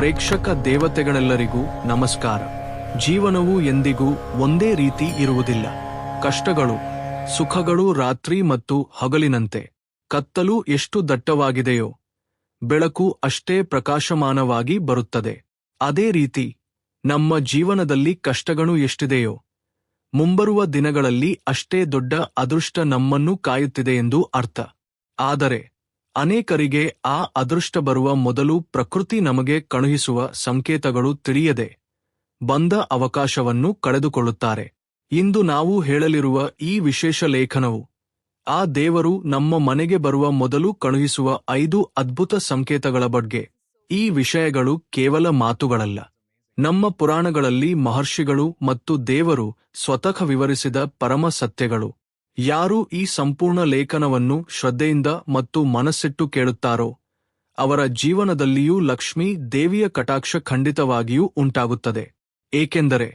ಪ್ರೇಕ್ಷಕ ದೇವತೆಗಳೆಲ್ಲರಿಗೂ ನಮಸ್ಕಾರ. ಜೀವನವು ಎಂದಿಗೂ ಒಂದೇ ರೀತಿ ಇರುವುದಿಲ್ಲ. ಕಷ್ಟಗಳು, ಸುಖಗಳು ರಾತ್ರಿ ಮತ್ತು ಹಗಲಿನಂತೆ. ಕತ್ತಲು ಎಷ್ಟು ದಟ್ಟವಾಗಿದೆಯೋ ಬೆಳಕು ಅಷ್ಟೇ ಪ್ರಕಾಶಮಾನವಾಗಿ ಬರುತ್ತದೆ. ಅದೇ ರೀತಿ ನಮ್ಮ ಜೀವನದಲ್ಲಿ ಕಷ್ಟಗಳು ಎಷ್ಟಿದೆಯೋ ಮುಂಬರುವ ದಿನಗಳಲ್ಲಿ ಅಷ್ಟೇ ದೊಡ್ಡ ಅದೃಷ್ಟ ನಮ್ಮನ್ನು ಕಾಯುತ್ತಿದೆ ಎಂದು ಅರ್ಥ. ಆದರೆ ಅನೇಕರಿಗೆ ಆ ಅದೃಷ್ಟ ಬರುವ ಮೊದಲು ಪ್ರಕೃತಿ ನಮಗೆ ಕಳುಹಿಸುವ ಸಂಕೇತಗಳು ತಿಳಿಯದೆ ಬಂದ ಅವಕಾಶವನ್ನು ಕಳೆದುಕೊಳ್ಳುತ್ತಾರೆ. ಇಂದು ನಾವು ಹೇಳಲಿರುವ ಈ ವಿಶೇಷ ಲೇಖನವು ಆ ದೇವರು ನಮ್ಮ ಮನೆಗೆ ಬರುವ ಮೊದಲು ಕಳುಹಿಸುವ 5 ಅದ್ಭುತ ಸಂಕೇತಗಳ ಬಗ್ಗೆ. ಈ ವಿಷಯಗಳು ಕೇವಲ ಮಾತುಗಳಲ್ಲ. ನಮ್ಮ ಪುರಾಣಗಳಲ್ಲಿ ಮಹರ್ಷಿಗಳು ಮತ್ತು ದೇವರು ಸ್ವತಃ ವಿವರಿಸಿದ ಪರಮ ಸತ್ಯಗಳು. ಯಾರು ಈ ಸಂಪೂರ್ಣ ಲೇಖನವನ್ನು ಶ್ರದ್ಧೆಯಿಂದ ಮತ್ತು ಮನಸ್ಸಿಟ್ಟು ಕೇಳುತ್ತಾರೋ ಅವರ ಜೀವನದಲ್ಲಿಯೂ ಲಕ್ಷ್ಮೀ ದೇವಿಯ ಕಟಾಕ್ಷ ಖಂಡಿತವಾಗಿಯೂ ಉಂಟಾಗುತ್ತದೆ. ಏಕೆಂದರೆ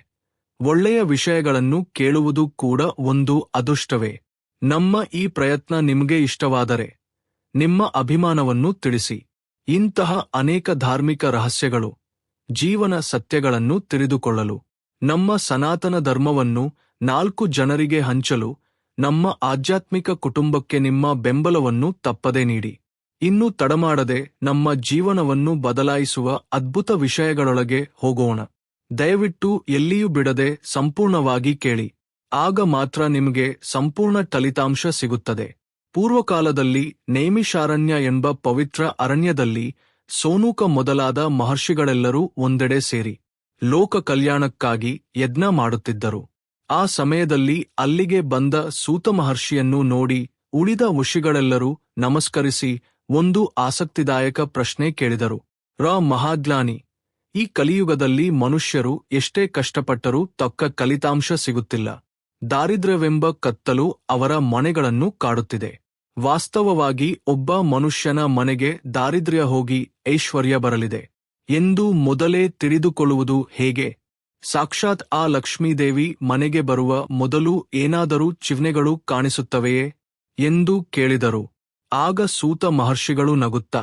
ಒಳ್ಳೆಯ ವಿಷಯಗಳನ್ನು ಕೇಳುವುದು ಕೂಡ ಒಂದು ಅದೃಷ್ಟವೇ. ನಮ್ಮ ಈ ಪ್ರಯತ್ನ ನಿಮಗೆ ಇಷ್ಟವಾದರೆ ನಿಮ್ಮ ಅಭಿಮಾನವನ್ನು ತಿಳಿಸಿ. ಇಂತಹ ಅನೇಕ ಧಾರ್ಮಿಕ ರಹಸ್ಯಗಳು, ಜೀವನ ಸತ್ಯಗಳನ್ನು ತಿಳಿದುಕೊಳ್ಳಲು, ನಮ್ಮ ಸನಾತನ ಧರ್ಮವನ್ನು 4 ಜನರಿಗೆ ಹಂಚಲು, ನಮ್ಮ ಆಧ್ಯಾತ್ಮಿಕ ಕುಟುಂಬಕ್ಕೆ ನಿಮ್ಮ ಬೆಂಬಲವನ್ನು ತಪ್ಪದೆ ನೀಡಿ. ಇನ್ನು ತಡಮಾಡದೆ ನಮ್ಮ ಜೀವನವನ್ನು ಬದಲಾಯಿಸುವ ಅದ್ಭುತ ವಿಷಯಗಳೊಳಗೆ ಹೋಗೋಣ. ದಯವಿಟ್ಟು ಎಲ್ಲಿಯೂ ಬಿಡದೆ ಸಂಪೂರ್ಣವಾಗಿ ಕೇಳಿ. ಆಗ ಮಾತ್ರ ನಿಮಗೆ ಸಂಪೂರ್ಣ ಫಲಿತಾಂಶ ಸಿಗುತ್ತದೆ. ಪೂರ್ವಕಾಲದಲ್ಲಿ ನೈಮಿಷಾರಣ್ಯ ಎಂಬ ಪವಿತ್ರ ಅರಣ್ಯದಲ್ಲಿ ಸೋನೂಕ ಮೊದಲಾದ ಮಹರ್ಷಿಗಳೆಲ್ಲರೂ ಒಂದೆಡೆ ಸೇರಿ ಲೋಕ ಕಲ್ಯಾಣಕ್ಕಾಗಿ ಯಜ್ಞ ಮಾಡುತ್ತಿದ್ದರು. ಆ ಸಮಯದಲ್ಲಿ ಅಲ್ಲಿಗೆ ಬಂದ ಸೂತ ಮಹರ್ಷಿಯನ್ನು ನೋಡಿ ಉಳಿದ ಋಷಿಗಳೆಲ್ಲರೂ ನಮಸ್ಕರಿಸಿ ಒಂದು ಆಸಕ್ತಿದಾಯಕ ಪ್ರಶ್ನೆ ಕೇಳಿದರು. ಮಹಾಜ್ಞಾನಿ, ಈ ಕಲಿಯುಗದಲ್ಲಿ ಮನುಷ್ಯರು ಎಷ್ಟೇ ಕಷ್ಟಪಟ್ಟರೂ ತಕ್ಕ ಫಲಿತಾಂಶ ಸಿಗುತ್ತಿಲ್ಲ. ದಾರಿದ್ರ್ಯವೆಂಬ ಕತ್ತಲು ಅವರ ಮನೆಗಳನ್ನು ಕಾಡುತ್ತಿದೆ. ವಾಸ್ತವವಾಗಿ ಒಬ್ಬ ಮನುಷ್ಯನ ಮನೆಗೆ ದಾರಿದ್ರ್ಯ ಹೋಗಿ ಐಶ್ವರ್ಯ ಬರಲಿದೆ ಎಂದು ಮೊದಲೇ ತಿಳಿದುಕೊಳ್ಳುವುದು ಹೇಗೆ? ಸಾಕ್ಷಾತ್ ಆ ಲಕ್ಷ್ಮೀದೇವಿ ಮನೆಗೆ ಬರುವ ಮೊದಲು ಏನಾದರೂ ಚಿಹ್ನೆಗಳು ಕಾಣಿಸುತ್ತವೆಯೇ ಎಂದು ಕೇಳಿದರು. ಆಗ ಸೂತ ಮಹರ್ಷಿಗಳು ನಗುತ್ತಾ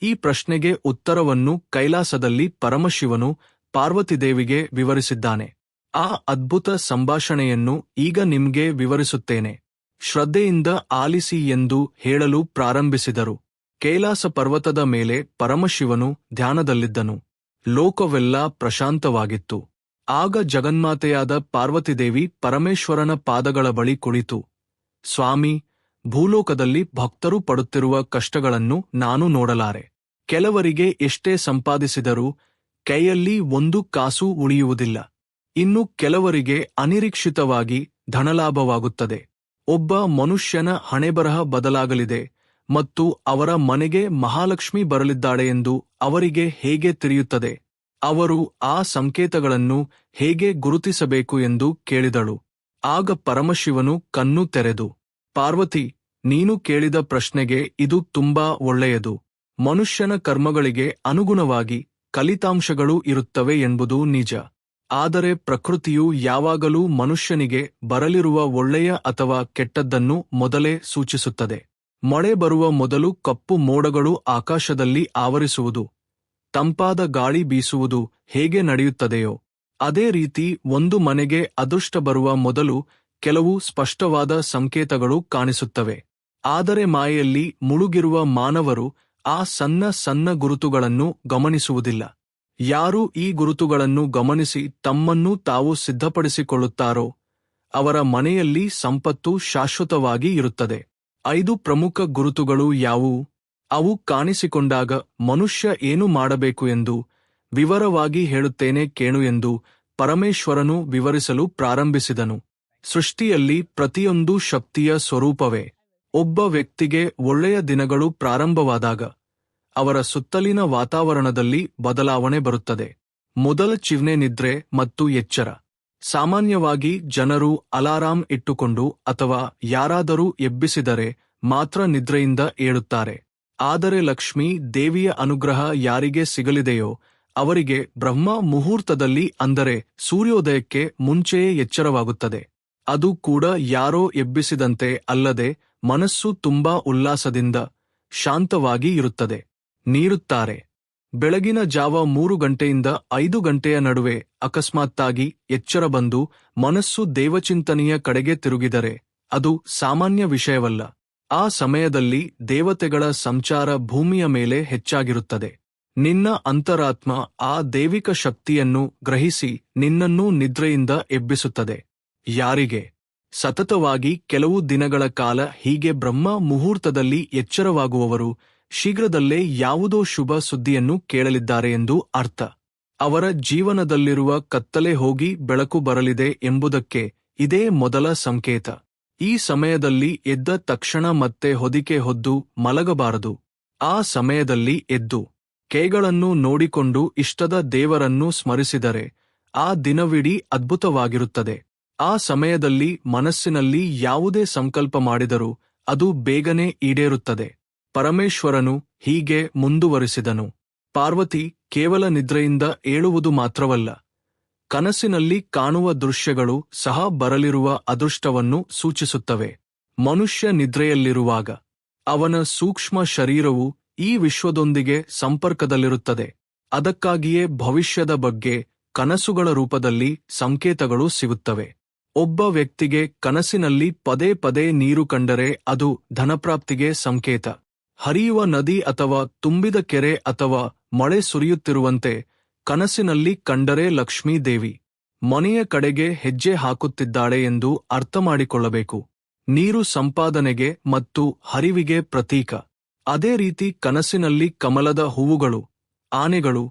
ಈ ಪ್ರಶ್ನೆಗೆ ಉತ್ತರವನ್ನು ಕೈಲಾಸದಲ್ಲಿ ಪರಮಶಿವನು ಪಾರ್ವತಿದೇವಿಗೆ ವಿವರಿಸಿದ್ದಾನೆ. ಆ ಅದ್ಭುತ ಸಂಭಾಷಣೆಯನ್ನು ಈಗ ನಿಮ್ಗೆ ವಿವರಿಸುತ್ತೇನೆ. ಶ್ರದ್ಧೆಯಿಂದ ಆಲಿಸಿ ಎಂದು ಹೇಳಲು ಪ್ರಾರಂಭಿಸಿದರು. ಕೈಲಾಸ ಪರ್ವತದ ಮೇಲೆ ಪರಮಶಿವನು ಧ್ಯಾನದಲ್ಲಿದ್ದನು. ಲೋಕವೆಲ್ಲ ಪ್ರಶಾಂತವಾಗಿತ್ತು. ಆಗ ಜಗನ್ಮಾತೆಯಾದ ಪಾರ್ವತಿದೇವಿ ಪರಮೇಶ್ವರನ ಪಾದಗಳ ಬಳಿ ಕುಳಿತು, ಸ್ವಾಮಿ, ಭೂಲೋಕದಲ್ಲಿ ಭಕ್ತರು ಪಡುತ್ತಿರುವ ಕಷ್ಟಗಳನ್ನು ನಾನು ನೋಡಲಾರೆ. ಕೆಲವರಿಗೆ ಎಷ್ಟೇ ಸಂಪಾದಿಸಿದರೂ ಕೈಯಲ್ಲಿ 1 ಕಾಸು ಉಳಿಯುವುದಿಲ್ಲ. ಇನ್ನು ಕೆಲವರಿಗೆ ಅನಿರೀಕ್ಷಿತವಾಗಿ ಧನಲಾಭವಾಗುತ್ತದೆ. ಒಬ್ಬ ಮನುಷ್ಯನ ಹಣೆಬರಹ ಬದಲಾಗಲಿದೆ ಮತ್ತು ಅವರ ಮನೆಗೆ ಮಹಾಲಕ್ಷ್ಮಿ ಬರಲಿದ್ದಾಳೆ ಎಂದು ಅವರಿಗೆ ಹೇಗೆ ತಿಳಿಯುತ್ತದೆ? ಅವರು ಆ ಸಂಕೇತಗಳನ್ನು ಹೇಗೆ ಗುರುತಿಸಬೇಕು ಎಂದು ಕೇಳಿದಳು. ಆಗ ಪರಮಶಿವನು ಕಣ್ಣು ತೆರೆದು, ಪಾರ್ವತಿ, ನೀನು ಕೇಳಿದ ಪ್ರಶ್ನೆಗೆ ಇದು ತುಂಬಾ ಒಳ್ಳೆಯದು. ಮನುಷ್ಯನ ಕರ್ಮಗಳಿಗೆ ಅನುಗುಣವಾಗಿ ಫಲಿತಾಂಶಗಳು ಇರುತ್ತವೆ ಎಂಬುದು ನಿಜ. ಆದರೆ ಪ್ರಕೃತಿಯು ಯಾವಾಗಲೂ ಮನುಷ್ಯನಿಗೆ ಬರಲಿರುವ ಒಳ್ಳೆಯ ಅಥವಾ ಕೆಟ್ಟದ್ದನ್ನು ಮೊದಲೇ ಸೂಚಿಸುತ್ತದೆ. ಮಳೆ ಬರುವ ಮೊದಲು ಕಪ್ಪು ಮೋಡಗಳು ಆಕಾಶದಲ್ಲಿ ಆವರಿಸುವುದು, ತಂಪಾದ ಗಾಳಿ ಬೀಸುವುದು ಹೇಗೆ ನಡೆಯುತ್ತದೆಯೋ ಅದೇ ರೀತಿ ಒಂದು ಮನೆಗೆ ಅದೃಷ್ಟ ಬರುವ ಮೊದಲು ಕೆಲವು ಸ್ಪಷ್ಟವಾದ ಸಂಕೇತಗಳು ಕಾಣಿಸುತ್ತವೆ. ಆದರೆ ಮಾಯೆಯಲ್ಲಿ ಮುಳುಗಿರುವ ಮಾನವರು ಆ ಸಣ್ಣ ಸಣ್ಣ ಗುರುತುಗಳನ್ನು ಗಮನಿಸುವುದಿಲ್ಲ. ಯಾರು ಈ ಗುರುತುಗಳನ್ನು ಗಮನಿಸಿ ತಮ್ಮನ್ನು ತಾವು ಸಿದ್ಧಪಡಿಸಿಕೊಳ್ಳುತ್ತಾರೋ ಅವರ ಮನೆಯಲ್ಲಿ ಸಂಪತ್ತು ಶಾಶ್ವತವಾಗಿ ಇರುತ್ತದೆ. 5 ಪ್ರಮುಖ ಗುರುತುಗಳು ಯಾವುವು? ಅವು ಕಾಣಿಸಿಕೊಂಡಾಗ ಮನುಷ್ಯ ಏನು ಮಾಡಬೇಕು ಎಂದು ವಿವರವಾಗಿ ಹೇಳುತ್ತೇನೆ ಕೇಳು ಎಂದು ಪರಮೇಶ್ವರನು ವಿವರಿಸಲು ಪ್ರಾರಂಭಿಸಿದನು. ಸೃಷ್ಟಿಯಲ್ಲಿ ಪ್ರತಿಯೊಂದು ಶಕ್ತಿಯ ಸ್ವರೂಪವೇ. ಒಬ್ಬ ವ್ಯಕ್ತಿಗೆ ಒಳ್ಳೆಯ ದಿನಗಳು ಪ್ರಾರಂಭವಾದಾಗ ಅವರ ಸುತ್ತಲಿನ ವಾತಾವರಣದಲ್ಲಿ ಬದಲಾವಣೆ ಬರುತ್ತದೆ. ಮೊದಲ ಚಿಹ್ನೆ ನಿದ್ರೆ ಮತ್ತು ಎಚ್ಚರ. ಸಾಮಾನ್ಯವಾಗಿ ಜನರು ಅಲಾರಾಂ ಇಟ್ಟುಕೊಂಡು ಅಥವಾ ಯಾರಾದರೂ ಎಬ್ಬಿಸಿದರೆ ಮಾತ್ರ ನಿದ್ರೆಯಿಂದ ಏಳುತ್ತಾರೆ. ಆದರೆ ಲಕ್ಷ್ಮೀ ದೇವಿಯ ಅನುಗ್ರಹ ಯಾರಿಗೆ ಸಿಗಲಿದೆಯೋ ಅವರಿಗೆ ಬ್ರಹ್ಮ ಮುಹೂರ್ತದಲ್ಲಿ, ಅಂದರೆ ಸೂರ್ಯೋದಯಕ್ಕೆ ಮುಂಚೆಯೇ ಎಚ್ಚರವಾಗುತ್ತದೆ. ಅದು ಕೂಡ ಯಾರೋ ಎಬ್ಬಿಸಿದಂತೆ ಅಲ್ಲದೆ ಮನಸ್ಸು ತುಂಬಾ ಉಲ್ಲಾಸದಿಂದ ಶಾಂತವಾಗಿ ಇರುತ್ತದೆ. ನೀಡುತ್ತಾರೆ. ಬೆಳಗಿನ ಜಾವ 3 ಗಂಟೆಯಿಂದ 5 ಗಂಟೆಯ ನಡುವೆ ಅಕಸ್ಮಾತ್ತಾಗಿ ಎಚ್ಚರ ಬಂದು ಮನಸ್ಸು ದೇವಚಿಂತನೆಯ ಕಡೆಗೆ ತಿರುಗಿದರೆ ಅದು ಸಾಮಾನ್ಯ ವಿಷಯವಲ್ಲ. ಆ ಸಮಯದಲ್ಲಿ ದೇವತೆಗಳ ಸಂಚಾರ ಭೂಮಿಯ ಮೇಲೆ ಹೆಚ್ಚಾಗಿರುತ್ತದೆ. ನಿನ್ನ ಅಂತರಾತ್ಮ ಆ ದೈವಿಕ ಶಕ್ತಿಯನ್ನು ಗ್ರಹಿಸಿ ನಿನ್ನನ್ನು ನಿದ್ರೆಯಿಂದ ಎಬ್ಬಿಸುತ್ತದೆ. ಯಾರಿಗೆ ಸತತವಾಗಿ ಕೆಲವು ದಿನಗಳ ಕಾಲ ಹೀಗೆ ಬ್ರಹ್ಮ ಮುಹೂರ್ತದಲ್ಲಿ ಎಚ್ಚರವಾಗುವವರು ಶೀಘ್ರದಲ್ಲೇ ಯಾವುದೋ ಶುಭ ಸುದ್ದಿಯನ್ನು ಕೇಳಲಿದ್ದಾರೆ ಎಂದು ಅರ್ಥ. ಅವರ ಜೀವನದಲ್ಲಿರುವ ಕತ್ತಲೆ ಹೋಗಿ ಬೆಳಕು ಬರಲಿದೆ ಎಂಬುದಕ್ಕೆ ಇದೇ ಮೊದಲ ಸಂಕೇತ. ಈ ಸಮಯದಲ್ಲಿ ಎದ್ದ ತಕ್ಷಣ ಮತ್ತೆ ಹೊದಿಕೆ ಹೊದ್ದು ಮಲಗಬಾರದು. ಆ ಸಮಯದಲ್ಲಿ ಎದ್ದು ಕೈಗಳನ್ನು ನೋಡಿಕೊಂಡು ಇಷ್ಟದ ದೇವರನ್ನು ಸ್ಮರಿಸಿದರೆ ಆ ದಿನವಿಡೀ ಅದ್ಭುತವಾಗಿರುತ್ತದೆ. ಆ ಸಮಯದಲ್ಲಿ ಮನಸ್ಸಿನಲ್ಲಿ ಯಾವುದೇ ಸಂಕಲ್ಪ ಮಾಡಿದರೂ ಅದು ಬೇಗನೆ ಈಡೇರುತ್ತದೆ. ಪರಮೇಶ್ವರನು ಹೀಗೆ ಮುಂದುವರಿಸಿದನು. ಪಾರ್ವತಿ ಕೇವಲ ನಿದ್ರೆಯಿಂದ ಏಳುವುದು ಮಾತ್ರವಲ್ಲ, ಕನಸಿನಲ್ಲಿ ಕಾಣುವ ದೃಶ್ಯಗಳು ಸಹ ಬರಲಿರುವ ಅದೃಷ್ಟವನ್ನು ಸೂಚಿಸುತ್ತವೆ. ಮನುಷ್ಯ ನಿದ್ರೆಯಲ್ಲಿರುವಾಗ ಅವನ ಸೂಕ್ಷ್ಮ ಶರೀರವು ಈ ವಿಶ್ವದೊಂದಿಗೆ ಸಂಪರ್ಕದಲ್ಲಿರುತ್ತದೆ. ಅದಕ್ಕಾಗಿಯೇ ಭವಿಷ್ಯದ ಬಗ್ಗೆ ಕನಸುಗಳ ರೂಪದಲ್ಲಿ ಸಂಕೇತಗಳು ಸಿಗುತ್ತವೆ. ಒಬ್ಬ ವ್ಯಕ್ತಿಗೆ ಕನಸಿನಲ್ಲಿ ಪದೇ ಪದೇ ನೀರು ಕಂಡರೆ ಅದು ಧನಪ್ರಾಪ್ತಿಗೆ ಸಂಕೇತ. ಹರಿಯುವ ನದಿ ಅಥವಾ ತುಂಬಿದ ಕೆರೆ ಅಥವಾ ಮಳೆ ಸುರಿಯುತ್ತಿರುವಂತೆ ಕನಸಿನಲ್ಲಿ ಕಂಡರೆ ಲಕ್ಷ್ಮೀ ದೇವಿ ಮನೆಯ ಕಡೆಗೆ ಹೆಜ್ಜೆ ಹಾಕುತ್ತಿದ್ದಾಳೆ ಎಂದು ಅರ್ಥಮಾಡಿಕೊಳ್ಳಬೇಕು. ನೀರು ಸಂಪಾದನೆಗೆ ಮತ್ತು ಹರಿವಿಗೆ ಪ್ರತೀಕ. ಅದೇ ರೀತಿ ಕನಸಿನಲ್ಲಿ ಕಮಲದ ಹೂವುಗಳು, ಆನೆಗಳು,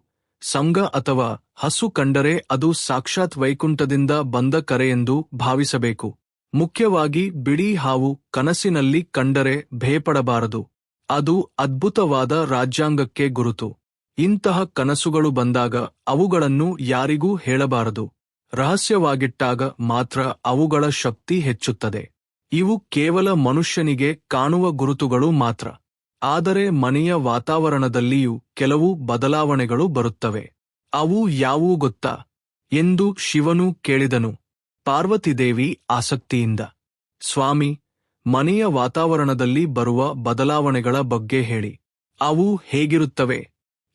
ಸಂಘ ಅಥವಾ ಹಸು ಕಂಡರೆ ಅದು ಸಾಕ್ಷಾತ್ ವೈಕುಂಠದಿಂದ ಬಂದ ಕರೆಯೆಂದು ಭಾವಿಸಬೇಕು. ಮುಖ್ಯವಾಗಿ ಬಿಳಿ ಹಾವು ಕನಸಿನಲ್ಲಿ ಕಂಡರೆ ಭಯಪಡಬಾರದು. ಅದು ಅದ್ಭುತವಾದ ರಾಜ್ಯಾಂಗಕ್ಕೆ ಗುರುತು. ಇಂತಹ ಕನಸುಗಳು ಬಂದಾಗ ಅವುಗಳನ್ನು ಯಾರಿಗೂ ಹೇಳಬಾರದು. ರಹಸ್ಯವಾಗಿಟ್ಟಾಗ ಮಾತ್ರ ಅವುಗಳ ಶಕ್ತಿ ಹೆಚ್ಚುತ್ತದೆ. ಇವು ಕೇವಲ ಮನುಷ್ಯನಿಗೆ ಕಾಣುವ ಗುರುತುಗಳು ಮಾತ್ರ. ಆದರೆ ಮನೆಯ ವಾತಾವರಣದಲ್ಲಿಯೂ ಕೆಲವು ಬದಲಾವಣೆಗಳು ಬರುತ್ತವೆ. ಅವು ಯಾವುವು ಗೊತ್ತಾ ಎಂದು ಶಿವನು ಕೇಳಿದನು. ಪಾರ್ವತಿದೇವಿ ಆಸಕ್ತಿಯಿಂದ, ಸ್ವಾಮಿ, ಮನೆಯ ವಾತಾವರಣದಲ್ಲಿ ಬರುವ ಬದಲಾವಣೆಗಳ ಬಗ್ಗೆ ಹೇಳಿ. ಅವು ಹೇಗಿರುತ್ತವೆ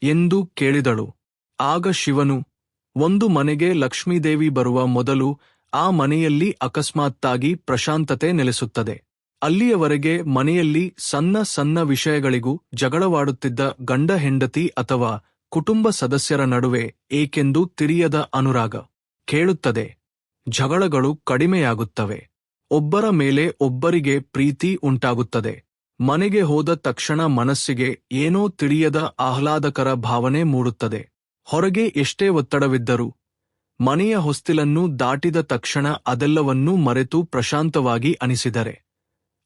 ಎಂದು ಕೇಳಿದಳು. ಆಗ ಶಿವನು, ಒಂದು ಮನೆಗೆ ಲಕ್ಷ್ಮೀದೇವಿ ಬರುವ ಮೊದಲು ಆ ಮನೆಯಲ್ಲಿ ಅಕಸ್ಮಾತ್ತಾಗಿ ಪ್ರಶಾಂತತೆ ನೆಲೆಸುತ್ತದೆ. ಅಲ್ಲಿಯವರೆಗೆ ಮನೆಯಲ್ಲಿ ಸಣ್ಣ ಸಣ್ಣ ವಿಷಯಗಳಿಗೂ ಜಗಳವಾಡುತ್ತಿದ್ದ ಗಂಡ ಹೆಂಡತಿ ಅಥವಾ ಕುಟುಂಬ ಸದಸ್ಯರ ನಡುವೆ ಏಕೆಂದು ತಿಳಿಯದ ಅನುರಾಗ ಕೇಳುತ್ತದೆ. ಜಗಳಗಳು ಕಡಿಮೆಯಾಗುತ್ತವೆ. ಒಬ್ಬರ ಮೇಲೆ ಒಬ್ಬರಿಗೆ ಪ್ರೀತಿ ಉಂಟಾಗುತ್ತದೆ. ಮನೆಗೆ ಹೋದ ತಕ್ಷಣ ಮನಸ್ಸಿಗೆ ಏನೋ ತಿಳಿಯದ ಆಹ್ಲಾದಕರ ಭಾವನೆ ಮೂಡುತ್ತದೆ. ಹೊರಗೆ ಎಷ್ಟೇ ಒತ್ತಡವಿದ್ದರೂ ಮನೆಯ ಹೊಸ್ತಿಲನ್ನು ದಾಟಿದ ತಕ್ಷಣ ಅದೆಲ್ಲವನ್ನೂ ಮರೆತು ಪ್ರಶಾಂತವಾಗಿ ಅನಿಸಿದರೆ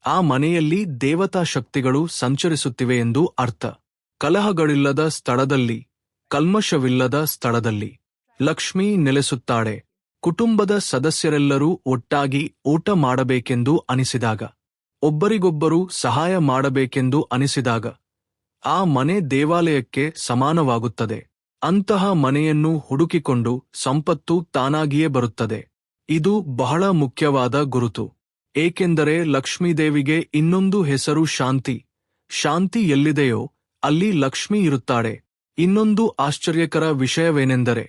ಆ ಮನೆಯಲ್ಲಿ ದೇವತಾ ಶಕ್ತಿಗಳು ಸಂಚರಿಸುತ್ತಿವೆ ಎಂದು ಅರ್ಥ. ಕಲಹಗಳಿಲ್ಲದ ಸ್ಥಳದಲ್ಲಿ, ಕಲ್ಮಶವಿಲ್ಲದ ಸ್ಥಳದಲ್ಲಿ ಲಕ್ಷ್ಮೀ ನೆಲೆಸುತ್ತಾಳೆ. ಕುಟುಂಬದ ಸದಸ್ಯರೆಲ್ಲರೂ ಒಟ್ಟಾಗಿ ಊಟ ಮಾಡಬೇಕೆಂದು ಅನಿಸಿದಾಗ, ಒಬ್ಬರಿಗೊಬ್ಬರು ಸಹಾಯ ಮಾಡಬೇಕೆಂದು ಅನಿಸಿದಾಗ ಆ ಮನೆ ದೇವಾಲಯಕ್ಕೆ ಸಮಾನವಾಗುತ್ತದೆ. ಅಂತಹ ಮನೆಯನ್ನು ಹುಡುಕಿಕೊಂಡು ಸಂಪತ್ತು ತಾನಾಗಿಯೇ ಬರುತ್ತದೆ. ಇದು ಬಹಳ ಮುಖ್ಯವಾದ ಗುರುತು. ಏಕೆಂದರೆ ಲಕ್ಷ್ಮೀದೇವಿಗೆ ಇನ್ನೊಂದು ಹೆಸರು ಶಾಂತಿ. ಶಾಂತಿ ಎಲ್ಲಿದೆಯೋ ಅಲ್ಲಿ ಲಕ್ಷ್ಮಿ ಇರುತ್ತಾಳೆ. ಇನ್ನೊಂದು ಆಶ್ಚರ್ಯಕರ ವಿಷಯವೇನೆಂದರೆ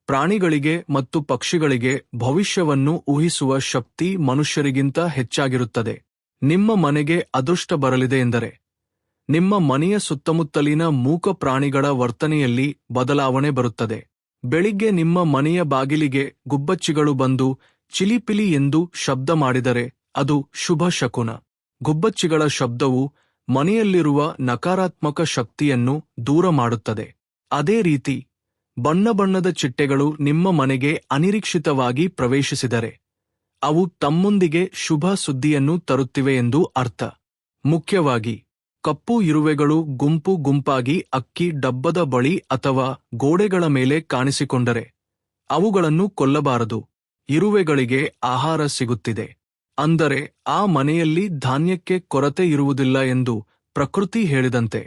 ಪ್ರಾಣಿಗಳಿಗೆ ಮತ್ತು ಪಕ್ಷಿಗಳಿಗೆ ಭವಿಷ್ಯವನ್ನು ಊಹಿಸುವ ಶಕ್ತಿ ಮನುಷ್ಯರಿಗಿಂತ ಹೆಚ್ಚಾಗಿರುತ್ತದೆ. ನಿಮ್ಮ ಮನೆಗೆ ಅದೃಷ್ಟ ಬರಲಿದೆ ಎಂದರೆ ನಿಮ್ಮ ಮನೆಯ ಸುತ್ತಮುತ್ತಲಿನ ಮೂಕ ಪ್ರಾಣಿಗಳ ವರ್ತನೆಯಲ್ಲಿ ಬದಲಾವಣೆ ಬರುತ್ತದೆ. ಬೆಳಿಗ್ಗೆ ನಿಮ್ಮ ಮನೆಯ ಬಾಗಿಲಿಗೆ ಗುಬ್ಬಚ್ಚಿಗಳು ಬಂದು ಚಿಲಿಪಿಲಿ ಎಂದು ಶಬ್ದ ಮಾಡಿದರೆ ಅದು ಶುಭ ಶಕುನ. ಗುಬ್ಬಚ್ಚಿಗಳ ಶಬ್ದವು ಮನೆಯಲ್ಲಿರುವ ನಕಾರಾತ್ಮಕ ಶಕ್ತಿಯನ್ನು ದೂರ ಮಾಡುತ್ತದೆ. ಅದೇ ರೀತಿ ಬಣ್ಣ ಬಣ್ಣದ ಚಿಟ್ಟೆಗಳು ನಿಮ್ಮ ಮನೆಗೆ ಅನಿರೀಕ್ಷಿತವಾಗಿ ಪ್ರವೇಶಿಸಿದರೆ ಅವು ತಮ್ಮೊಂದಿಗೆ ಶುಭ ಸುದ್ದಿಯನ್ನು ತರುತ್ತಿವೆ ಎಂದು ಅರ್ಥ. ಮುಖ್ಯವಾಗಿ ಕಪ್ಪು ಇರುವೆಗಳು ಗುಂಪು ಗುಂಪಾಗಿ ಅಕ್ಕಿ ಡಬ್ಬದ ಬಳಿ ಅಥವಾ ಗೋಡೆಗಳ ಮೇಲೆ ಕಾಣಿಸಿಕೊಂಡರೆ ಅವುಗಳನ್ನು ಕೊಲ್ಲಬಾರದು. ಇರುವೆಗಳಿಗೆ ಆಹಾರ ಸಿಗುತ್ತಿದೆ ಅಂದರೆ ಆ ಮನೆಯಲ್ಲಿ ಧಾನ್ಯಕ್ಕೆ ಕೊರತೆ ಇರುವುದಿಲ್ಲ ಎಂದು ಪ್ರಕೃತಿ ಹೇಳಿದಂತೆ.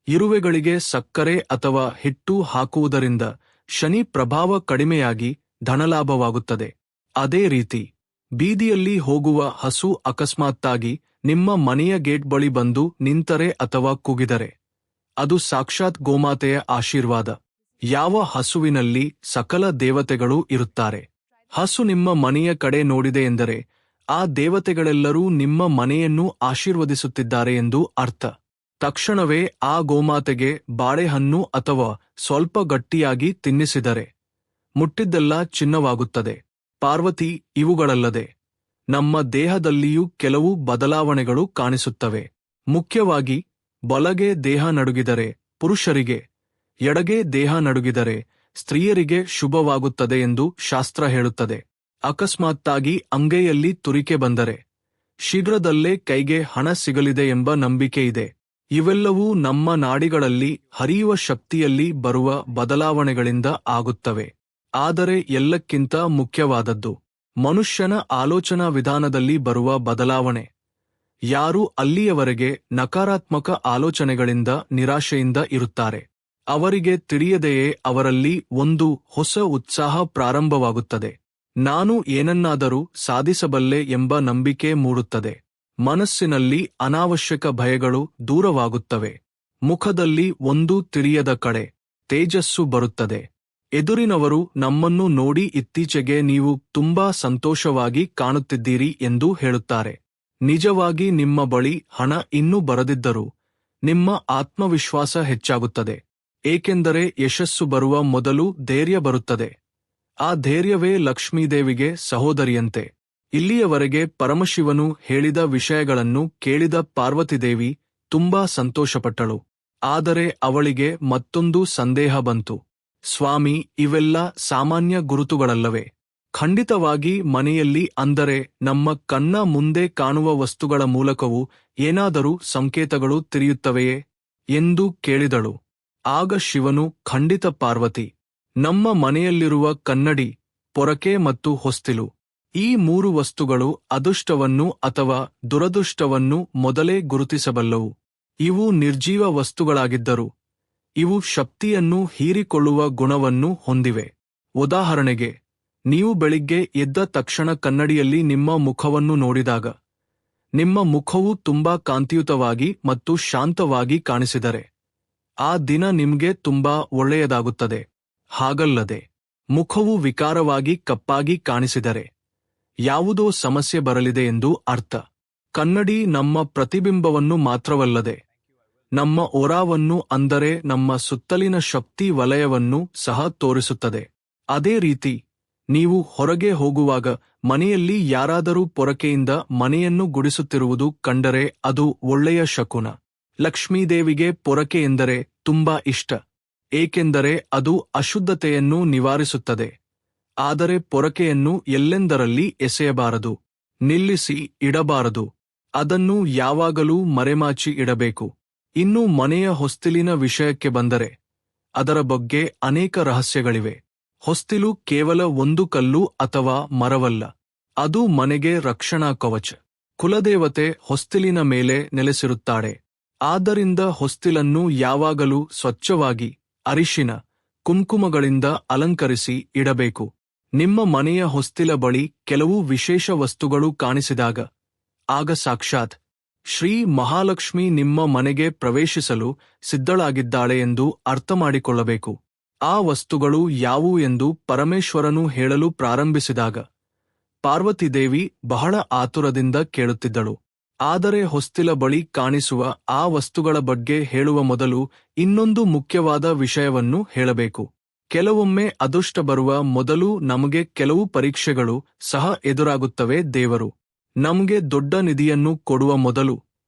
ಇರುವೆಗಳಿಗೆ ಸಕ್ಕರೆ ಅಥವಾ ಹಿಟ್ಟು ಹಾಕುವುದರಿಂದ ಶನಿ ಪ್ರಭಾವ ಕಡಿಮೆಯಾಗಿ ಧನಲಾಭವಾಗುತ್ತದೆ. ಅದೇ ರೀತಿ ಬೀದಿಯಲ್ಲಿ ಹೋಗುವ ಹಸು ಅಕಸ್ಮಾತ್ತಾಗಿ ನಿಮ್ಮ ಮನೆಯ ಗೇಟ್ ಬಳಿ ಬಂದು ನಿಂತರೆ ಅಥವಾ ಕೂಗಿದರೆ ಅದು ಸಾಕ್ಷಾತ್ ಗೋಮಾತೆಯ ಆಶೀರ್ವಾದ. ಯಾವ ಹಸುವಿನಲ್ಲಿ ಸಕಲ ದೇವತೆಗಳು ಇರುತ್ತಾರೆ. ಹಸು ನಿಮ್ಮ ಮನೆಯ ಕಡೆ ನೋಡಿದೆ ಎಂದರೆ ಆ ದೇವತೆಗಳೆಲ್ಲರೂ ನಿಮ್ಮ ಮನೆಯನ್ನು ಆಶೀರ್ವದಿಸುತ್ತಿದ್ದಾರೆ ಎಂದು ಅರ್ಥ. ತಕ್ಷಣವೇ ಆ ಗೋಮಾತೆಗೆ ಬಾಳೆಹಣ್ಣು ಅಥವಾ ಸ್ವಲ್ಪ ಗಟ್ಟಿಯಾಗಿ ತಿನ್ನಿಸಿದರೆ ಮುಟ್ಟಿದ್ದೆಲ್ಲ ಚಿನ್ನವಾಗುತ್ತದೆ. ಪಾರ್ವತಿ, ಇವುಗಳಲ್ಲದೆ ನಮ್ಮ ದೇಹದಲ್ಲಿಯೂ ಕೆಲವು ಬದಲಾವಣೆಗಳು ಕಾಣಿಸುತ್ತವೆ. ಮುಖ್ಯವಾಗಿ ಬಲಗೆ ದೇಹ ನಡುಗಿದರೆ ಪುರುಷರಿಗೆ, ಎಡಗೆ ದೇಹ ನಡುಗಿದರೆ ಸ್ತ್ರೀಯರಿಗೆ ಶುಭವಾಗುತ್ತದೆ ಎಂದು ಶಾಸ್ತ್ರ ಹೇಳುತ್ತದೆ. ಅಕಸ್ಮಾತ್ತಾಗಿ ಅಂಗೈಯಲ್ಲಿ ತುರಿಕೆ ಬಂದರೆ ಶೀಘ್ರದಲ್ಲೇ ಕೈಗೆ ಹಣ ಸಿಗಲಿದೆ ಎಂಬ ನಂಬಿಕೆ ಇದೆ. ಇವೆಲ್ಲವೂ ನಮ್ಮ ನಾಡಿಗಳಲ್ಲಿ ಹರಿಯುವ ಶಕ್ತಿಯಲ್ಲಿ ಬರುವ ಬದಲಾವಣೆಗಳಿಂದ ಆಗುತ್ತವೆ. ಆದರೆ ಎಲ್ಲಕ್ಕಿಂತ ಮುಖ್ಯವಾದದ್ದು ಮನುಷ್ಯನ ಆಲೋಚನಾ ವಿಧಾನದಲ್ಲಿ ಬರುವ ಬದಲಾವಣೆ. ಯಾರು ಅಲ್ಲಿಯವರೆಗೆ ನಕಾರಾತ್ಮಕ ಆಲೋಚನೆಗಳಿಂದ ನಿರಾಶೆಯಿಂದ ಇರುತ್ತಾರೆ ಅವರಿಗೆ ತಿಳಿಯದೆಯೇ ಅವರಲ್ಲಿ ಒಂದು ಹೊಸ ಉತ್ಸಾಹ ಪ್ರಾರಂಭವಾಗುತ್ತದೆ. ನಾನು ಏನನ್ನಾದರೂ ಸಾಧಿಸಬಲ್ಲೆ ಎಂಬ ನಂಬಿಕೆ ಮೂಡುತ್ತದೆ. ಮನಸ್ಸಿನಲ್ಲಿ ಅನಾವಶ್ಯಕ ಭಯಗಳು ದೂರವಾಗುತ್ತವೆ. ಮುಖದಲ್ಲಿ ಒಂದು ತಿಳಿಯದ ಕಡೆ ತೇಜಸ್ಸು ಬರುತ್ತದೆ. ಎದುರಿನವರು ನಮ್ಮನ್ನು ನೋಡಿ ಇತ್ತೀಚೆಗೆ ನೀವು ತುಂಬಾ ಸಂತೋಷವಾಗಿ ಕಾಣುತ್ತಿದ್ದೀರಿ ಎಂದು ಹೇಳುತ್ತಾರೆ. ನಿಜವಾಗಿ ನಿಮ್ಮ ಬಳಿ ಹಣ ಇನ್ನೂ ಬರದಿದ್ದರೂ ನಿಮ್ಮ ಆತ್ಮವಿಶ್ವಾಸ ಹೆಚ್ಚಾಗುತ್ತದೆ. ಏಕೆಂದರೆ ಯಶಸ್ಸು ಬರುವ ಮೊದಲು ಧೈರ್ಯ ಬರುತ್ತದೆ. ಆ ಧೈರ್ಯವೇ ಲಕ್ಷ್ಮೀದೇವಿಗೆ ಸಹೋದರಿಯಂತೆ. ಇಲ್ಲಿಯವರೆಗೆ ಪರಮಶಿವನು ಹೇಳಿದ ವಿಷಯಗಳನ್ನು ಕೇಳಿದ ಪಾರ್ವತಿದೇವಿ ತುಂಬಾ ಸಂತೋಷಪಟ್ಟಳು. ಆದರೆ ಅವಳಿಗೆ ಮತ್ತೊಂದು ಸಂದೇಹ ಬಂತು. ಸ್ವಾಮಿ, ಇವೆಲ್ಲ ಸಾಮಾನ್ಯ ಗುರುತುಗಳಲ್ಲವೇ? ಖಂಡಿತವಾಗಿ ಮನೆಯಲ್ಲಿ, ಅಂದರೆ ನಮ್ಮ ಕಣ್ಣ ಮುಂದೆ ಕಾಣುವ ವಸ್ತುಗಳ ಮೂಲಕವೂ ಏನಾದರೂ ಸಂಕೇತಗಳು ತಿರಿಯುತ್ತವೆಯೇ ಎಂದು ಕೇಳಿದಳು. ಆಗ ಶಿವನು, ಖಂಡಿತ ಪಾರ್ವತಿ. ನಮ್ಮ ಮನೆಯಲ್ಲಿರುವ ಕನ್ನಡಿ, ಪೊರಕೆ ಮತ್ತು ಹೊಸ್ತಿಲು, ಈ ಮೂರು ವಸ್ತುಗಳು ಅದೃಷ್ಟವನ್ನು ಅಥವಾ ದುರದೃಷ್ಟವನ್ನು ಮೊದಲೇ ಗುರುತಿಸಬಲ್ಲವು. ಇವು ನಿರ್ಜೀವ ವಸ್ತುಗಳಾಗಿದ್ದರೂ ಇವು ಶಕ್ತಿಯನ್ನು ಹೀರಿಕೊಳ್ಳುವ ಗುಣವನ್ನು ಹೊಂದಿವೆ. ಉದಾಹರಣೆಗೆ, ನೀವು ಬೆಳಿಗ್ಗೆ ಎದ್ದ ತಕ್ಷಣ ಕನ್ನಡಿಯಲ್ಲಿ ನಿಮ್ಮ ಮುಖವನ್ನು ನೋಡಿದಾಗ ನಿಮ್ಮ ಮುಖವು ತುಂಬಾ ಕಾಂತಿಯುತವಾಗಿ ಮತ್ತು ಶಾಂತವಾಗಿ ಕಾಣಿಸಿದರೆ ಆ ದಿನ ನಿಮ್ಗೆ ತುಂಬಾ ಒಳ್ಳೆಯದಾಗುತ್ತದೆ. ಹಾಗಲ್ಲದೆ ಮುಖವು ವಿಕಾರವಾಗಿ ಕಪ್ಪಾಗಿ ಕಾಣಿಸಿದರೆ ಯಾವುದೋ ಸಮಸ್ಯೆ ಬರಲಿದೆ ಎಂದು ಅರ್ಥ. ಕನ್ನಡಿ ನಮ್ಮ ಪ್ರತಿಬಿಂಬವನ್ನು ಮಾತ್ರವಲ್ಲದೆ ನಮ್ಮ ಓರಾವನ್ನು, ಅಂದರೆ ನಮ್ಮ ಸುತ್ತಲಿನ ಶಕ್ತಿ ವಲಯವನ್ನು ಸಹ ತೋರಿಸುತ್ತದೆ. ಅದೇ ರೀತಿ ನೀವು ಹೊರಗೆ ಹೋಗುವಾಗ ಮನೆಯಲ್ಲಿ ಯಾರಾದರೂ ಪೊರಕೆಯಿಂದ ಮನೆಯನ್ನು ಗುಡಿಸುತ್ತಿರುವುದು ಕಂಡರೆ ಅದು ಒಳ್ಳೆಯ ಶಕುನ. ಲಕ್ಷ್ಮೀದೇವಿಗೆ ಪೊರಕೆ ಎಂದರೆ ತುಂಬಾ ಇಷ್ಟ, ಏಕೆಂದರೆ ಅದು ಅಶುದ್ಧತೆಯನ್ನು ನಿವಾರಿಸುತ್ತದೆ. ಆದರೆ ಪೊರಕೆಯನ್ನು ಎಲ್ಲೆಂದರಲ್ಲಿ ಎಸೆಯಬಾರದು, ನಿಲ್ಲಿಸಿ ಇಡಬಾರದು. ಅದನ್ನು ಯಾವಾಗಲೂ ಮರೆಮಾಚಿ ಇಡಬೇಕು. ಇನ್ನು ಮನೆಯ ಹೊಸ್ತಿಲಿನ ವಿಷಯಕ್ಕೆ ಬಂದರೆ ಅದರ ಬಗ್ಗೆ ಅನೇಕ ರಹಸ್ಯಗಳಿವೆ. ಹೊಸ್ತಿಲು ಕೇವಲ ಒಂದು ಕಲ್ಲು ಅಥವಾ ಮರವಲ್ಲ, ಅದು ಮನೆಗೆ ರಕ್ಷಣಾ ಕವಚ. ಕುಲದೇವತೆ ಹೊಸ್ತಿಲಿನ ಮೇಲೆ ನೆಲೆಸಿರುತ್ತಾಳೆ. ಆದ್ದರಿಂದ ಹೊಸ್ತಿಲನ್ನು ಯಾವಾಗಲೂ ಸ್ವಚ್ಛವಾಗಿ ಅರಿಶಿನ, ಕುಂಕುಮಗಳಿಂದ ಅಲಂಕರಿಸಿ ಇಡಬೇಕು. ನಿಮ್ಮ ಮನೆಯ ಹೊಸ್ತಿಲ ಬಳಿ ಕೆಲವು ವಿಶೇಷ ವಸ್ತುಗಳು ಕಾಣಿಸಿದಾಗ ಆಗ ಸಾಕ್ಷಾತ್ ಶ್ರೀ ಮಹಾಲಕ್ಷ್ಮಿ ನಿಮ್ಮ ಮನೆಗೆ ಪ್ರವೇಶಿಸಲು ಸಿದ್ಧಳಾಗಿದ್ದಾಳೆ ಎಂದು ಅರ್ಥಮಾಡಿಕೊಳ್ಳಬೇಕು. ಆ ವಸ್ತುಗಳು ಯಾವುವು ಎಂದು ಪರಮೇಶ್ವರನು ಹೇಳಲು ಪ್ರಾರಂಭಿಸಿದಾಗ ಪಾರ್ವತಿದೇವಿ ಬಹಳ ಆತುರದಿಂದ ಕೇಳುತ್ತಿದ್ದಳು. ಆದರೆ ಹೊಸ್ತಿಲ ಬಳಿ ಕಾಣಿಸುವ ಆ ವಸ್ತುಗಳ ಬಗ್ಗೆ ಹೇಳುವ ಮೊದಲು ಇನ್ನೊಂದು ಮುಖ್ಯವಾದ ವಿಷಯವನ್ನು ಹೇಳಬೇಕು. ಕೆಲವೊಮ್ಮೆ ಅದೃಷ್ಟ ಬರುವ ಮೊದಲು ನಮಗೆ ಕೆಲವು ಪರೀಕ್ಷೆಗಳು ಸಹ ಎದುರಾಗುತ್ತವೆ. ದೇವರು ನಮಗೆ ದೊಡ್ಡ ನಿಧಿಯನ್ನು ಕೊಡುವ ಮೊದಲು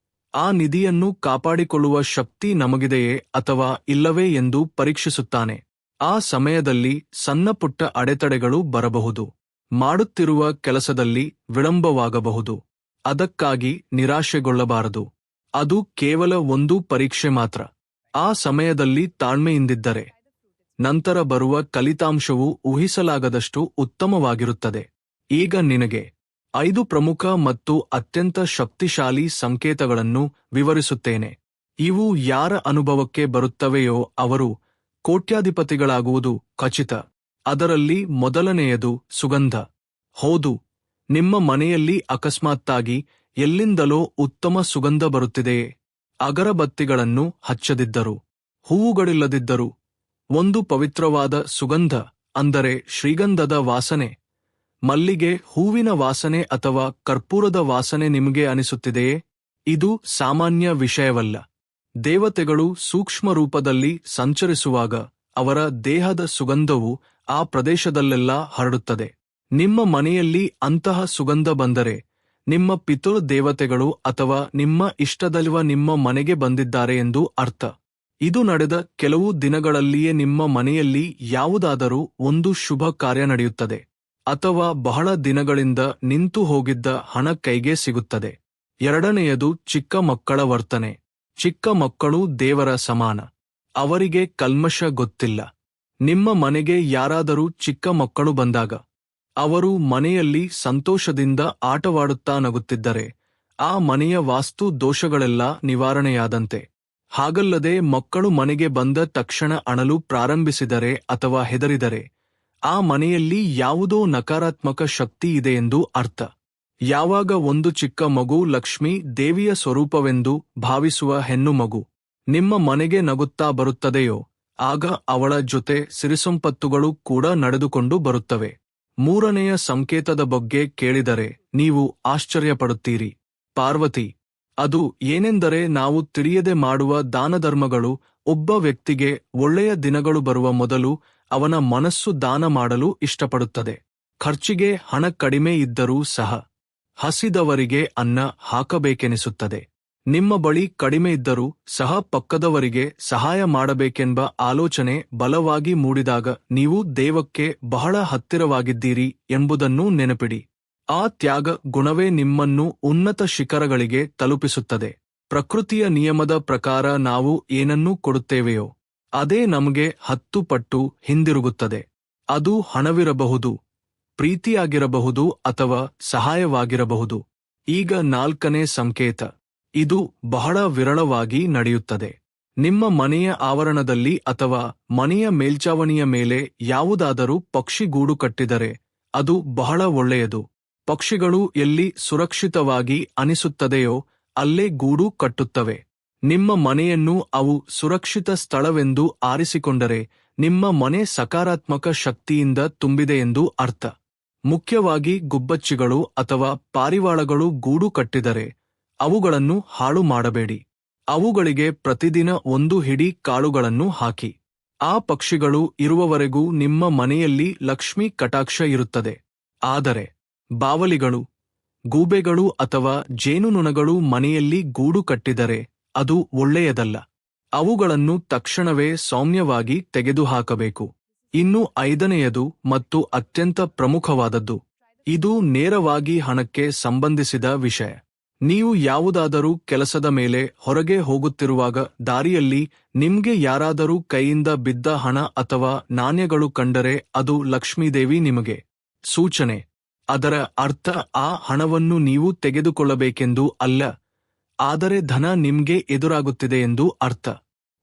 ಆ ನಿಧಿಯನ್ನು ಕಾಪಾಡಿಕೊಳ್ಳುವ ಶಕ್ತಿ ನಮಗಿದೆಯೇ ಅಥವಾ ಇಲ್ಲವೇ ಎಂದು ಪರೀಕ್ಷಿಸುತ್ತಾನೆ. ಆ ಸಮಯದಲ್ಲಿ ಸಣ್ಣ ಪುಟ್ಟ ಅಡೆತಡೆಗಳು ಬರಬಹುದು. ಮಾಡುತ್ತಿರುವ ಕೆಲಸದಲ್ಲಿ ವಿಳಂಬವಾಗಬಹುದು. ಅದಕ್ಕಾಗಿ ನಿರಾಶೆಗೊಳ್ಳಬಾರದು. ಅದು ಕೇವಲ ಒಂದು ಪರೀಕ್ಷೆ ಮಾತ್ರ. ಆ ಸಮಯದಲ್ಲಿ ತಾಳ್ಮೆಯಿಂದಿದ್ದರೆ ನಂತರ ಬರುವ ಫಲಿತಾಂಶವು ಊಹಿಸಲಾಗದಷ್ಟು ಉತ್ತಮವಾಗಿರುತ್ತದೆ. ಈಗ ನಿನಗೆ 5 ಪ್ರಮುಖ ಮತ್ತು ಅತ್ಯಂತ ಶಕ್ತಿಶಾಲಿ ಸಂಕೇತಗಳನ್ನು ವಿವರಿಸುತ್ತೇನೆ. ಇವು ಯಾರ ಅನುಭವಕ್ಕೆ ಬರುತ್ತವೆಯೋ ಅವರು ಕೋಟ್ಯಾಧಿಪತಿಗಳಾಗುವುದು ಖಚಿತ. ಅದರಲ್ಲಿ ಮೊದಲನೆಯದು ಸುಗಂಧ. ಹೌದು, ನಿಮ್ಮ ಮನೆಯಲ್ಲಿ ಅಕಸ್ಮಾತ್ತಾಗಿ ಎಲ್ಲಿಂದಲೋ ಉತ್ತಮ ಸುಗಂಧ ಬರುತ್ತಿದೆಯೇ? ಅಗರಬತ್ತಿಗಳನ್ನು ಹಚ್ಚದಿದ್ದರೂ ಹೂವುಗಳಿಲ್ಲದಿದ್ದರೂ ಒಂದು ಪವಿತ್ರವಾದ ಸುಗಂಧ, ಅಂದರೆ ಶ್ರೀಗಂಧದ ವಾಸನೆ, ಮಲ್ಲಿಗೆ ಹೂವಿನ ವಾಸನೆ ಅಥವಾ ಕರ್ಪೂರದ ವಾಸನೆ ನಿಮಗೆ ಅನಿಸುತ್ತಿದೆಯೇ? ಇದು ಸಾಮಾನ್ಯ ವಿಷಯವಲ್ಲ. ದೇವತೆಗಳು ಸೂಕ್ಷ್ಮ ರೂಪದಲ್ಲಿ ಸಂಚರಿಸುವಾಗ ಅವರ ದೇಹದ ಸುಗಂಧವು ಆ ಪ್ರದೇಶದಲ್ಲೆಲ್ಲ ಹರಡುತ್ತದೆ. ನಿಮ್ಮ ಮನೆಯಲ್ಲಿ ಅಂತಹ ಸುಗಂಧ ಬಂದರೆ ನಿಮ್ಮ ಪಿತೃ ದೇವತೆಗಳು ಅಥವಾ ನಿಮ್ಮ ಇಷ್ಟದೈವ ನಿಮ್ಮ ಮನೆಗೆ ಬಂದಿದ್ದಾರೆ ಎಂದು ಅರ್ಥ. ಇದು ನಡೆದ ಕೆಲವು ದಿನಗಳಲ್ಲಿಯೇ ನಿಮ್ಮ ಮನೆಯಲ್ಲಿ ಯಾವುದಾದರೂ ಒಂದು ಶುಭ ಕಾರ್ಯ ನಡೆಯುತ್ತದೆ, ಅಥವಾ ಬಹಳ ದಿನಗಳಿಂದ ನಿಂತು ಹೋಗಿದ್ದ ಹಣ ಕೈಗೆ ಸಿಗುತ್ತದೆ. ಎರಡನೆಯದು ಚಿಕ್ಕ ಮಕ್ಕಳ ವರ್ತನೆ. ಚಿಕ್ಕ ಮಕ್ಕಳು ದೇವರ ಸಮಾನ. ಅವರಿಗೆ ಕಲ್ಮಶ ಗೊತ್ತಿಲ್ಲ. ನಿಮ್ಮ ಮನೆಗೆ ಯಾರಾದರೂ ಚಿಕ್ಕ ಮಕ್ಕಳು ಬಂದಾಗ ಅವರು ಮನೆಯಲ್ಲಿ ಸಂತೋಷದಿಂದ ಆಟವಾಡುತ್ತಾ ನಗುತ್ತಿದ್ದರೆ ಆ ಮನೆಯ ವಾಸ್ತು ದೋಷಗಳೆಲ್ಲ ನಿವಾರಣೆಯಾದಂತೆ. ಹಾಗಲ್ಲದೆ ಮಕ್ಕಳು ಮನೆಗೆ ಬಂದ ತಕ್ಷಣ ಅಳಲು ಪ್ರಾರಂಭಿಸಿದರೆ ಅಥವಾ ಹೆದರಿದರೆ ಆ ಮನೆಯಲ್ಲಿ ಯಾವುದೋ ನಕಾರಾತ್ಮಕ ಶಕ್ತಿ ಇದೆಯೆಂದು ಅರ್ಥ. ಯಾವಾಗ ಒಂದು ಚಿಕ್ಕ ಮಗು ಲಕ್ಷ್ಮೀ ದೇವಿಯ ಸ್ವರೂಪವೆಂದು ಭಾವಿಸುವ ಹೆಣ್ಣು ಮಗು ನಿಮ್ಮ ಮನೆಗೆ ನಗುತ್ತಾ ಬರುತ್ತದೆಯೋ ಆಗ ಅವಳ ಜೊತೆ ಸಿರಿಸಂಪತ್ತುಗಳು ಕೂಡ ನಡೆದುಕೊಂಡು ಬರುತ್ತವೆ. ಮೂರನೆಯ ಸಂಕೇತದ ಬಗ್ಗೆ ಕೇಳಿದರೆ ನೀವು ಆಶ್ಚರ್ಯಪಡುತ್ತೀರಿ. ಪಾರ್ವತಿ. ಅದು ಏನೆಂದರೆ ನಾವು ತಿಳಿಯದೆ ಮಾಡುವ ದಾನಧರ್ಮಗಳು. ಒಬ್ಬ ವ್ಯಕ್ತಿಗೆ ಒಳ್ಳೆಯ ದಿನಗಳು ಬರುವ ಮೊದಲು ಅವನ ಮನಸ್ಸು ದಾನ ಮಾಡಲು ಇಷ್ಟಪಡುತ್ತದೆ. ಖರ್ಚಿಗೆ ಹಣ ಕಡಿಮೆ ಇದ್ದರೂ ಸಹ ಹಸಿದವರಿಗೆ ಅನ್ನ ಹಾಕಬೇಕೆನಿಸುತ್ತದೆ. ನಿಮ್ಮ ಬಳಿ ಕಡಿಮೆ ಇದ್ದರೂ ಸಹ ಪಕ್ಕದವರಿಗೆ ಸಹಾಯ ಮಾಡಬೇಕೆಂಬ ಆಲೋಚನೆ ಬಲವಾಗಿ ಮೂಡಿದಾಗ ನೀವು ದೇವಕ್ಕೆ ಬಹಳ ಹತ್ತಿರವಾಗಿದ್ದೀರಿ ಎಂಬುದನ್ನು ನೆನಪಿಡಿ. ಆ ತ್ಯಾಗ ಗುಣವೇ ನಿಮ್ಮನ್ನು ಉನ್ನತ ಶಿಖರಗಳಿಗೆ ತಲುಪಿಸುತ್ತದೆ. ಪ್ರಕೃತಿಯ ನಿಯಮದ ಪ್ರಕಾರ ನಾವು ಏನನ್ನೂ ಕೊಡುತ್ತೇವೆಯೋ ಅದೇ ನಮಗೆ 10 ಪಟ್ಟು ಹಿಂದಿರುಗುತ್ತದೆ. ಅದು ಹಣವಿರಬಹುದು, ಪ್ರೀತಿಯಾಗಿರಬಹುದು ಅಥವಾ ಸಹಾಯವಾಗಿರಬಹುದು. ಈಗ 4ನೇ ಸಂಕೇತ. ಇದು ಬಹಳ ವಿರಳವಾಗಿ ನಡೆಯುತ್ತದೆ. ನಿಮ್ಮ ಮನೆಯ ಆವರಣದಲ್ಲಿ ಅಥವಾ ಮನೆಯ ಮೇಲ್ಛಾವಣಿಯ ಮೇಲೆ ಯಾವುದಾದರೂ ಪಕ್ಷಿ ಗೂಡು ಕಟ್ಟಿದರೆ ಅದು ಬಹಳ ಒಳ್ಳೆಯದು. ಪಕ್ಷಿಗಳು ಎಲ್ಲಿ ಸುರಕ್ಷಿತವಾಗಿ ಅನಿಸುತ್ತದೆಯೋ ಅಲ್ಲೇ ಗೂಡು ಕಟ್ಟುತ್ತವೆ. ನಿಮ್ಮ ಮನೆಯನ್ನು ಅವು ಸುರಕ್ಷಿತ ಸ್ಥಳವೆಂದು ಆರಿಸಿಕೊಂಡರೆ ನಿಮ್ಮ ಮನೆ ಸಕಾರಾತ್ಮಕ ಶಕ್ತಿಯಿಂದ ತುಂಬಿದೆಯೆಂದು ಅರ್ಥ. ಮುಖ್ಯವಾಗಿ ಗುಬ್ಬಚ್ಚಿಗಳು ಅಥವಾ ಪಾರಿವಾಳಗಳು ಗೂಡು ಕಟ್ಟಿದರೆ ಅವುಗಳನ್ನು ಹಾಳು ಮಾಡಬೇಡಿ. ಅವುಗಳಿಗೆ ಪ್ರತಿದಿನ ಒಂದು ಹಿಡಿ ಕಾಳುಗಳನ್ನು ಹಾಕಿ. ಆ ಪಕ್ಷಿಗಳು ಇರುವವರೆಗೂ ನಿಮ್ಮ ಮನೆಯಲ್ಲಿ ಲಕ್ಷ್ಮೀ ಕಟಾಕ್ಷ ಇರುತ್ತದೆ. ಆದರೆ ಬಾವಲಿಗಳು, ಗೂಬೆಗಳು ಅಥವಾ ಜೇನುನೊಣಗಳು ಮನೆಯಲ್ಲಿ ಗೂಡು ಕಟ್ಟಿದರೆ ಅದು ಒಳ್ಳೆಯದಲ್ಲ. ಅವುಗಳನ್ನು ತಕ್ಷಣವೇ ಸೌಮ್ಯವಾಗಿ ತೆಗೆದುಹಾಕಬೇಕು. ಇನ್ನು 5ನೆಯದು ಮತ್ತು ಅತ್ಯಂತ ಪ್ರಮುಖವಾದದ್ದು. ಇದು ನೇರವಾಗಿ ಹಣಕ್ಕೆ ಸಂಬಂಧಿಸಿದ ವಿಷಯ. ನೀವು ಯಾವುದಾದರೂ ಕೆಲಸದ ಮೇಲೆ ಹೊರಗೆ ಹೋಗುತ್ತಿರುವಾಗ ದಾರಿಯಲ್ಲಿ ನಿಮ್ಗೆ ಯಾರಾದರೂ ಕೈಯಿಂದ ಬಿದ್ದ ಹಣ ಅಥವಾ ನಾಣ್ಯಗಳು ಕಂಡರೆ ಅದು ಲಕ್ಷ್ಮೀದೇವಿ ನಿಮಗೆ ಸೂಚನೆ. ಅದರ ಅರ್ಥ ಆ ಹಣವನ್ನು ನೀವು ತೆಗೆದುಕೊಳ್ಳಬೇಕೆಂದು ಅಲ್ಲ, ಆದರೆ ಧನ ನಿಮ್ಗೆ ಎದುರಾಗುತ್ತಿದೆ ಎಂದು ಅರ್ಥ.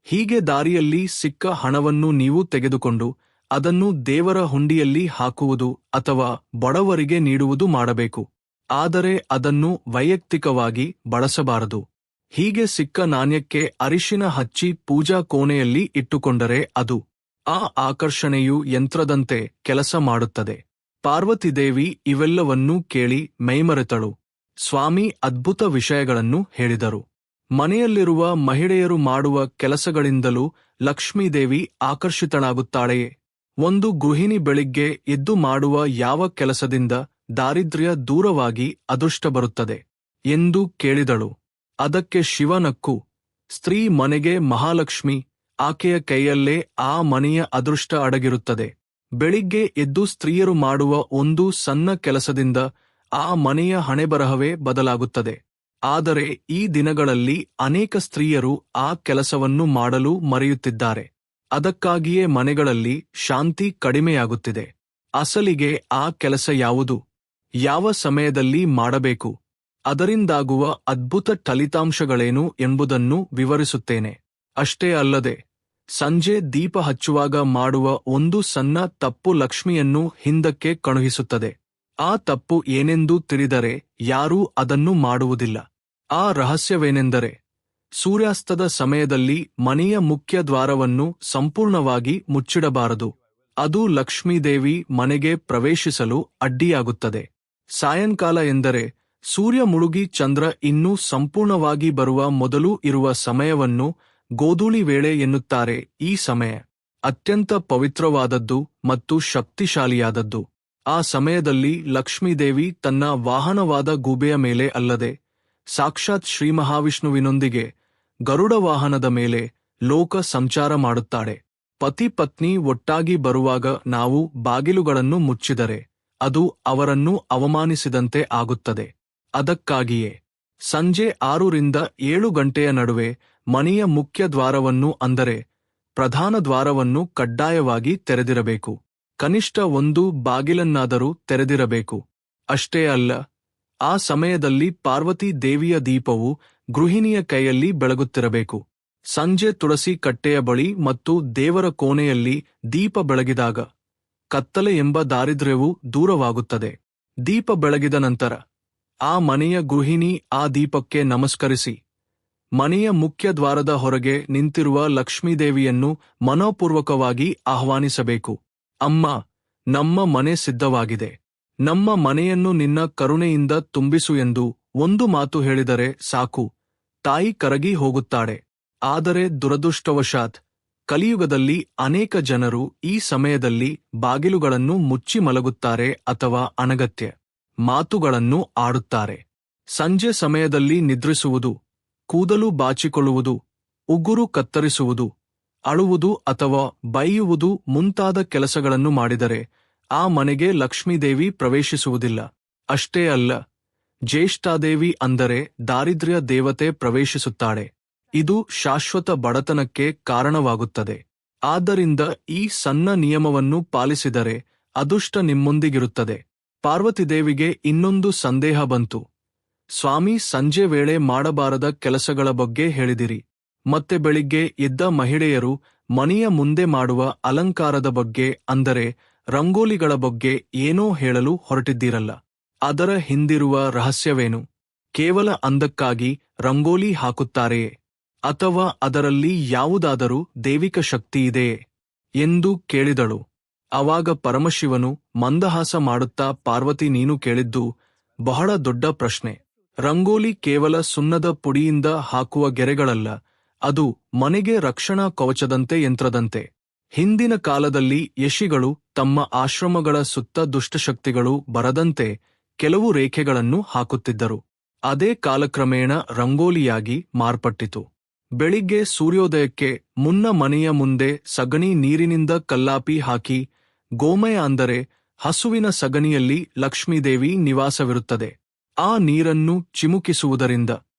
ಹೀಗೆ ದಾರಿಯಲ್ಲಿ ಸಿಕ್ಕ ಹಣವನ್ನು ನೀವು ತೆಗೆದುಕೊಂಡು ಅದನ್ನು ದೇವರ ಹುಂಡಿಯಲ್ಲಿ ಹಾಕುವುದು ಅಥವಾ ಬಡವರಿಗೆ ನೀಡುವುದು ಮಾಡಬೇಕು. ಆದರೆ ಅದನ್ನು ವೈಯಕ್ತಿಕವಾಗಿ ಬಳಸಬಾರದು. ಹೀಗೆ ಸಿಕ್ಕ ನಾಣ್ಯಕ್ಕೆ ಅರಿಶಿನ ಹಚ್ಚಿ ಪೂಜಾ ಕೋಣೆಯಲ್ಲಿ ಇಟ್ಟುಕೊಂಡರೆ ಅದು ಆ ಆಕರ್ಷಣೆಯು ಯಂತ್ರದಂತೆ ಕೆಲಸ ಮಾಡುತ್ತದೆ. ಪಾರ್ವತಿದೇವಿ ಇವೆಲ್ಲವನ್ನೂ ಕೇಳಿ ಮೈಮರೆತಳು. ಸ್ವಾಮಿ ಅದ್ಭುತ ವಿಷಯಗಳನ್ನು ಹೇಳಿದರು. ಮನೆಯಲ್ಲಿರುವ ಮಹಿಳೆಯರು ಮಾಡುವ ಕೆಲಸಗಳಿಂದಲೂ ಲಕ್ಷ್ಮೀದೇವಿ ಆಕರ್ಷಿತಳಾಗುತ್ತಾಳೆಯೇ? ಒಂದು ಗೃಹಿಣಿ ಬೆಳಿಗ್ಗೆ ಎದ್ದು ಮಾಡುವ ಯಾವ ಕೆಲಸದಿಂದ ದಾರಿದ್ರ್ಯ ದೂರವಾಗಿ ಅದೃಷ್ಟ ಬರುತ್ತದೆ ಎಂದು ಕೇಳಿದಳು. ಅದಕ್ಕೆ ಶಿವ ನಕ್ಕು, ಸ್ತ್ರೀ ಮನೆಗೆ ಮಹಾಲಕ್ಷ್ಮಿ, ಆಕೆಯ ಕೈಯಲ್ಲೇ ಆ ಮನೆಯ ಅದೃಷ್ಟ ಅಡಗಿರುತ್ತದೆ. ಬೆಳಿಗ್ಗೆ ಎದ್ದು ಸ್ತ್ರೀಯರು ಮಾಡುವ ಒಂದು ಸಣ್ಣ ಕೆಲಸದಿಂದ ಆ ಮನೆಯ ಹಣೆಬರಹವೇ ಬದಲಾಗುತ್ತದೆ. ಆದರೆ ಈ ದಿನಗಳಲ್ಲಿ ಅನೇಕ ಸ್ತ್ರೀಯರು ಆ ಕೆಲಸವನ್ನು ಮಾಡಲು ಮರೆಯುತ್ತಿದ್ದಾರೆ. ಅದಕ್ಕಾಗಿಯೇ ಮನೆಗಳಲ್ಲಿ ಶಾಂತಿ ಕಡಿಮೆಯಾಗುತ್ತಿದೆ. ಅಸಲಿಗೆ ಆ ಕೆಲಸ ಯಾವುದು, ಯಾವ ಸಮಯದಲ್ಲಿ ಮಾಡಬೇಕು, ಅದರಿಂದಾಗುವ ಅದ್ಭುತ ಫಲಿತಾಂಶಗಳೇನು ಎಂಬುದನ್ನು ವಿವರಿಸುತ್ತೇನೆ. ಅಷ್ಟೇ ಅಲ್ಲದೆ ಸಂಜೆ ದೀಪ ಹಚ್ಚುವಾಗ ಮಾಡುವ ಒಂದು ಸಣ್ಣ ತಪ್ಪು ಲಕ್ಷ್ಮಿಯನ್ನು ಹಿಂದಕ್ಕೆ ಕಳುಹಿಸುತ್ತದೆ. ಆ ತಪ್ಪು ಏನೆಂದು ತಿಳಿದರೆ ಯಾರೂ ಅದನ್ನು ಮಾಡುವುದಿಲ್ಲ. ಆ ರಹಸ್ಯವೇನೆಂದರೆ ಸೂರ್ಯಾಸ್ತದ ಸಮಯದಲ್ಲಿ ಮನೆಯ ಮುಖ್ಯ ದ್ವಾರವನ್ನು ಸಂಪೂರ್ಣವಾಗಿ ಮುಚ್ಚಿಡಬಾರದು. ಅದು ಲಕ್ಷ್ಮೀದೇವಿ ಮನೆಗೆ ಪ್ರವೇಶಿಸಲು ಅಡ್ಡಿಯಾಗುತ್ತದೆ. ಸಾಯಂಕಾಲ ಎಂದರೆ ಸೂರ್ಯ ಮುಳುಗಿ ಚಂದ್ರ ಇನ್ನೂ ಸಂಪೂರ್ಣವಾಗಿ ಬರುವ ಮೊದಲು ಇರುವ ಸಮಯವನ್ನು ಗೋಧೂಳಿ ವೇಳೆ ಎನ್ನುತ್ತಾರೆ. ಈ ಸಮಯ ಅತ್ಯಂತ ಪವಿತ್ರವಾದದ್ದು ಮತ್ತು ಶಕ್ತಿಶಾಲಿಯಾದದ್ದು. ಆ ಸಮಯದಲ್ಲಿ ಲಕ್ಷ್ಮೀದೇವಿ ತನ್ನ ವಾಹನವಾದ ಗೂಬೆಯ ಮೇಲೆ ಅಲ್ಲದೆ ಸಾಕ್ಷಾತ್ ಶ್ರೀ ಮಹಾವಿಷ್ಣುವಿನೊಂದಿಗೆ ಗರುಡ ವಾಹನದ ಮೇಲೆ ಲೋಕ ಸಂಚಾರ ಮಾಡುತ್ತಾಳೆ. ಪತಿ ಪತ್ನಿ ಒಟ್ಟಾಗಿ ಬರುವಾಗ ನಾವು ಬಾಗಿಲುಗಳನ್ನು ಮುಚ್ಚಿದರೆ ಅದು ಅವರನ್ನು ಅವಮಾನಿಸಿದಂತೆ ಆಗುತ್ತದೆ. ಅದಕ್ಕಾಗಿಯೇ ಸಂಜೆ 6 ರಿಂದ 7 ಗಂಟೆಯ ನಡುವೆ ಮನೆಯ ಮುಖ್ಯ ದ್ವಾರವನ್ನು ಅಂದರೆ ಪ್ರಧಾನ ದ್ವಾರವನ್ನು ಕಡ್ಡಾಯವಾಗಿ ತೆರೆದಿರಬೇಕು. ಕನಿಷ್ಠ ಒಂದು ಬಾಗಿಲನ್ನಾದರೂ ತೆರೆದಿರಬೇಕು. ಅಷ್ಟೇ ಅಲ್ಲ, ಆ ಸಮಯದಲ್ಲಿ ಪಾರ್ವತಿ ದೇವಿಯ ದೀಪವು ಗೃಹಿಣಿಯ ಕೈಯಲ್ಲಿ ಬೆಳಗುತ್ತಿರಬೇಕು. ಸಂಜೆ ತುಳಸಿ ಕಟ್ಟೆಯ ಬಳಿ ಮತ್ತು ದೇವರ ಕೋಣೆಯಲ್ಲಿ ದೀಪ ಬೆಳಗಿದಾಗ ಕತ್ತಲೆ ಎಂಬ ದಾರಿದ್ರ್ಯವು ದೂರವಾಗುತ್ತದೆ. ದೀಪ ಬೆಳಗಿದ ನಂತರ ಆ ಮನೆಯ ಗೃಹಿಣಿ ಆ ದೀಪಕ್ಕೆ ನಮಸ್ಕರಿಸಿ ಮನೆಯ ಮುಖ್ಯ ದ್ವಾರದ ಹೊರಗೆ ನಿಂತಿರುವ ಲಕ್ಷ್ಮೀದೇವಿಯನ್ನು ಮನೋಪೂರ್ವಕವಾಗಿ ಆಹ್ವಾನಿಸಬೇಕು. ಅಮ್ಮ, ನಮ್ಮ ಮನೆ ಸಿದ್ಧವಾಗಿದೆ. ನಮ್ಮ ಮನೆಯನ್ನು ನಿನ್ನ ಕರುಣೆಯಿಂದ ತುಂಬಿಸು ಎಂದು ಒಂದು ಮಾತು ಹೇಳಿದರೆ ಸಾಕು, ತಾಯಿ ಕರಗಿ ಹೋಗುತ್ತಾಳೆ. ಆದರೆ ದುರದೃಷ್ಟವಶಾತ್ ಕಲಿಯುಗದಲ್ಲಿ ಅನೇಕ ಜನರು ಈ ಸಮಯದಲ್ಲಿ ಬಾಗಿಲುಗಳನ್ನು ಮುಚ್ಚಿ ಮಲಗುತ್ತಾರೆ ಅಥವಾ ಅನಗತ್ಯ ಮಾತುಗಳನ್ನು ಆಡುತ್ತಾರೆ. ಸಂಜೆ ಸಮಯದಲ್ಲಿ ನಿದ್ರಿಸುವುದು, ಕೂದಲು ಬಾಚಿಕೊಳ್ಳುವುದು, ಉಗುರು ಕತ್ತರಿಸುವುದು, ಅಳುವುದು ಅಥವಾ ಬೈಯುವುದು ಮುಂತಾದ ಕೆಲಸಗಳನ್ನು ಮಾಡಿದರೆ ಆ ಮನೆಗೆ ಲಕ್ಷ್ಮೀದೇವಿ ಪ್ರವೇಶಿಸುವುದಿಲ್ಲ. ಅಷ್ಟೇ ಅಲ್ಲ, ಜ್ಯೇಷ್ಠಾದೇವಿ ಅಂದರೆ ದಾರಿದ್ರ್ಯ ದೇವತೆ ಪ್ರವೇಶಿಸುತ್ತಾಳೆ. ಇದು ಶಾಶ್ವತ ಬಡತನಕ್ಕೆ ಕಾರಣವಾಗುತ್ತದೆ. ಆದ್ದರಿಂದ ಈ ಸಣ್ಣ ನಿಯಮವನ್ನು ಪಾಲಿಸಿದರೆ ಅದೃಷ್ಟ ನಿಮ್ಮೊಂದಿಗಿರುತ್ತದೆ. ಪಾರ್ವತಿದೇವಿಗೆ ಇನ್ನೊಂದು ಸಂದೇಹ ಬಂತು. ಸ್ವಾಮಿ, ಸಂಜೆ ವೇಳೆ ಮಾಡಬಾರದ ಕೆಲಸಗಳ ಬಗ್ಗೆ ಹೇಳಿದಿರಿ. ಮತ್ತೆ ಬೆಳಿಗ್ಗೆ ಎದ್ದ ಮಹಿಳೆಯರು ಮನೆಯ ಮುಂದೆ ಮಾಡುವ ಅಲಂಕಾರದ ಬಗ್ಗೆ ಅಂದರೆ ರಂಗೋಲಿಗಳ ಬಗ್ಗೆ ಏನೋ ಹೇಳಲು ಹೊರಟಿದ್ದೀರಲ್ಲ. ಅದರ ಹಿಂದಿರುವ ರಹಸ್ಯವೇನು? ಕೇವಲ ಅಂದಕ್ಕಾಗಿ ರಂಗೋಲಿ ಹಾಕುತ್ತಾರೆಯೇ? ಅಥವಾ ಅದರಲ್ಲಿ ಯಾವುದಾದರೂ ದೈವಿಕ ಶಕ್ತಿಯಿದೆಯೇ ಎಂದು ಕೇಳಿದಳು. ಆವಾಗ ಪರಮಶಿವನು ಮಂದಹಾಸ ಮಾಡುತ್ತಾ, ಪಾರ್ವತಿ, ನೀನು ಕೇಳಿದ್ದು ಬಹಳ ದೊಡ್ಡ ಪ್ರಶ್ನೆ. ರಂಗೋಲಿ ಕೇವಲ ಸುಣ್ಣದ ಪುಡಿಯಿಂದ ಹಾಕುವ ಗೆರೆಗಳಲ್ಲ, ಅದು ಮನೆಗೆ ರಕ್ಷಣಾ ಕವಚದಂತೆ, ಯಂತ್ರದಂತೆ. ಹಿಂದಿನ ಕಾಲದಲ್ಲಿ ಯಶಿಗಳು ತಮ್ಮ ಆಶ್ರಮಗಳ ಸುತ್ತ ದುಷ್ಟಶಕ್ತಿಗಳು ಬರದಂತೆ ಕೆಲವು ರೇಖೆಗಳನ್ನು ಹಾಕುತ್ತಿದ್ದರು. ಅದೇ ಕಾಲಕ್ರಮೇಣ ರಂಗೋಲಿಯಾಗಿ ಮಾರ್ಪಟ್ಟಿತು. ಬೆಳಿಗ್ಗೆ ಸೂರ್ಯೋದಯಕ್ಕೆ ಮುನ್ನ ಮನೆಯ ಮುಂದೆ ಸಗಣಿ ನೀರಿನಿಂದ ಕಲ್ಲಾಪಿ ಹಾಕಿ, ಗೋಮಯ ಅಂದರೆ ಹಸುವಿನ ಸಗಣಿಯಲ್ಲಿ ಲಕ್ಷ್ಮೀದೇವಿ ನಿವಾಸವಿರುತ್ತದೆ. ಆ ನೀರನ್ನು ಚಿಮುಕಿಸುವುದರಿಂದ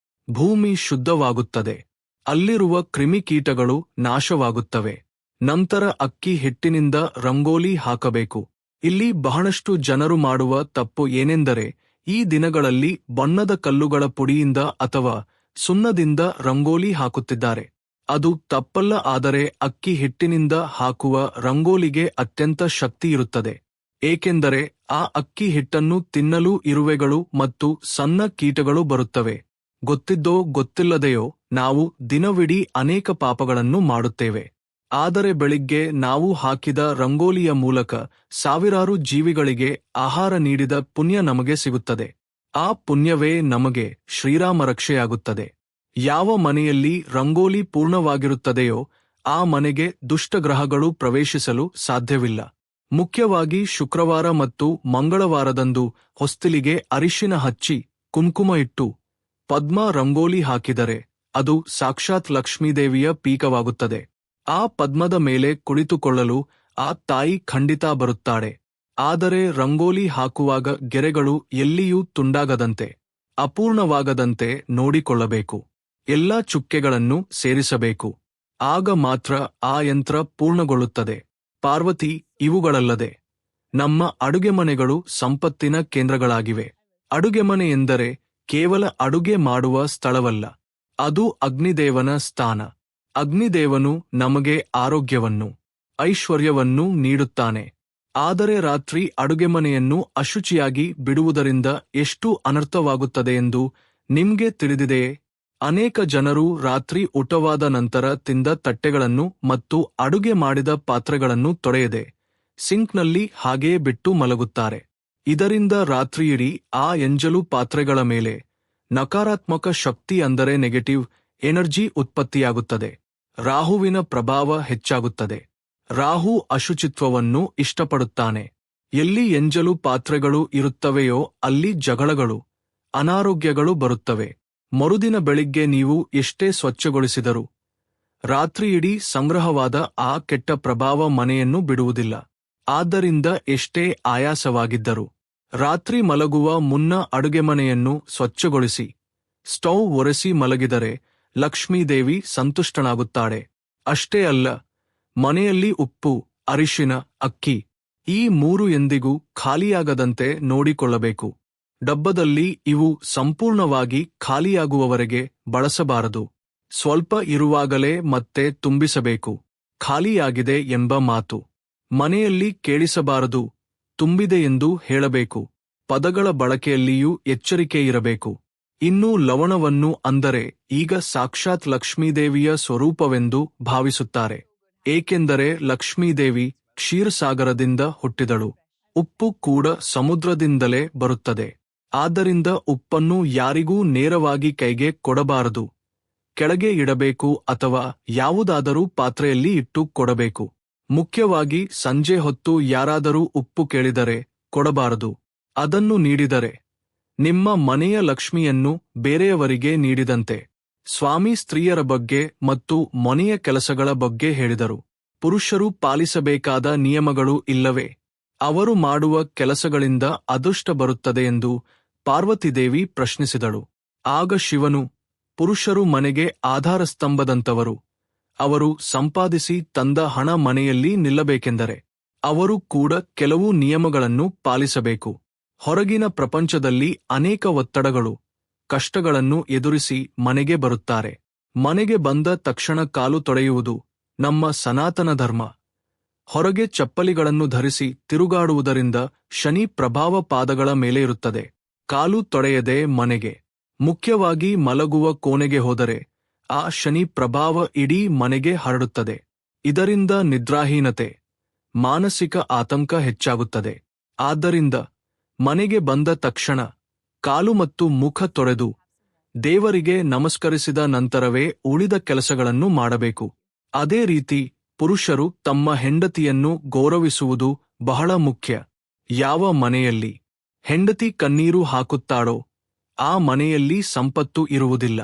ಭೂಮಿ ಶುದ್ಧವಾಗುತ್ತದೆ, ಅಲ್ಲಿರುವ ಕ್ರಿಮಿಕೀಟಗಳು ನಾಶವಾಗುತ್ತವೆ. ನಂತರ ಅಕ್ಕಿ ಹಿಟ್ಟಿನಿಂದ ರಂಗೋಲಿ ಹಾಕಬೇಕು. ಇಲ್ಲಿ ಬಹಳಷ್ಟು ಜನರು ಮಾಡುವ ತಪ್ಪು ಏನೆಂದರೆ, ಈ ದಿನಗಳಲ್ಲಿ ಬಣ್ಣದ ಕಲ್ಲುಗಳ ಪುಡಿಯಿಂದ ಅಥವಾ ಸುಣ್ಣದಿಂದ ರಂಗೋಲಿ ಹಾಕುತ್ತಿದ್ದಾರೆ. ಅದು ತಪ್ಪಲ್ಲ, ಆದರೆ ಅಕ್ಕಿ ಹಿಟ್ಟಿನಿಂದ ಹಾಕುವ ರಂಗೋಲಿಗೆ ಅತ್ಯಂತ ಶಕ್ತಿಯಿರುತ್ತದೆ. ಏಕೆಂದರೆ ಆ ಅಕ್ಕಿ ಹಿಟ್ಟನ್ನು ತಿನ್ನಲು ಇರುವೆಗಳು ಮತ್ತು ಸಣ್ಣ ಕೀಟಗಳು ಬರುತ್ತವೆ. ಗೊತ್ತಿದ್ದೋ ಗೊತ್ತಿಲ್ಲದೆಯೋ ನಾವು ದಿನವಿಡೀ ಅನೇಕ ಪಾಪಗಳನ್ನು ಮಾಡುತ್ತೇವೆ. ಆದರೆ ಬೆಳಿಗ್ಗೆ ನಾವು ಹಾಕಿದ ರಂಗೋಲಿಯ ಮೂಲಕ ಸಾವಿರಾರು ಜೀವಿಗಳಿಗೆ ಆಹಾರ ನೀಡಿದ ಪುಣ್ಯ ನಮಗೆ ಸಿಗುತ್ತದೆ. ಆ ಪುಣ್ಯವೇ ನಮಗೆ ಶ್ರೀರಾಮ ರಕ್ಷೆಯಾಗುತ್ತದೆ. ಯಾವ ಮನೆಯಲ್ಲಿ ರಂಗೋಲಿ ಪೂರ್ಣವಾಗಿರುತ್ತದೆಯೋ ಆ ಮನೆಗೆ ದುಷ್ಟಗ್ರಹಗಳು ಪ್ರವೇಶಿಸಲು ಸಾಧ್ಯವಿಲ್ಲ. ಮುಖ್ಯವಾಗಿ ಶುಕ್ರವಾರ ಮತ್ತು ಮಂಗಳವಾರದಂದು ಹೊಸ್ತಿಲಿಗೆ ಅರಿಶಿನ ಹಚ್ಚಿ ಕುಂಕುಮ ಇಟ್ಟು ಪದ್ಮ ರಂಗೋಲಿ ಹಾಕಿದರೆ ಅದು ಸಾಕ್ಷಾತ್ ಲಕ್ಷ್ಮೀದೇವಿಯ ಪೀಕವಾಗುತ್ತದೆ. ಆ ಪದ್ಮದ ಮೇಲೆ ಕುಳಿತುಕೊಳ್ಳಲು ಆ ತಾಯಿ ಖಂಡಿತ ಬರುತ್ತಾಳೆ. ಆದರೆ ರಂಗೋಲಿ ಹಾಕುವಾಗ ಗೆರೆಗಳು ಎಲ್ಲಿಯೂ ತುಂಡಾಗದಂತೆ, ಅಪೂರ್ಣವಾಗದಂತೆ ನೋಡಿಕೊಳ್ಳಬೇಕು. ಎಲ್ಲಾ ಚುಕ್ಕೆಗಳನ್ನು ಸೇರಿಸಬೇಕು. ಆಗ ಮಾತ್ರ ಆ ಯಂತ್ರ ಪೂರ್ಣಗೊಳ್ಳುತ್ತದೆ. ಪಾರ್ವತಿ, ಇವುಗಳಲ್ಲದೆ ನಮ್ಮ ಅಡುಗೆಮನೆಗಳು ಸಂಪತ್ತಿನ ಕೇಂದ್ರಗಳಾಗಿವೆ. ಅಡುಗೆಮನೆ ಎಂದರೆ ಕೇವಲ ಅಡುಗೆ ಮಾಡುವ ಸ್ಥಳವಲ್ಲ, ಅದು ಅಗ್ನಿದೇವನ ಸ್ಥಾನ. ಅಗ್ನಿದೇವನು ನಮಗೆ ಆರೋಗ್ಯವನ್ನು, ಐಶ್ವರ್ಯವನ್ನು ನೀಡುತ್ತಾನೆ. ಆದರೆ ರಾತ್ರಿ ಅಡುಗೆಮನೆಯನ್ನು ಅಶುಚಿಯಾಗಿ ಬಿಡುವುದರಿಂದ ಎಷ್ಟು ಅನರ್ಥವಾಗುತ್ತದೆಯೆಂದು ನಿಮ್ಗೆ ತಿಳಿದಿದೆಯೇ? ಅನೇಕ ಜನರು ರಾತ್ರಿ ಊಟವಾದ ನಂತರ ತಿಂದ ತಟ್ಟೆಗಳನ್ನು ಮತ್ತು ಅಡುಗೆ ಮಾಡಿದ ಪಾತ್ರೆಗಳನ್ನು ತೊಳೆಯದೆ ಸಿಂಕ್ನಲ್ಲಿ ಹಾಗೆಯೇ ಬಿಟ್ಟು ಮಲಗುತ್ತಾರೆ. ಇದರಿಂದ ರಾತ್ರಿಯಿಡೀ ಆ ಎಂಜಲು ಪಾತ್ರೆಗಳ ಮೇಲೆ ನಕಾರಾತ್ಮಕ ಶಕ್ತಿ ಅಂದರೆ ನೆಗೆಟಿವ್ ಎನರ್ಜಿ ಉತ್ಪತ್ತಿಯಾಗುತ್ತದೆ. ರಾಹುವಿನ ಪ್ರಭಾವ ಹೆಚ್ಚಾಗುತ್ತದೆ. ರಾಹು ಅಶುಚಿತ್ವವನ್ನು ಇಷ್ಟಪಡುತ್ತಾನೆ. ಎಲ್ಲಿ ಎಂಜಲು ಪಾತ್ರೆಗಳು ಇರುತ್ತವೆಯೋ ಅಲ್ಲಿ ಜಗಳಗಳು, ಅನಾರೋಗ್ಯಗಳು ಬರುತ್ತವೆ. ಮರುದಿನ ಬೆಳಿಗ್ಗೆ ನೀವು ಎಷ್ಟೇ ಸ್ವಚ್ಛಗೊಳಿಸಿದರೂ ರಾತ್ರಿಯಿಡೀ ಸಂಗ್ರಹವಾದ ಆ ಕೆಟ್ಟ ಪ್ರಭಾವ ಮನೆಯನ್ನು ಬಿಡುವುದಿಲ್ಲ. ಆದ್ದರಿಂದ ಎಷ್ಟೇ ಆಯಾಸವಾಗಿದ್ದರೂ ರಾತ್ರಿ ಮಲಗುವ ಮುನ್ನ ಅಡುಗೆಮನೆಯನ್ನು ಸ್ವಚ್ಛಗೊಳಿಸಿ ಸ್ಟೌವ್ ಒರೆಸಿ ಮಲಗಿದರೆ ಲಕ್ಷ್ಮೀದೇವಿ ಸಂತುಷ್ಟನಾಗುತ್ತಾಳೆ. ಅಷ್ಟೇ ಅಲ್ಲ, ಮನೆಯಲ್ಲಿ ಉಪ್ಪು, ಅರಿಶಿನ, ಅಕ್ಕಿ ಈ 3 ಎಂದಿಗೂ ಖಾಲಿಯಾಗದಂತೆ ನೋಡಿಕೊಳ್ಳಬೇಕು. ಡಬ್ಬದಲ್ಲಿ ಇವು ಸಂಪೂರ್ಣವಾಗಿ ಖಾಲಿಯಾಗುವವರೆಗೆ ಬಳಸಬಾರದು. ಸ್ವಲ್ಪ ಇರುವಾಗಲೇ ಮತ್ತೆ ತುಂಬಿಸಬೇಕು. ಖಾಲಿಯಾಗಿದೆ ಎಂಬ ಮಾತು ಮನೆಯಲ್ಲಿ ಕೇಳಿಸಬಾರದು. ತುಂಬಿದೆ ಎಂದು ಹೇಳಬೇಕು. ಪದಗಳ ಬಳಕೆಯಲ್ಲಿಯೂ ಎಚ್ಚರಿಕೆಯಿರಬೇಕು. ಇನ್ನು ಲವಣವನ್ನು ಅಂದರೆ ಈಗ ಸಾಕ್ಷಾತ್ ಲಕ್ಷ್ಮೀದೇವಿಯ ಸ್ವರೂಪವೆಂದು ಭಾವಿಸುತ್ತಾರೆ. ಏಕೆಂದರೆ ಲಕ್ಷ್ಮೀದೇವಿ ಕ್ಷೀರಸಾಗರದಿಂದ ಹುಟ್ಟಿದಳು. ಉಪ್ಪು ಕೂಡ ಸಮುದ್ರದಿಂದಲೇ ಬರುತ್ತದೆ. ಆದ್ದರಿಂದ ಉಪ್ಪನ್ನು ಯಾರಿಗೂ ನೇರವಾಗಿ ಕೈಗೆ ಕೊಡಬಾರದು. ಕೆಳಗೆ ಇಡಬೇಕು ಅಥವಾ ಯಾವುದಾದರೂ ಪಾತ್ರೆಯಲ್ಲಿ ಇಟ್ಟು ಕೊಡಬೇಕು. ಮುಖ್ಯವಾಗಿ ಸಂಜೆ ಹೊತ್ತು ಯಾರಾದರೂ ಉಪ್ಪು ಕೇಳಿದರೆ ಕೊಡಬಾರದು. ಅದನ್ನು ನೀಡಿದರೆ ನಿಮ್ಮ ಮನೆಯ ಲಕ್ಷ್ಮಿಯನ್ನು ಬೇರೆಯವರಿಗೆ ನೀಡಿದಂತೆ. ಸ್ವಾಮಿ ಸ್ತ್ರೀಯರ ಬಗ್ಗೆ ಮತ್ತು ಮನೆಯ ಕೆಲಸಗಳ ಬಗ್ಗೆ ಹೇಳಿದರು. ಪುರುಷರು ಪಾಲಿಸಬೇಕಾದ ನಿಯಮಗಳು ಇಲ್ಲವೇ? ಅವರು ಮಾಡುವ ಕೆಲಸಗಳಿಂದ ಅದೃಷ್ಟ ಬರುತ್ತದೆ ಎಂದು ಪಾರ್ವತಿದೇವಿ ಪ್ರಶ್ನಿಸಿದಳು. ಆಗ ಶಿವನು, ಪುರುಷರು ಮನೆಗೆ ಆಧಾರಸ್ತಂಭದಂತವರು. ಅವರು ಸಂಪಾದಿಸಿ ತಂದ ಹಣ ಮನೆಯಲ್ಲಿ ನಿಲ್ಲಬೇಕೆಂದರೆ ಅವರು ಕೂಡ ಕೆಲವು ನಿಯಮಗಳನ್ನು ಪಾಲಿಸಬೇಕು. ಹೊರಗಿನ ಪ್ರಪಂಚದಲ್ಲಿ ಅನೇಕ ಒತ್ತಡಗಳು, ಕಷ್ಟಗಳನ್ನು ಎದುರಿಸಿ ಮನೆಗೆ ಬರುತ್ತಾರೆ. ಮನೆಗೆ ಬಂದ ತಕ್ಷಣ ಕಾಲು ತೊಳೆಯುವುದು ನಮ್ಮ ಸನಾತನ ಧರ್ಮ. ಹೊರಗೆ ಚಪ್ಪಲಿಗಳನ್ನು ಧರಿಸಿ ತಿರುಗಾಡುವುದರಿಂದ ಶನಿ ಪ್ರಭಾವ ಪಾದಗಳ ಮೇಲೆ ಇರುತ್ತದೆ. ಕಾಲು ತೊಳೆಯದೆ ಮನೆಗೆ, ಮುಖ್ಯವಾಗಿ ಮಲಗುವ ಕೋಣೆಗೆ ಹೋದರೆ ಆ ಶನಿ ಪ್ರಭಾವ ಇಡೀ ಮನೆಗೆ ಹರಡುತ್ತದೆ. ಇದರಿಂದ ನಿದ್ರಾಹೀನತೆ, ಮಾನಸಿಕ ಆತಂಕ ಹೆಚ್ಚಾಗುತ್ತದೆ. ಆದ್ದರಿಂದ ಮನೆಗೆ ಬಂದ ತಕ್ಷಣ ಕಾಲು ಮತ್ತು ಮುಖ ತೊಳೆದು ದೇವರಿಗೆ ನಮಸ್ಕರಿಸಿದ ನಂತರವೇ ಉಳಿದ ಕೆಲಸಗಳನ್ನು ಮಾಡಬೇಕು. ಅದೇ ರೀತಿ ಪುರುಷರು ತಮ್ಮ ಹೆಂಡತಿಯನ್ನು ಗೌರವಿಸುವುದು ಬಹಳ ಮುಖ್ಯ. ಯಾವ ಮನೆಯಲ್ಲಿ ಹೆಂಡತಿ ಕಣ್ಣೀರು ಹಾಕುತ್ತಾಳೋ ಆ ಮನೆಯಲ್ಲಿ ಸಂಪತ್ತು ಇರುವುದಿಲ್ಲ.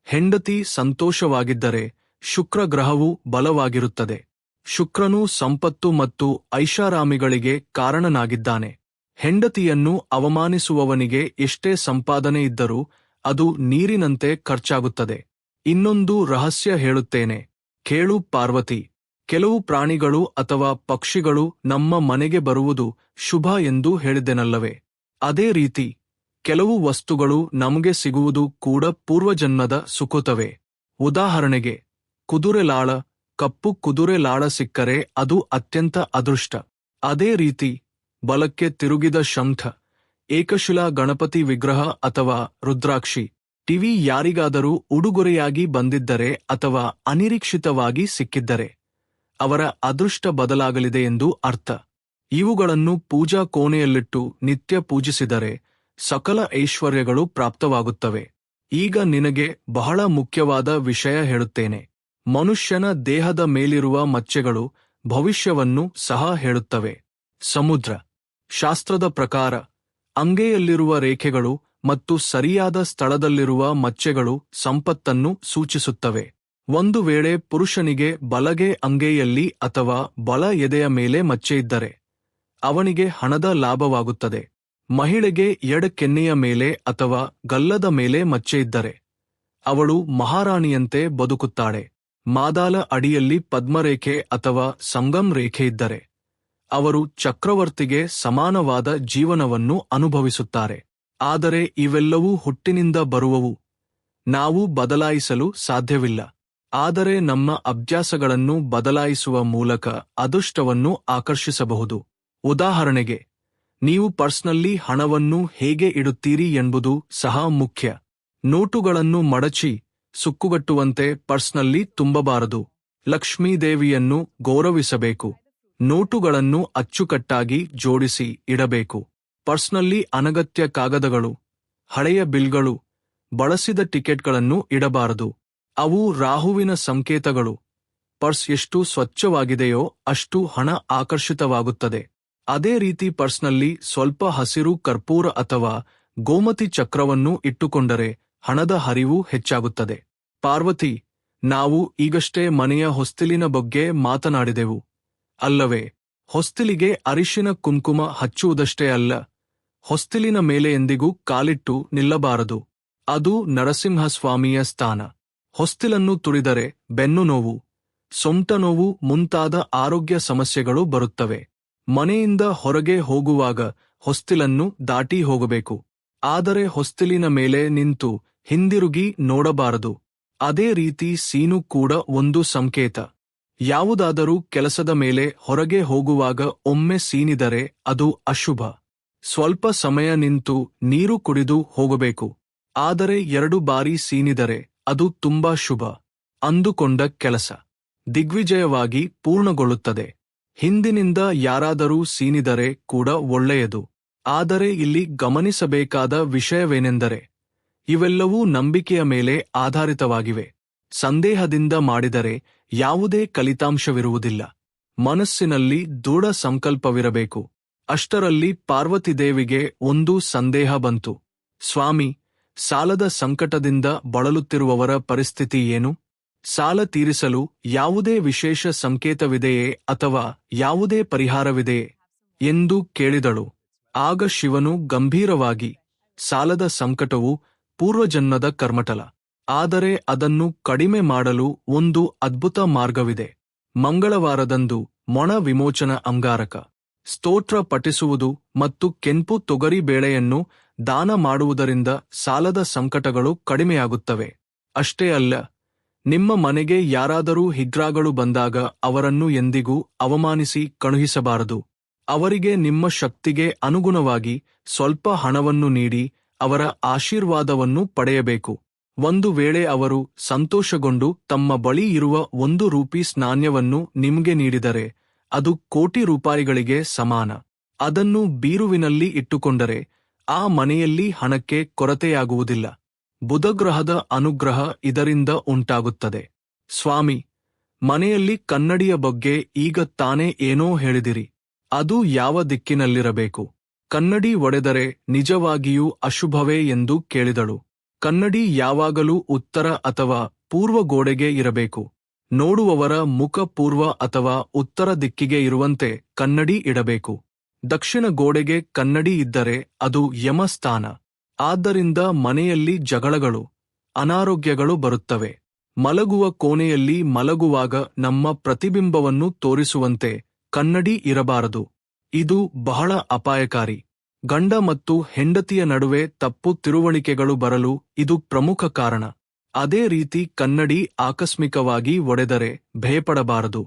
ಹೆಂಡತಿ ಸಂತೋಷವಾಗಿದ್ದರೆ ಶುಕ್ರ ಗ್ರಹವು ಬಲವಾಗಿರುತ್ತದೆ. ಶುಕ್ರನು ಸಂಪತ್ತು ಮತ್ತು ಐಷಾರಾಮಿಗಳಿಗೆ ಕಾರಣನಾಗಿದ್ದಾನೆ. ಹೆಂಡತಿಯನ್ನು ಅವಮಾನಿಸುವವನಿಗೆ ಎಷ್ಟೇ ಸಂಪಾದನೆ ಇದ್ದರೂ ಅದು ನೀರಿನಂತೆ ಖರ್ಚಾಗುತ್ತದೆ. ಇನ್ನೊಂದು ರಹಸ್ಯ ಹೇಳುತ್ತೇನೆ, ಕೇಳು ಪಾರ್ವತಿ. ಕೆಲವು ಪ್ರಾಣಿಗಳು ಅಥವಾ ಪಕ್ಷಿಗಳು ನಮ್ಮ ಮನೆಗೆ ಬರುವುದು ಶುಭ ಎಂದು ಹೇಳಿದೆನಲ್ಲವೇ? ಅದೇ ರೀತಿ ಕೆಲವು ವಸ್ತುಗಳು ನಮಗೆ ಸಿಗುವುದು ಕೂಡ ಪೂರ್ವಜನ್ಮದ ಸುಕೃತವೇ. ಉದಾಹರಣೆಗೆ, ಕುದುರೆ ಲಾಳ, ಕಪ್ಪು ಕುದುರೆ ಲಾಳ ಸಿಕ್ಕರೆ ಅದು ಅತ್ಯಂತ ಅದೃಷ್ಟ. ಅದೇ ರೀತಿ ಬಲಕ್ಕೆ ತಿರುಗಿದ ಶಂಖ, ಏಕಶಿಲಾ ಗಣಪತಿ ವಿಗ್ರಹ ಅಥವಾ ರುದ್ರಾಕ್ಷಿ, ಟಿವಿ ಯಾರಿಗಾದರೂ ಉಡುಗೊರೆಯಾಗಿ ಬಂದಿದ್ದರೆ ಅಥವಾ ಅನಿರೀಕ್ಷಿತವಾಗಿ ಸಿಕ್ಕಿದ್ದರೆ ಅವರ ಅದೃಷ್ಟ ಬದಲಾಗಲಿದೆ ಎಂದು ಅರ್ಥ. ಇವುಗಳನ್ನು ಪೂಜಾ ಕೋಣೆಯಲ್ಲಿಟ್ಟು ನಿತ್ಯ ಪೂಜಿಸಿದರೆ ಸಕಲ ಐಶ್ವರ್ಯಗಳು ಪ್ರಾಪ್ತವಾಗುತ್ತವೆ. ಈಗ ನಿನಗೆ ಬಹಳ ಮುಖ್ಯವಾದ ವಿಷಯ ಹೇಳುತ್ತೇನೆ. ಮನುಷ್ಯನ ದೇಹದ ಮೇಲಿರುವ ಮಚ್ಚೆಗಳು ಭವಿಷ್ಯವನ್ನು ಸಹ ಹೇಳುತ್ತವೆ. ಸಮುದ್ರ ಶಾಸ್ತ್ರದ ಪ್ರಕಾರ ಅಂಗೈಯಲ್ಲಿರುವ ರೇಖೆಗಳು ಮತ್ತು ಸರಿಯಾದ ಸ್ಥಳದಲ್ಲಿರುವ ಮಚ್ಚೆಗಳು ಸಂಪತ್ತನ್ನು ಸೂಚಿಸುತ್ತವೆ. ಒಂದು ವೇಳೆ ಪುರುಷನಿಗೆ ಬಲಗೆ ಅಂಗೈಯಲ್ಲಿ ಅಥವಾ ಬಲ ಎದೆಯ ಮೇಲೆ ಮಚ್ಚೆಯಿದ್ದರೆ ಅವನಿಗೆ ಹಣದ ಲಾಭವಾಗುತ್ತದೆ. ಮಹಿಳೆಗೆ ಎಡಕೆನ್ನೆಯ ಮೇಲೆ ಅಥವಾ ಗಲ್ಲದ ಮೇಲೆ ಮಚ್ಚೆಯಿದ್ದರೆ ಅವಳು ಮಹಾರಾಣಿಯಂತೆ ಬದುಕುತ್ತಾಳೆ. ಮಾದಾಲ ಅಡಿಯಲ್ಲಿ ಪದ್ಮರೇಖೆ ಅಥವಾ ಸಂಗಮ್ ರೇಖೆಯಿದ್ದರೆ ಅವರು ಚಕ್ರವರ್ತಿಗೆ ಸಮಾನವಾದ ಜೀವನವನ್ನು ಅನುಭವಿಸುತ್ತಾರೆ. ಆದರೆ ಇವೆಲ್ಲವೂ ಹುಟ್ಟಿನಿಂದ ಬರುವವು. ನಾವು ಬದಲಾಯಿಸಲು ಸಾಧ್ಯವಿಲ್ಲ. ಆದರೆ ನಮ್ಮ ಅಭ್ಯಾಸಗಳನ್ನು ಬದಲಾಯಿಸುವ ಮೂಲಕ ಅದೃಷ್ಟವನ್ನು ಆಕರ್ಷಿಸಬಹುದು. ಉದಾಹರಣೆಗೆ, ನೀವು ಪರ್ಸ್ನಲ್ಲಿ ಹಣವನ್ನು ಹೇಗೆ ಇಡುತ್ತೀರಿ ಎಂಬುದು ಸಹ ಮುಖ್ಯ. ನೋಟುಗಳನ್ನು ಮಡಚಿ ಸುಕ್ಕುಗಟ್ಟುವಂತೆ ಪರ್ಸ್ನಲ್ಲಿ ತುಂಬಬಾರದು. ಲಕ್ಷ್ಮೀದೇವಿಯನ್ನು ಗೌರವಿಸಬೇಕು. ನೋಟುಗಳನ್ನು ಅಚ್ಚುಕಟ್ಟಾಗಿ ಜೋಡಿಸಿ ಇಡಬೇಕು. ಪರ್ಸ್ನಲ್ಲಿ ಅನಗತ್ಯ ಕಾಗದಗಳು, ಹಳೆಯ ಬಿಲ್ಗಳು, ಬಳಸಿದ ಟಿಕೆಟ್ಗಳನ್ನು ಇಡಬಾರದು. ಅವು ರಾಹುವಿನ ಸಂಕೇತಗಳು. ಪರ್ಸ್ ಎಷ್ಟು ಸ್ವಚ್ಛವಾಗಿದೆಯೋ ಅಷ್ಟು ಹಣ ಆಕರ್ಷಿತವಾಗುತ್ತದೆ. ಅದೇ ರೀತಿ ಪರ್ಸ್ನಲ್ಲಿ ಸ್ವಲ್ಪ ಹಸಿರು ಕರ್ಪೂರ ಅಥವಾ ಗೋಮತಿ ಚಕ್ರವನ್ನು ಇಟ್ಟುಕೊಂಡರೆ ಹಣದ ಹರಿವು ಹೆಚ್ಚಾಗುತ್ತದೆ. ಪಾರ್ವತಿ, ನಾವು ಈಗಷ್ಟೇ ಮನೆಯ ಹೊಸ್ತಿಲಿನ ಬಗ್ಗೆ ಮಾತನಾಡಿದೆವು ಅಲ್ಲವೇ? ಹೊಸ್ತಿಲಿಗೆ ಅರಿಶಿನ ಕುಂಕುಮ ಹಚ್ಚುವುದಷ್ಟೇ ಅಲ್ಲ, ಹೊಸ್ತಿಲಿನ ಮೇಲೆ ಎಂದಿಗೂ ಕಾಲಿಟ್ಟು ನಿಲ್ಲಬಾರದು. ಅದು ನರಸಿಂಹಸ್ವಾಮಿಯ ಸ್ಥಾನ. ಹೊಸ್ತಿಲನ್ನು ತುಳಿದರೆ ಬೆನ್ನು ನೋವು, ಸೊಂಟ ನೋವು ಮುಂತಾದ ಆರೋಗ್ಯ ಸಮಸ್ಯೆಗಳು ಬರುತ್ತವೆ. ಮನೆಯಿಂದ ಹೊರಗೆ ಹೋಗುವಾಗ ಹೊಸ್ತಿಲನ್ನು ದಾಟಿ ಹೋಗಬೇಕು. ಆದರೆ ಹೊಸ್ತಿಲಿನ ಮೇಲೆ ನಿಂತು ಹಿಂದಿರುಗಿ ನೋಡಬಾರದು. ಅದೇ ರೀತಿ ಸೀನು ಕೂಡ ಒಂದು ಸಂಕೇತ. ಯಾವುದಾದರೂ ಕೆಲಸದ ಮೇಲೆ ಹೊರಗೆ ಹೋಗುವಾಗ ಒಮ್ಮೆ ಸೀನಿದರೆ ಅದು ಅಶುಭ. ಸ್ವಲ್ಪ ಸಮಯ ನಿಂತು ನೀರು ಕುಡಿದು ಹೋಗಬೇಕು. ಆದರೆ 2 ಬಾರಿ ಸೀನಿದರೆ ಅದು ತುಂಬಾ ಶುಭ. ಅಂದುಕೊಂಡ ಕೆಲಸ ದಿಗ್ವಿಜಯವಾಗಿ ಪೂರ್ಣಗೊಳ್ಳುತ್ತದೆ. ಹಿಂದಿನಿಂದ ಯಾರಾದರೂ ಸೀನಿದರೆ ಕೂಡ ಒಳ್ಳೆಯದು. ಆದರೆ ಇಲ್ಲಿ ಗಮನಿಸಬೇಕಾದ ವಿಷಯವೇನೆಂದರೆ, ಇವೆಲ್ಲವೂ ನಂಬಿಕೆಯ ಮೇಲೆ ಆಧಾರಿತವಾಗಿವೆ. ಸಂದೇಹದಿಂದ ಮಾಡಿದರೆ ಯಾವುದೇ ಫಲಿತಾಂಶವಿರುವುದಿಲ್ಲ. ಮನಸ್ಸಿನಲ್ಲಿ ದೃಢ ಸಂಕಲ್ಪವಿರಬೇಕು. ಅಷ್ಟರಲ್ಲಿ ಪಾರ್ವತಿದೇವಿಗೆ ಒಂದು ಸಂದೇಹ ಬಂತು. ಸ್ವಾಮಿ, ಸಾಲದ ಸಂಕಟದಿಂದ ಬಳಲುತ್ತಿರುವವರ ಪರಿಸ್ಥಿತಿ ಏನು? ಸಾಲ ತೀರಿಸಲು ಯಾವುದೇ ವಿಶೇಷ ಸಂಕೇತವಿದೆಯೇ ಅಥವಾ ಯಾವುದೇ ಪರಿಹಾರವಿದೆಯೇ ಎಂದು ಕೇಳಿದಳು. ಆಗ ಶಿವನು ಗಂಭೀರವಾಗಿ, ಸಾಲದ ಸಂಕಟವು ಪೂರ್ವಜನ್ಮದ ಕರ್ಮಟಲ. ಆದರೆ ಅದನ್ನು ಕಡಿಮೆ ಮಾಡಲು ಒಂದು ಅದ್ಭುತ ಮಾರ್ಗವಿದೆ. ಮಂಗಳವಾರದಂದು ಮೊಣ ವಿಮೋಚನ ಅಂಗಾರಕ ಸ್ತೋತ್ರ ಪಠಿಸುವುದು ಮತ್ತು ಕೆಂಪು ತೊಗರಿ ಬೇಳೆಯನ್ನು ದಾನ ಮಾಡುವುದರಿಂದ ಸಾಲದ ಸಂಕಟಗಳು ಕಡಿಮೆಯಾಗುತ್ತವೆ. ಅಷ್ಟೇ ಅಲ್ಲ, ನಿಮ್ಮ ಮನೆಗೆ ಯಾರಾದರೂ ಹಿಗ್ರಾಗಳು ಬಂದಾಗ ಅವರನ್ನು ಎಂದಿಗೂ ಅವಮಾನಿಸಿ ಕಳುಹಿಸಬಾರದು. ಅವರಿಗೆ ನಿಮ್ಮ ಶಕ್ತಿಗೆ ಅನುಗುಣವಾಗಿ ಸ್ವಲ್ಪ ಹಣವನ್ನು ನೀಡಿ ಅವರ ಆಶೀರ್ವಾದವನ್ನು ಪಡೆಯಬೇಕು. ಒಂದು ವೇಳೆ ಅವರು ಸಂತೋಷಗೊಂಡು ತಮ್ಮ ಬಳಿ ಇರುವ 1 ರೂಪೀಸ್ ನಾಣ್ಯವನ್ನು ನಿಮಗೆ ನೀಡಿದರೆ ಅದು ಕೋಟಿ ರೂಪಾಯಿಗಳಿಗೆ ಸಮಾನ. ಅದನ್ನು ಬೀರುವಿನಲ್ಲಿ ಇಟ್ಟುಕೊಂಡರೆ ಆ ಮನೆಯಲ್ಲಿ ಹಣಕ್ಕೆ ಕೊರತೆಯಾಗುವುದಿಲ್ಲ. ಬುಧಗ್ರಹದ ಅನುಗ್ರಹ ಇದರಿಂದ ಉಂಟಾಗುತ್ತದೆ. ಸ್ವಾಮಿ, ಮನೆಯಲ್ಲಿ ಕನ್ನಡಿಯ ಬಗ್ಗೆ ಈಗ ತಾನೇ ಏನೋ ಹೇಳಿದಿರಿ. ಅದು ಯಾವ ದಿಕ್ಕಿನಲ್ಲಿರಬೇಕು? ಕನ್ನಡಿ ಒಡೆದರೆ ನಿಜವಾಗಿಯೂ ಅಶುಭವೇ ಎಂದು ಕೇಳಿದಳು. ಕನ್ನಡಿ ಯಾವಾಗಲೂ ಉತ್ತರ ಅಥವಾ ಪೂರ್ವ ಗೋಡೆಗೆ ಇರಬೇಕು. ನೋಡುವವರ ಮುಖ ಪೂರ್ವ ಅಥವಾ ಉತ್ತರ ದಿಕ್ಕಿಗೆ ಇರುವಂತೆ ಕನ್ನಡಿ ಇಡಬೇಕು. ದಕ್ಷಿಣ ಗೋಡೆಗೆ ಕನ್ನಡಿ ಇದ್ದರೆ ಅದು ಯಮಸ್ಥಾನ. ಆದ್ದರಿಂದ ಮನೆಯಲ್ಲಿ ಜಗಳಗಳು, ಅನಾರೋಗ್ಯಗಳು ಬರುತ್ತವೆ. ಮಲಗುವ ಕೋಣೆಯಲ್ಲಿ ಮಲಗುವಾಗ ನಮ್ಮ ಪ್ರತಿಬಿಂಬವನ್ನು ತೋರಿಸುವಂತೆ ಕನ್ನಡಿ ಇರಬಾರದು. ಇದು ಬಹಳ ಅಪಾಯಕಾರಿ. ಗಂಡ ಮತ್ತು ಹೆಂಡತಿಯ ನಡುವೆ ತಪ್ಪು ತಿಳುವಳಿಕೆಗಳು ಬರಲು ಇದು ಪ್ರಮುಖ ಕಾರಣ. ಅದೇ ರೀತಿ ಕನ್ನಡಿ ಆಕಸ್ಮಿಕವಾಗಿ ಒಡೆದರೆ ಭಯಪಡಬಾರದು.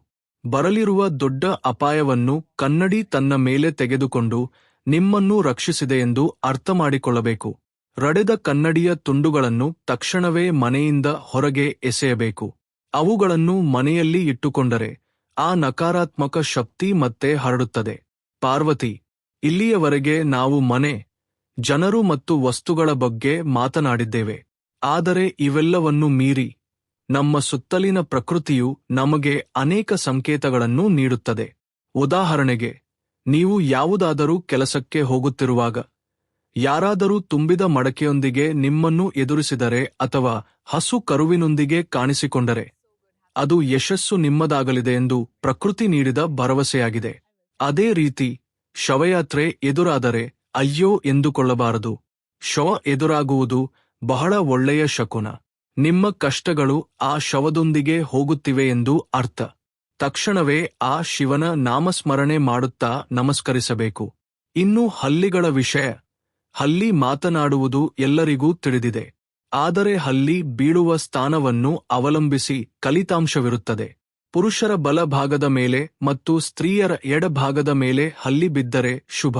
ಬರಲಿರುವ ದೊಡ್ಡ ಅಪಾಯವನ್ನು ಕನ್ನಡಿ ತನ್ನ ಮೇಲೆ ತೆಗೆದುಕೊಂಡು ನಿಮ್ಮನ್ನು ರಕ್ಷಿಸಿದೆಯೆಂದು ಅರ್ಥಮಾಡಿಕೊಳ್ಳಬೇಕು. ರಡೆದ ಕನ್ನಡಿಯ ತುಂಡುಗಳನ್ನು ತಕ್ಷಣವೇ ಮನೆಯಿಂದ ಹೊರಗೆ ಎಸೆಯಬೇಕು. ಅವುಗಳನ್ನು ಮನೆಯಲ್ಲಿ ಇಟ್ಟುಕೊಂಡರೆ ಆ ನಕಾರಾತ್ಮಕ ಶಕ್ತಿ ಮತ್ತೆ ಹರಡುತ್ತದೆ. ಪಾರ್ವತಿ, ಇಲ್ಲಿಯವರೆಗೆ ನಾವು ಮನೆ, ಜನರು ಮತ್ತು ವಸ್ತುಗಳ ಬಗ್ಗೆ ಮಾತನಾಡಿದ್ದೇವೆ. ಆದರೆ ಇವೆಲ್ಲವನ್ನೂ ಮೀರಿ ನಮ್ಮ ಸುತ್ತಲಿನ ಪ್ರಕೃತಿಯು ನಮಗೆ ಅನೇಕ ಸಂಕೇತಗಳನ್ನು ನೀಡುತ್ತದೆ. ಉದಾಹರಣೆಗೆ, ನೀವು ಯಾವುದಾದರೂ ಕೆಲಸಕ್ಕೆ ಹೋಗುತ್ತಿರುವಾಗ ಯಾರಾದರೂ ತುಂಬಿದ ಮಡಕೆಯೊಂದಿಗೆ ನಿಮ್ಮನ್ನು ಎದುರಿಸಿದರೆ ಅಥವಾ ಹಸು ಕರುವಿನೊಂದಿಗೆ ಕಾಣಿಸಿಕೊಂಡರೆ ಅದು ಯಶಸ್ಸು ನಿಮ್ಮದಾಗಲಿದೆ ಎಂದು ಪ್ರಕೃತಿ ನೀಡಿದ ಭರವಸೆಯಾಗಿದೆ. ಅದೇ ರೀತಿ ಶವಯಾತ್ರೆ ಎದುರಾದರೆ ಅಯ್ಯೋ ಎಂದುಕೊಳ್ಳಬಾರದು. ಶವ ಎದುರಾಗುವುದು ಬಹಳ ಒಳ್ಳೆಯ ಶಕುನ. ನಿಮ್ಮ ಕಷ್ಟಗಳು ಆ ಶವದೊಂದಿಗೆ ಹೋಗುತ್ತಿವೆ ಎಂದು ಅರ್ಥ. ತಕ್ಷಣವೇ ಆ ಶಿವನ ನಾಮಸ್ಮರಣೆ ಮಾಡುತ್ತಾ ನಮಸ್ಕರಿಸಬೇಕು. ಇನ್ನು ಹಲ್ಲಿಗಳ ವಿಷಯ. ಹಲ್ಲಿ ಮಾತನಾಡುವುದು ಎಲ್ಲರಿಗೂ ತಿಳಿದಿದೆ. ಆದರೆ ಹಲ್ಲಿ ಬೀಳುವ ಸ್ಥಾನವನ್ನು ಅವಲಂಬಿಸಿ ಫಲಿತಾಂಶವಿರುತ್ತದೆ. ಪುರುಷರ ಬಲಭಾಗದ ಮೇಲೆ ಮತ್ತು ಸ್ತ್ರೀಯರ ಎಡಭಾಗದ ಮೇಲೆ ಹಲ್ಲಿ ಬಿದ್ದರೆ ಶುಭ.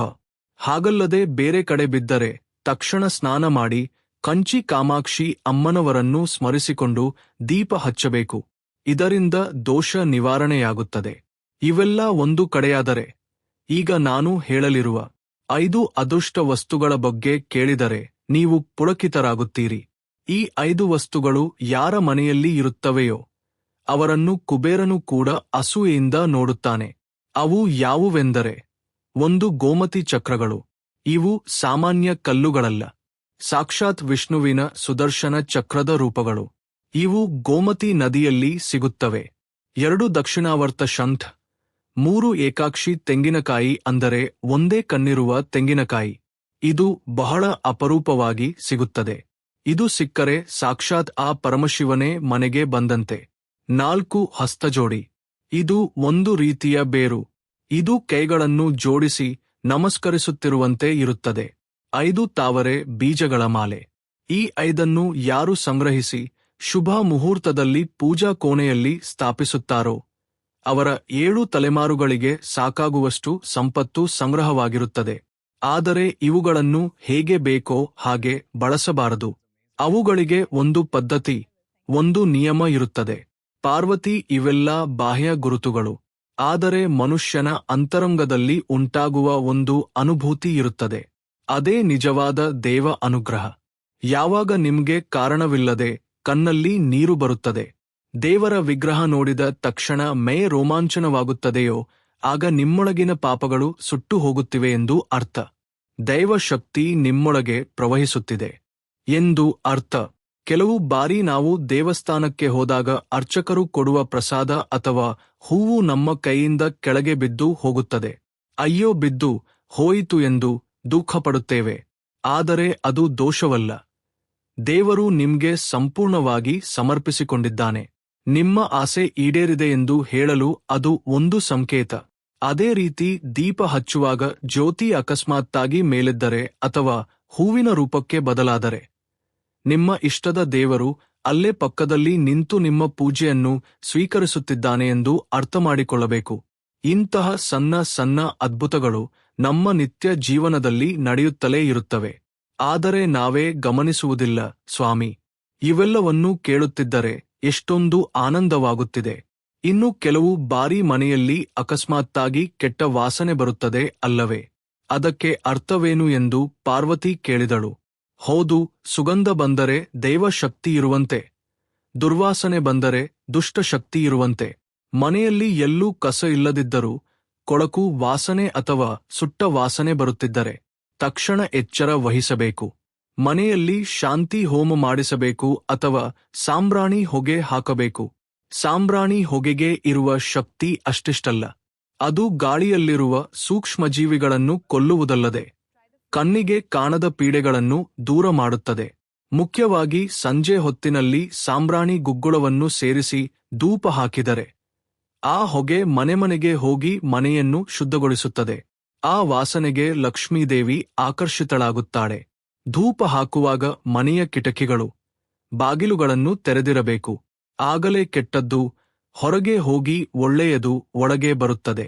ಹಾಗಲ್ಲದೆ ಬೇರೆ ಕಡೆ ಬಿದ್ದರೆ ತಕ್ಷಣ ಸ್ನಾನ ಮಾಡಿ ಕಂಚಿ ಕಾಮಾಕ್ಷಿ ಅಮ್ಮನವರನ್ನು ಸ್ಮರಿಸಿಕೊಂಡು ದೀಪ ಹಚ್ಚಬೇಕು. ಇದರಿಂದ ದೋಷ ನಿವಾರಣೆಯಾಗುತ್ತದೆ. ಇವೆಲ್ಲ ಒಂದು ಕಡೆಯಾದರೆ, ಈಗ ನಾನು ಹೇಳಲಿರುವ 5 ಅದೃಷ್ಟ ವಸ್ತುಗಳ ಬಗ್ಗೆ ಕೇಳಿದರೆ ನೀವು ಪುಳಕಿತರಾಗುತ್ತೀರಿ. ಈ 5 ವಸ್ತುಗಳು ಯಾರ ಮನೆಯಲ್ಲಿ ಇರುತ್ತವೆಯೋ ಅವರನ್ನು ಕುಬೇರನು ಕೂಡ ಅಸೂಯೆಯಿಂದ ನೋಡುತ್ತಾನೆ. ಅವು ಯಾವುವೆಂದರೆ, 1 ಗೋಮತಿ ಚಕ್ರಗಳು. ಇವು ಸಾಮಾನ್ಯ ಕಲ್ಲುಗಳಲ್ಲ, ಸಾಕ್ಷಾತ್ ವಿಷ್ಣುವಿನ ಸುದರ್ಶನ ಚಕ್ರದ ರೂಪಗಳು. ಇವು ಗೋಮತಿ ನದಿಯಲ್ಲಿ ಸಿಗುತ್ತವೆ. 2 ದಕ್ಷಿಣಾವರ್ತ ಶಂಖ. 3 ಏಕಾಕ್ಷಿ ತೆಂಗಿನಕಾಯಿ, ಅಂದರೆ ಒಂದೇ ಕಣ್ಣಿರುವ ತೆಂಗಿನಕಾಯಿ. ಇದು ಬಹಳ ಅಪರೂಪವಾಗಿ ಸಿಗುತ್ತದೆ. ಇದು ಸಿಕ್ಕರೆ ಸಾಕ್ಷಾತ್ ಆ ಪರಮಶಿವನೇ ಮನೆಗೆ ಬಂದಂತೆ. 4 ಹಸ್ತಜೋಡಿ. ಇದು ಒಂದು ರೀತಿಯ ಬೇರು. ಇದು ಕೈಗಳನ್ನು ಜೋಡಿಸಿ ನಮಸ್ಕರಿಸುತ್ತಿರುವಂತೆ ಇರುತ್ತದೆ. 5 ತಾವರೆ ಬೀಜಗಳ ಮಾಲೆ. ಈ 5ನ್ನು ಯಾರು ಸಂಗ್ರಹಿಸಿ ಶುಭ ಮುಹೂರ್ತದಲ್ಲಿ ಪೂಜಾ ಕೋಣೆಯಲ್ಲಿ ಸ್ಥಾಪಿಸುತ್ತಾರೋ ಅವರ 7 ತಲೆಮಾರುಗಳಿಗೆ ಸಾಕಾಗುವಷ್ಟು ಸಂಪತ್ತು ಸಂಗ್ರಹವಾಗಿರುತ್ತದೆ. ಆದರೆ ಇವುಗಳನ್ನು ಹೇಗೆ ಬೇಕೋ ಹಾಗೆ ಬಳಸಬಾರದು. ಅವುಗಳಿಗೆ ಒಂದು ಪದ್ಧತಿ, ಒಂದು ನಿಯಮ ಇರುತ್ತದೆ. ಪಾರ್ವತಿ ಇವೆಲ್ಲ ಬಾಹ್ಯ ಗುರುತುಗಳು. ಆದರೆ ಮನುಷ್ಯನ ಅಂತರಂಗದಲ್ಲಿ ಉಂಟಾಗುವ ಒಂದು ಅನುಭೂತಿ ಇರುತ್ತದೆ. ಅದೇ ನಿಜವಾದ ದೇವ ಅನುಗ್ರಹ. ಯಾವಾಗ ನಿಮ್ಗೆ ಕಾರಣವಿಲ್ಲದೆ ಕಣ್ಣಲ್ಲಿ ನೀರು ಬರುತ್ತದೆ, ದೇವರ ವಿಗ್ರಹ ನೋಡಿದ ತಕ್ಷಣ ಮೈ ರೋಮಾಂಚನವಾಗುತ್ತದೆಯೋ ಆಗ ನಿಮ್ಮೊಳಗಿನ ಪಾಪಗಳು ಸುಟ್ಟು ಹೋಗುತ್ತಿವೆ ಎಂದು ಅರ್ಥ. ದೈವ ಶಕ್ತಿ ನಿಮ್ಮೊಳಗೆ ಪ್ರವಹಿಸುತ್ತಿದೆ ಎಂದು ಅರ್ಥ. ಕೆಲವು ಬಾರಿ ನಾವು ದೇವಸ್ಥಾನಕ್ಕೆ ಹೋದಾಗ ಅರ್ಚಕರು ಕೊಡುವ ಪ್ರಸಾದ ಅಥವಾ ಹೂವು ನಮ್ಮ ಕೈಯಿಂದ ಕೆಳಗೆ ಬಿದ್ದು ಹೋಗುತ್ತದೆ. ಅಯ್ಯೋ, ಬಿದ್ದು ಹೋಯಿತು ಎಂದು ದುಃಖಪಡುತ್ತೇವೆ. ಆದರೆ ಅದು ದೋಷವಲ್ಲ. ದೇವರು ನಿಮ್ಗೆ ಸಂಪೂರ್ಣವಾಗಿ ಸಮರ್ಪಿಸಿಕೊಂಡಿದ್ದಾನೆ. ನಿಮ್ಮ ಆಸೆ ಈಡೇರಿದೆ ಎಂದು ಹೇಳಲು ಅದು ಒಂದು ಸಂಕೇತ. ಅದೇ ರೀತಿ ದೀಪ ಹಚ್ಚುವಾಗ ಜ್ಯೋತಿ ಅಕಸ್ಮಾತ್ತಾಗಿ ಮೇಲೆದ್ದರೆ ಅಥವಾ ಹೂವಿನ ರೂಪಕ್ಕೆ ಬದಲಾದರೆ ನಿಮ್ಮ ಇಷ್ಟದ ದೇವರು ಅಲ್ಲೇ ಪಕ್ಕದಲ್ಲಿ ನಿಂತು ನಿಮ್ಮ ಪೂಜೆಯನ್ನು ಸ್ವೀಕರಿಸುತ್ತಿದ್ದಾನೆ ಎಂದು ಅರ್ಥಮಾಡಿಕೊಳ್ಳಬೇಕು. ಇಂತಹ ಸಣ್ಣ ಸಣ್ಣ ಅದ್ಭುತಗಳು ನಮ್ಮ ನಿತ್ಯ ಜೀವನದಲ್ಲಿ ನಡೆಯುತ್ತಲೇ ಇರುತ್ತವೆ. ಆದರೆ ನಾವೇ ಗಮನಿಸುವುದಿಲ್ಲ. ಸ್ವಾಮಿ, ಇವೆಲ್ಲವನ್ನೂ ಕೇಳುತ್ತಿದ್ದರೆ ಎಷ್ಟೊಂದು ಆನಂದವಾಗುತ್ತಿದೆ. ಇನ್ನು ಕೆಲವು ಬಾರಿ ಮನೆಯಲ್ಲಿ ಅಕಸ್ಮಾತ್ತಾಗಿ ಕೆಟ್ಟ ವಾಸನೆ ಬರುತ್ತದೆ ಅಲ್ಲವೇ? ಅದಕ್ಕೆ ಅರ್ಥವೇನು ಎಂದು ಪಾರ್ವತಿ ಕೇಳಿದಳು. ಹೌದು, ಸುಗಂಧ ಬಂದರೆ ದೈವ ಶಕ್ತಿ ಇರುವಂತೆ, ದುರ್ವಾಸನೆ ಬಂದರೆ ದುಷ್ಟ ಶಕ್ತಿ ಇರುವಂತೆ. ಮನೆಯಲ್ಲಿ ಎಲ್ಲೂ ಕಸ ಇಲ್ಲದಿದ್ದರೂ ಕೊಳಕು ವಾಸನೆ ಅಥವಾ ಸುಟ್ಟ ವಾಸನೆ ಬರುತ್ತಿದ್ದರೆ ತಕ್ಷಣ ಎಚ್ಚರ ವಹಿಸಬೇಕು. ಮನೆಯಲ್ಲಿ ಶಾಂತಿ ಹೋಮ ಮಾಡಿಸಬೇಕು ಅಥವಾ ಸಾಂಬ್ರಾಣಿ ಹೊಗೆ ಹಾಕಬೇಕು. ಸಾಂಬ್ರಾಣಿ ಹೊಗೆಗೆ ಇರುವ ಶಕ್ತಿ ಅಷ್ಟಿಷ್ಟಲ್ಲ, ಅದು ಗಾಳಿಯಲ್ಲಿರುವ ಸೂಕ್ಷ್ಮಜೀವಿಗಳನ್ನು ಕೊಲ್ಲುವುದಲ್ಲದೆ ಕಣ್ಣಿಗೆ ಕಾಣದ ಪೀಡೆಗಳನ್ನು ದೂರ ಮಾಡುತ್ತದೆ. ಮುಖ್ಯವಾಗಿ ಸಂಜೆ ಹೊತ್ತಿನಲ್ಲಿ ಸಾಂಬ್ರಾಣಿ ಗುಗ್ಗುಳವನ್ನು ಸೇರಿಸಿ ಧೂಪ ಹಾಕಿದರೆ ಆ ಹೊಗೆ ಮನೆಮನೆಗೆ ಹೋಗಿ ಮನೆಯನ್ನು ಶುದ್ಧಗೊಳಿಸುತ್ತದೆ. ಆ ವಾಸನೆಗೆ ಲಕ್ಷ್ಮೀದೇವಿ ಆಕರ್ಷಿತಳಾಗುತ್ತಾಳೆ. ಧೂಪ ಹಾಕುವಾಗ ಮನೆಯ ಕಿಟಕಿಗಳು, ಬಾಗಿಲುಗಳನ್ನು ತೆರೆದಿರಬೇಕು. ಆಗಲೇ ಕೆಟ್ಟದ್ದು ಹೊರಗೆ ಹೋಗಿ ಒಳ್ಳೆಯದು ಒಳಗೆ ಬರುತ್ತದೆ.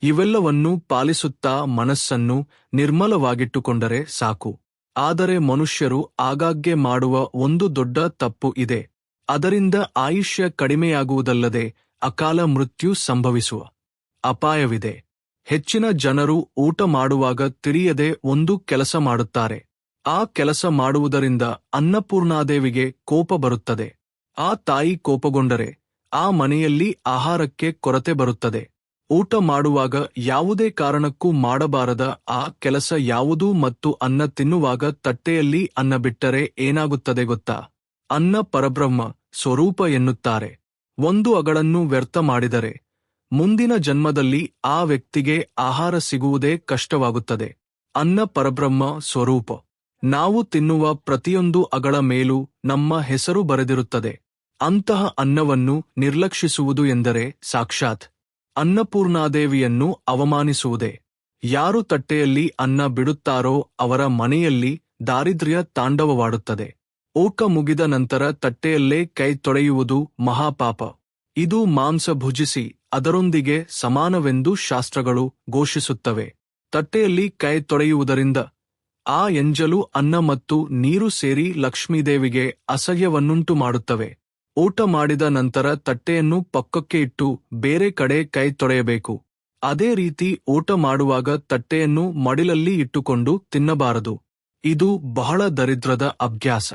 ಇವೆಲ್ಲವನ್ನೂ ಪಾಲಿಸುತ್ತಾ ಮನಸ್ಸನ್ನು ನಿರ್ಮಲವಾಗಿಟ್ಟುಕೊಂಡರೆ ಸಾಕು. ಆದರೆ ಮನುಷ್ಯರು ಆಗಾಗ್ಗೆ ಮಾಡುವ ಒಂದು ದೊಡ್ಡ ತಪ್ಪು ಇದೆ. ಅದರಿಂದ ಆಯುಷ್ಯ ಕಡಿಮೆಯಾಗುವುದಲ್ಲದೆ ಅಕಾಲ ಮೃತ್ಯು ಸಂಭವಿಸುವ ಅಪಾಯವಿದೆ. ಹೆಚ್ಚಿನ ಜನರು ಊಟ ಮಾಡುವಾಗ ತಿಳಿಯದೆ ಒಂದು ಕೆಲಸ ಮಾಡುತ್ತಾರೆ. ಆ ಕೆಲಸ ಮಾಡುವುದರಿಂದ ಅನ್ನಪೂರ್ಣಾದೇವಿಗೆ ಕೋಪ ಬರುತ್ತದೆ. ಆ ತಾಯಿ ಕೋಪಗೊಂಡರೆ ಆ ಮನೆಯಲ್ಲಿ ಆಹಾರಕ್ಕೆ ಕೊರತೆ ಬರುತ್ತದೆ. ಊಟ ಮಾಡುವಾಗ ಯಾವುದೇ ಕಾರಣಕ್ಕೂ ಮಾಡಬಾರದ ಆ ಕೆಲಸ ಯಾವುದು? ಮತ್ತು ಅನ್ನ ತಿನ್ನುವಾಗ ತಟ್ಟೆಯಲ್ಲಿ ಅನ್ನ ಬಿಟ್ಟರೆ ಏನಾಗುತ್ತದೆ ಗೊತ್ತಾ? ಅನ್ನ ಪರಬ್ರಹ್ಮ ಸ್ವರೂಪ ಎನ್ನುತ್ತಾರೆ. ಒಂದು ಅಗಳನ್ನು ವ್ಯರ್ಥ ಮಾಡಿದರೆ ಮುಂದಿನ ಜನ್ಮದಲ್ಲಿ ಆ ವ್ಯಕ್ತಿಗೆ ಆಹಾರ ಸಿಗುವುದೇ ಕಷ್ಟವಾಗುತ್ತದೆ. ಅನ್ನ ಪರಬ್ರಹ್ಮ ಸ್ವರೂಪ. ನಾವು ತಿನ್ನುವ ಪ್ರತಿಯೊಂದು ಅಗಳ ಮೇಲೂ ನಮ್ಮ ಹೆಸರು ಬರೆದಿರುತ್ತದೆ. ಅಂತಹ ಅನ್ನವನ್ನು ನಿರ್ಲಕ್ಷಿಸುವುದು ಎಂದರೆ ಸಾಕ್ಷಾತ್ ಅನ್ನಪೂರ್ಣಾದೇವಿಯನ್ನು ಅವಮಾನಿಸುವುದೇ. ಯಾರು ತಟ್ಟೆಯಲ್ಲಿ ಅನ್ನ ಬಿಡುತ್ತಾರೋ ಅವರ ಮನೆಯಲ್ಲಿ ದಾರಿದ್ರ್ಯ ತಾಂಡವವಾಡುತ್ತದೆ. ಊಟ ಮುಗಿದ ನಂತರ ತಟ್ಟೆಯಲ್ಲೇ ಕೈ ತೊಳೆಯುವುದು ಮಹಾಪಾಪ. ಇದು ಮಾಂಸ ಭುಜಿಸಿ ಅದರೊಂದಿಗೆ ಸಮಾನವೆಂದು ಶಾಸ್ತ್ರಗಳು ಘೋಷಿಸುತ್ತವೆ. ತಟ್ಟೆಯಲ್ಲಿ ಕೈ ತೊಳೆಯುವುದರಿಂದ ಆ ಎಂಜಲು ಅನ್ನ ಮತ್ತು ನೀರು ಸೇರಿ ಲಕ್ಷ್ಮೀದೇವಿಗೆ ಅಸಹ್ಯವನ್ನುಂಟು ಮಾಡುತ್ತವೆ. ಊಟ ಮಾಡಿದ ನಂತರ ತಟ್ಟೆಯನ್ನು ಪಕ್ಕಕ್ಕೆ ಇಟ್ಟು ಬೇರೆ ಕಡೆ ಕೈ ತೊಳೆಯಬೇಕು. ಅದೇ ರೀತಿ ಊಟ ಮಾಡುವಾಗ ತಟ್ಟೆಯನ್ನು ಮಡಿಲಲ್ಲಿ ಇಟ್ಟುಕೊಂಡು ತಿನ್ನಬಾರದು. ಇದು ಬಹಳ ದರಿದ್ರದ ಅಭ್ಯಾಸ.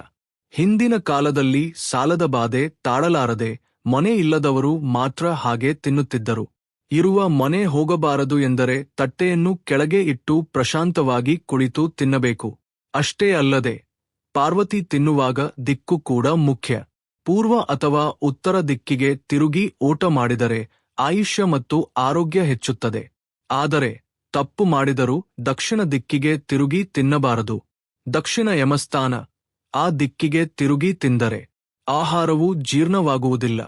ಹಿಂದಿನ ಕಾಲದಲ್ಲಿ ಸಾಲದ ಬಾಧೆ ತಾಳಲಾರದೆ ಮನೆ ಇಲ್ಲದವರು ಮಾತ್ರ ಹಾಗೆ ತಿನ್ನುತ್ತಿದ್ದರು. ಇರುವ ಮನೆ ಹೋಗಬಾರದು ಎಂದರೆ ತಟ್ಟೆಯನ್ನು ಕೆಳಗೆ ಇಟ್ಟು ಪ್ರಶಾಂತವಾಗಿ ಕುಳಿತು ತಿನ್ನಬೇಕು. ಅಷ್ಟೇ ಅಲ್ಲದೆ ಪಾರ್ವತಿ ತಿನ್ನುವಾಗ ದಿಕ್ಕು ಕೂಡ ಮುಖ್ಯ. ಪೂರ್ವ ಅಥವಾ ಉತ್ತರ ದಿಕ್ಕಿಗೆ ತಿರುಗಿ ಊಟ ಮಾಡಿದರೆ ಆಯುಷ್ಯ ಮತ್ತು ಆರೋಗ್ಯ ಹೆಚ್ಚುತ್ತದೆ. ಆದರೆ ತಪ್ಪು ಮಾಡಿದರೂ ದಕ್ಷಿಣ ದಿಕ್ಕಿಗೆ ತಿರುಗಿ ತಿನ್ನಬಾರದು. ದಕ್ಷಿಣ ಯಮಸ್ಥಾನ, ಆ ದಿಕ್ಕಿಗೆ ತಿರುಗಿ ತಿಂದರೆ ಆಹಾರವು ಜೀರ್ಣವಾಗುವುದಿಲ್ಲ.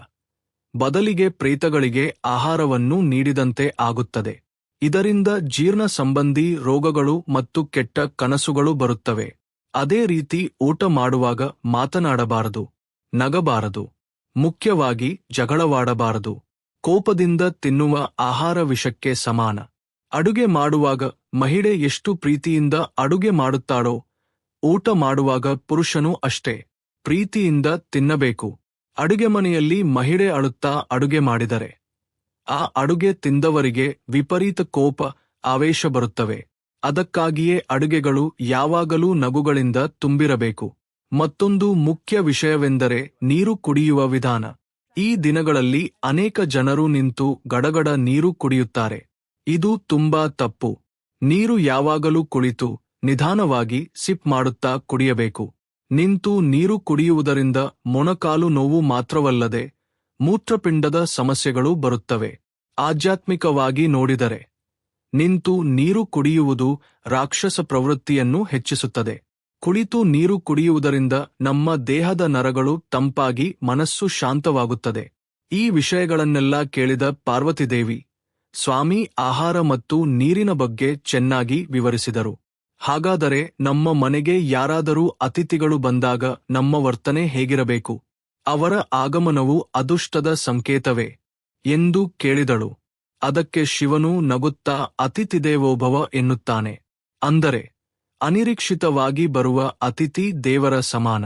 ಬದಲಿಗೆ ಪ್ರೇತಗಳಿಗೆ ಆಹಾರವನ್ನು ನೀಡಿದಂತೆ ಆಗುತ್ತದೆ. ಇದರಿಂದ ಜೀರ್ಣ ಸಂಬಂಧಿ ರೋಗಗಳು ಮತ್ತು ಕೆಟ್ಟ ಕನಸುಗಳು ಬರುತ್ತವೆ. ಅದೇ ರೀತಿ ಊಟ ಮಾಡುವಾಗ ಮಾತನಾಡಬಾರದು, ನಗಬಾರದು, ಮುಖ್ಯವಾಗಿ ಜಗಳವಾಡಬಾರದು. ಕೋಪದಿಂದ ತಿನ್ನುವ ಆಹಾರ ವಿಷಕ್ಕೆ ಸಮಾನ. ಅಡುಗೆ ಮಾಡುವಾಗ ಮಹಿಳೆ ಎಷ್ಟು ಪ್ರೀತಿಯಿಂದ ಅಡುಗೆ ಮಾಡುತ್ತಾಳೋ, ಊಟ ಮಾಡುವಾಗ ಪುರುಷನೂ ಅಷ್ಟೇ ಪ್ರೀತಿಯಿಂದ ತಿನ್ನಬೇಕು. ಅಡುಗೆ ಮನೆಯಲ್ಲಿ ಮಹಿಳೆ ಅಳುತ್ತಾ ಅಡುಗೆ ಮಾಡಿದರೆ ಆ ಅಡುಗೆ ತಿಂದವರಿಗೆ ವಿಪರೀತ ಕೋಪ, ಆವೇಶ ಬರುತ್ತವೆ. ಅದಕ್ಕಾಗಿಯೇ ಅಡುಗೆಗಳು ಯಾವಾಗಲೂ ನಗುಗಳಿಂದ ತುಂಬಿರಬೇಕು. ಮತ್ತೊಂದು ಮುಖ್ಯ ವಿಷಯವೆಂದರೆ ನೀರು ಕುಡಿಯುವ ವಿಧಾನ. ಈ ದಿನಗಳಲ್ಲಿ ಅನೇಕ ಜನರು ನಿಂತು ಗಡಗಡ ನೀರು ಕುಡಿಯುತ್ತಾರೆ. ಇದು ತುಂಬಾ ತಪ್ಪು. ನೀರು ಯಾವಾಗಲೂ ಕುಳಿತು ನಿಧಾನವಾಗಿ ಸಿಪ್ ಮಾಡುತ್ತಾ ಕುಡಿಯಬೇಕು. ನಿಂತು ನೀರು ಕುಡಿಯುವುದರಿಂದ ಮೊಣಕಾಲು ನೋವು ಮಾತ್ರವಲ್ಲದೆ ಮೂತ್ರಪಿಂಡದ ಸಮಸ್ಯೆಗಳು ಬರುತ್ತವೆ. ಆಧ್ಯಾತ್ಮಿಕವಾಗಿ ನೋಡಿದರೆ ನಿಂತು ನೀರು ಕುಡಿಯುವುದು ರಾಕ್ಷಸ ಪ್ರವೃತ್ತಿಯನ್ನು ಹೆಚ್ಚಿಸುತ್ತದೆ. ಕುಳಿತು ನೀರು ಕುಡಿಯುವುದರಿಂದ ನಮ್ಮ ದೇಹದ ನರಗಳು ತಂಪಾಗಿ ಮನಸ್ಸು ಶಾಂತವಾಗುತ್ತದೆ. ಈ ವಿಷಯಗಳನ್ನೆಲ್ಲ ಕೇಳಿದ ಪಾರ್ವತಿದೇವಿ ಸ್ವಾಮಿ ಆಹಾರ ಮತ್ತು ನೀರಿನ ಬಗ್ಗೆ ಚೆನ್ನಾಗಿ ವಿವರಿಸಿದರು. ಹಾಗಾದರೆ ನಮ್ಮ ಮನೆಗೆ ಯಾರಾದರೂ ಅತಿಥಿಗಳು ಬಂದಾಗ ನಮ್ಮ ವರ್ತನೆ ಹೇಗಿರಬೇಕು? ಅವರ ಆಗಮನವು ಅದೃಷ್ಟದ ಸಂಕೇತವೇ ಎಂದು ಕೇಳಿದಳು. ಅದಕ್ಕೆ ಶಿವನು ನಗುತ್ತಾ ಅತಿಥಿದೇವೋಭವ ಎನ್ನುತ್ತಾನೆ. ಅಂದರೆ ಅನಿರೀಕ್ಷಿತವಾಗಿ ಬರುವ ಅತಿಥಿ ದೇವರ ಸಮಾನ.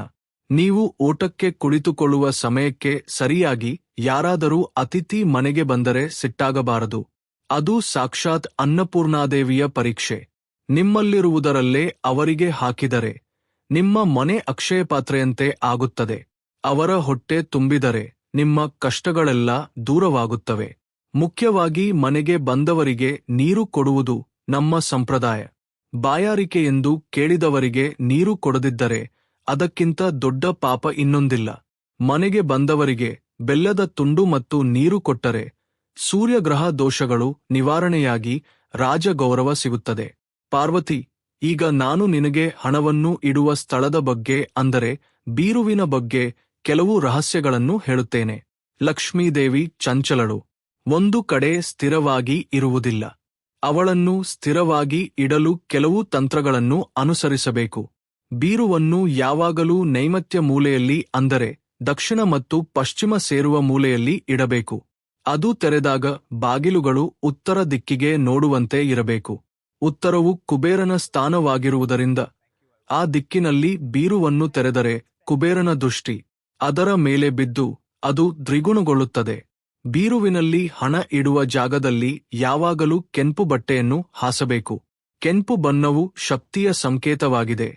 ನೀವು ಊಟಕ್ಕೆ ಕುಳಿತುಕೊಳ್ಳುವ ಸಮಯಕ್ಕೆ ಸರಿಯಾಗಿ ಯಾರಾದರೂ ಅತಿಥಿ ಮನೆಗೆ ಬಂದರೆ ಸಿಟ್ಟಾಗಬಾರದು. ಅದು ಸಾಕ್ಷಾತ್ ಅನ್ನಪೂರ್ಣಾದೇವಿಯ ಪರೀಕ್ಷೆ. ನಿಮ್ಮಲ್ಲಿರುವುದರಲ್ಲೇ ಅವರಿಗೆ ಹಾಕಿದರೆ ನಿಮ್ಮ ಮನೆ ಅಕ್ಷಯಪಾತ್ರೆಯಂತೆ ಆಗುತ್ತದೆ. ಅವರ ಹೊಟ್ಟೆ ತುಂಬಿದರೆ ನಿಮ್ಮ ಕಷ್ಟಗಳೆಲ್ಲ ದೂರವಾಗುತ್ತವೆ. ಮುಖ್ಯವಾಗಿ ಮನೆಗೆ ಬಂದವರಿಗೆ ನೀರು ಕೊಡುವುದು ನಮ್ಮ ಸಂಪ್ರದಾಯ. ಬಾಯಾರಿಕೆಯೆಂದು ಕೇಳಿದವರಿಗೆ ನೀರು ಕೊಡದಿದ್ದರೆ ಅದಕ್ಕಿಂತ ದೊಡ್ಡ ಪಾಪ ಇನ್ನೊಂದಿಲ್ಲ. ಮನೆಗೆ ಬಂದವರಿಗೆ ಬೆಲ್ಲದ ತುಂಡು ಮತ್ತು ನೀರು ಕೊಟ್ಟರೆ ಸೂರ್ಯಗ್ರಹ ದೋಷಗಳು ನಿವಾರಣೆಯಾಗಿ ರಾಜಗೌರವ ಸಿಗುತ್ತದೆ. ಪಾರ್ವತಿ, ಈಗ ನಾನು ನಿನಗೆ ಹಣವನ್ನು ಇಡುವ ಸ್ಥಳದ ಬಗ್ಗೆ ಅಂದರೆ ಬೀರುವಿನ ಬಗ್ಗೆ ಕೆಲವು ರಹಸ್ಯಗಳನ್ನು ಹೇಳುತ್ತೇನೆ. ಲಕ್ಷ್ಮೀದೇವಿ ಚಂಚಲಳು. ಒಂದು ಕಡೆ ಸ್ಥಿರವಾಗಿ ಇರುವುದಿಲ್ಲ. ಅವಳನ್ನು ಸ್ಥಿರವಾಗಿ ಇಡಲು ಕೆಲವು ತಂತ್ರಗಳನ್ನು ಅನುಸರಿಸಬೇಕು. ಬೀರುವನ್ನು ಯಾವಾಗಲೂ ನೈಋತ್ಯ ಮೂಲೆಯಲ್ಲಿ ಅಂದರೆ ದಕ್ಷಿಣ ಮತ್ತು ಪಶ್ಚಿಮ ಸೇರುವ ಮೂಲೆಯಲ್ಲಿ ಇಡಬೇಕು. ಅದು ತೆರೆದಾಗ ಬಾಗಿಲುಗಳು ಉತ್ತರ ದಿಕ್ಕಿಗೆ ನೋಡುವಂತೆ ಇರಬೇಕು. ಉತ್ತರವು ಕುಬೇರನ ಸ್ಥಾನವಾಗಿರುವುದರಿಂದ ಆ ದಿಕ್ಕಿನಲ್ಲಿ ಬೀರುವನ್ನು ತೆರೆದರೆ ಕುಬೇರನ ದೃಷ್ಟಿ ಅದರ ಮೇಲೆ ಬಿದ್ದು ಅದು ದ್ವಿಗುಣಗೊಳ್ಳುತ್ತದೆ. ಬೀರುವಿನಲ್ಲಿ ಹಣ ಇಡುವ ಜಾಗದಲ್ಲಿ ಯಾವಾಗಲೂ ಕೆಂಪು ಬಟ್ಟೆಯನ್ನು ಹಾಸಬೇಕು. ಕೆಂಪು ಬಣ್ಣವು ಶಕ್ತಿಯ ಸಂಕೇತವಾಗಿದೆ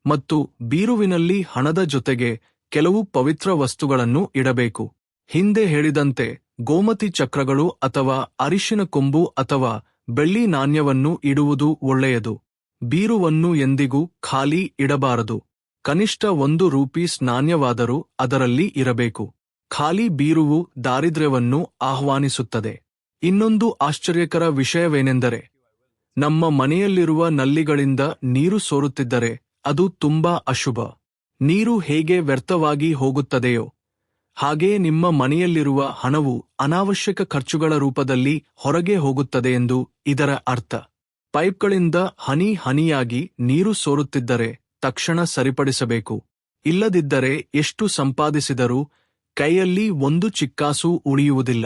ಮತ್ತು ಬೀರುವಿನಲ್ಲಿ ಹಣದ ಜೊತೆಗೆ ಕೆಲವು ಪವಿತ್ರ ವಸ್ತುಗಳನ್ನು ಇಡಬೇಕು. ಹಿಂದೆ ಹೇಳಿದಂತೆ ಗೋಮತಿ ಚಕ್ರಗಳು ಅಥವಾ ಅರಿಶಿನ ಕೊಂಬು ಅಥವಾ ಬೆಳ್ಳಿ ನಾಣ್ಯವನ್ನು ಇಡುವುದು ಒಳ್ಳೆಯದು. ಬೀರುವನ್ನು ಎಂದಿಗೂ ಖಾಲಿ ಇಡಬಾರದು. ಕನಿಷ್ಠ 1 ರೂಪೀಸ್ ನಾಣ್ಯವಾದರೂ ಅದರಲ್ಲಿ ಇರಬೇಕು. ಖಾಲಿ ಬೀರುವು ದಾರಿದ್ರ್ಯವನ್ನು ಆಹ್ವಾನಿಸುತ್ತದೆ. ಇನ್ನೊಂದು ಆಶ್ಚರ್ಯಕರ ವಿಷಯವೇನೆಂದರೆ ನಮ್ಮ ಮನೆಯಲ್ಲಿರುವ ನಲ್ಲಿಗಳಿಂದ ನೀರು ಸೋರುತ್ತಿದ್ದರೆ ಅದು ತುಂಬಾ ಅಶುಭ. ನೀರು ಹೇಗೆ ವ್ಯರ್ಥವಾಗಿ ಹೋಗುತ್ತದೆಯೋ ಹಾಗೇ ನಿಮ್ಮ ಮನೆಯಲ್ಲಿರುವ ಹಣವು ಅನಾವಶ್ಯಕ ಖರ್ಚುಗಳ ರೂಪದಲ್ಲಿ ಹೊರಗೆ ಹೋಗುತ್ತದೆ ಎಂದು ಇದರ ಅರ್ಥ. ಪೈಪ್ಗಳಿಂದ ಹನಿ ಹನಿಯಾಗಿ ನೀರು ಸೋರುತ್ತಿದ್ದರೆ ತಕ್ಷಣ ಸರಿಪಡಿಸಬೇಕು. ಇಲ್ಲದಿದ್ದರೆ ಎಷ್ಟು ಸಂಪಾದಿಸಿದರೂ ಕೈಯಲ್ಲಿ 1 ಚಿಕ್ಕಾಸೂ ಉಳಿಯುವುದಿಲ್ಲ.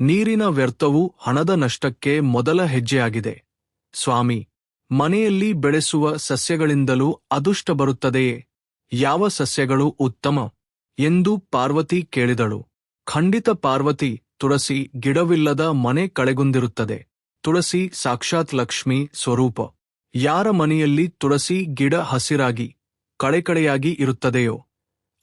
ನೀರಿನ ವ್ಯರ್ಥವು ಹಣದ ನಷ್ಟಕ್ಕೆ ಮೊದಲ ಹೆಜ್ಜೆಯಾಗಿದೆ. ಸ್ವಾಮಿ, ಮನೆಯಲ್ಲಿ ಬೆಳೆಸುವ ಸಸ್ಯಗಳಿಂದಲೂ ಅದೃಷ್ಟ ಬರುತ್ತದೆಯೇ? ಯಾವ ಸಸ್ಯಗಳು ಉತ್ತಮ ಎಂದು ಪಾರ್ವತಿ ಕೇಳಿದಳು. ಖಂಡಿತ ಪಾರ್ವತಿ, ತುಳಸಿ ಗಿಡವಿಲ್ಲದ ಮನೆ ಕಳೆಗುಂದಿರುತ್ತದೆ. ತುಳಸಿ ಸಾಕ್ಷಾತ್ ಲಕ್ಷ್ಮೀ ಸ್ವರೂಪ. ಯಾರ ಮನೆಯಲ್ಲಿ ತುಳಸಿ ಗಿಡ ಹಸಿರಾಗಿ ಕಳೆಕಳೆಯಾಗಿ ಇರುತ್ತದೆಯೋ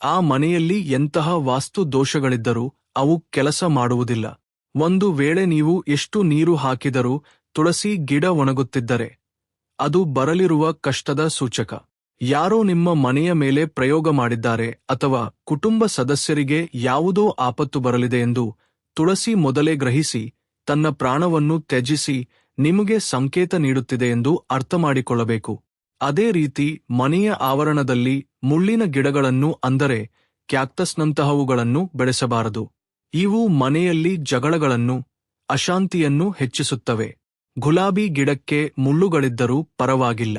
ಆ ಮನೆಯಲ್ಲಿ ಎಂತಹ ವಾಸ್ತು ದೋಷಗಳಿದ್ದರೂ ಅವು ಕೆಲಸ ಮಾಡುವುದಿಲ್ಲ. ಒಂದು ವೇಳೆ ನೀವು ಎಷ್ಟು ನೀರು ಹಾಕಿದರೂ ತುಳಸಿ ಗಿಡ ಒಣಗುತ್ತಿದ್ದರೆ ಅದು ಬರಲಿರುವ ಕಷ್ಟದ ಸೂಚಕ. ಯಾರೋ ನಿಮ್ಮ ಮನೆಯ ಮೇಲೆ ಪ್ರಯೋಗ ಮಾಡಿದ್ದಾರೆ ಅಥವಾ ಕುಟುಂಬ ಸದಸ್ಯರಿಗೆ ಯಾವುದೋ ಆಪತ್ತು ಬರಲಿದೆ ಎಂದು ತುಳಸಿ ಮೊದಲೇ ಗ್ರಹಿಸಿ ತನ್ನ ಪ್ರಾಣವನ್ನು ತ್ಯಜಿಸಿ ನಿಮಗೆ ಸಂಕೇತ ನೀಡುತ್ತಿದೆ ಎಂದು ಅರ್ಥಮಾಡಿಕೊಳ್ಳಬೇಕು. ಅದೇ ರೀತಿ ಮನೆಯ ಆವರಣದಲ್ಲಿ ಮುಳ್ಳಿನ ಗಿಡಗಳನ್ನು ಅಂದರೆ ಕ್ಯಾಕ್ಟಸ್ನಂತಹವುಗಳನ್ನು ಬೆಳೆಸಬಾರದು. ಇವು ಮನೆಯಲ್ಲಿ ಜಗಳಗಳನ್ನು, ಅಶಾಂತಿಯನ್ನು ಹೆಚ್ಚಿಸುತ್ತವೆ. ಗುಲಾಬಿ ಗಿಡಕ್ಕೆ ಮುಳ್ಳುಗಳಿದ್ದರೂ ಪರವಾಗಿಲ್ಲ,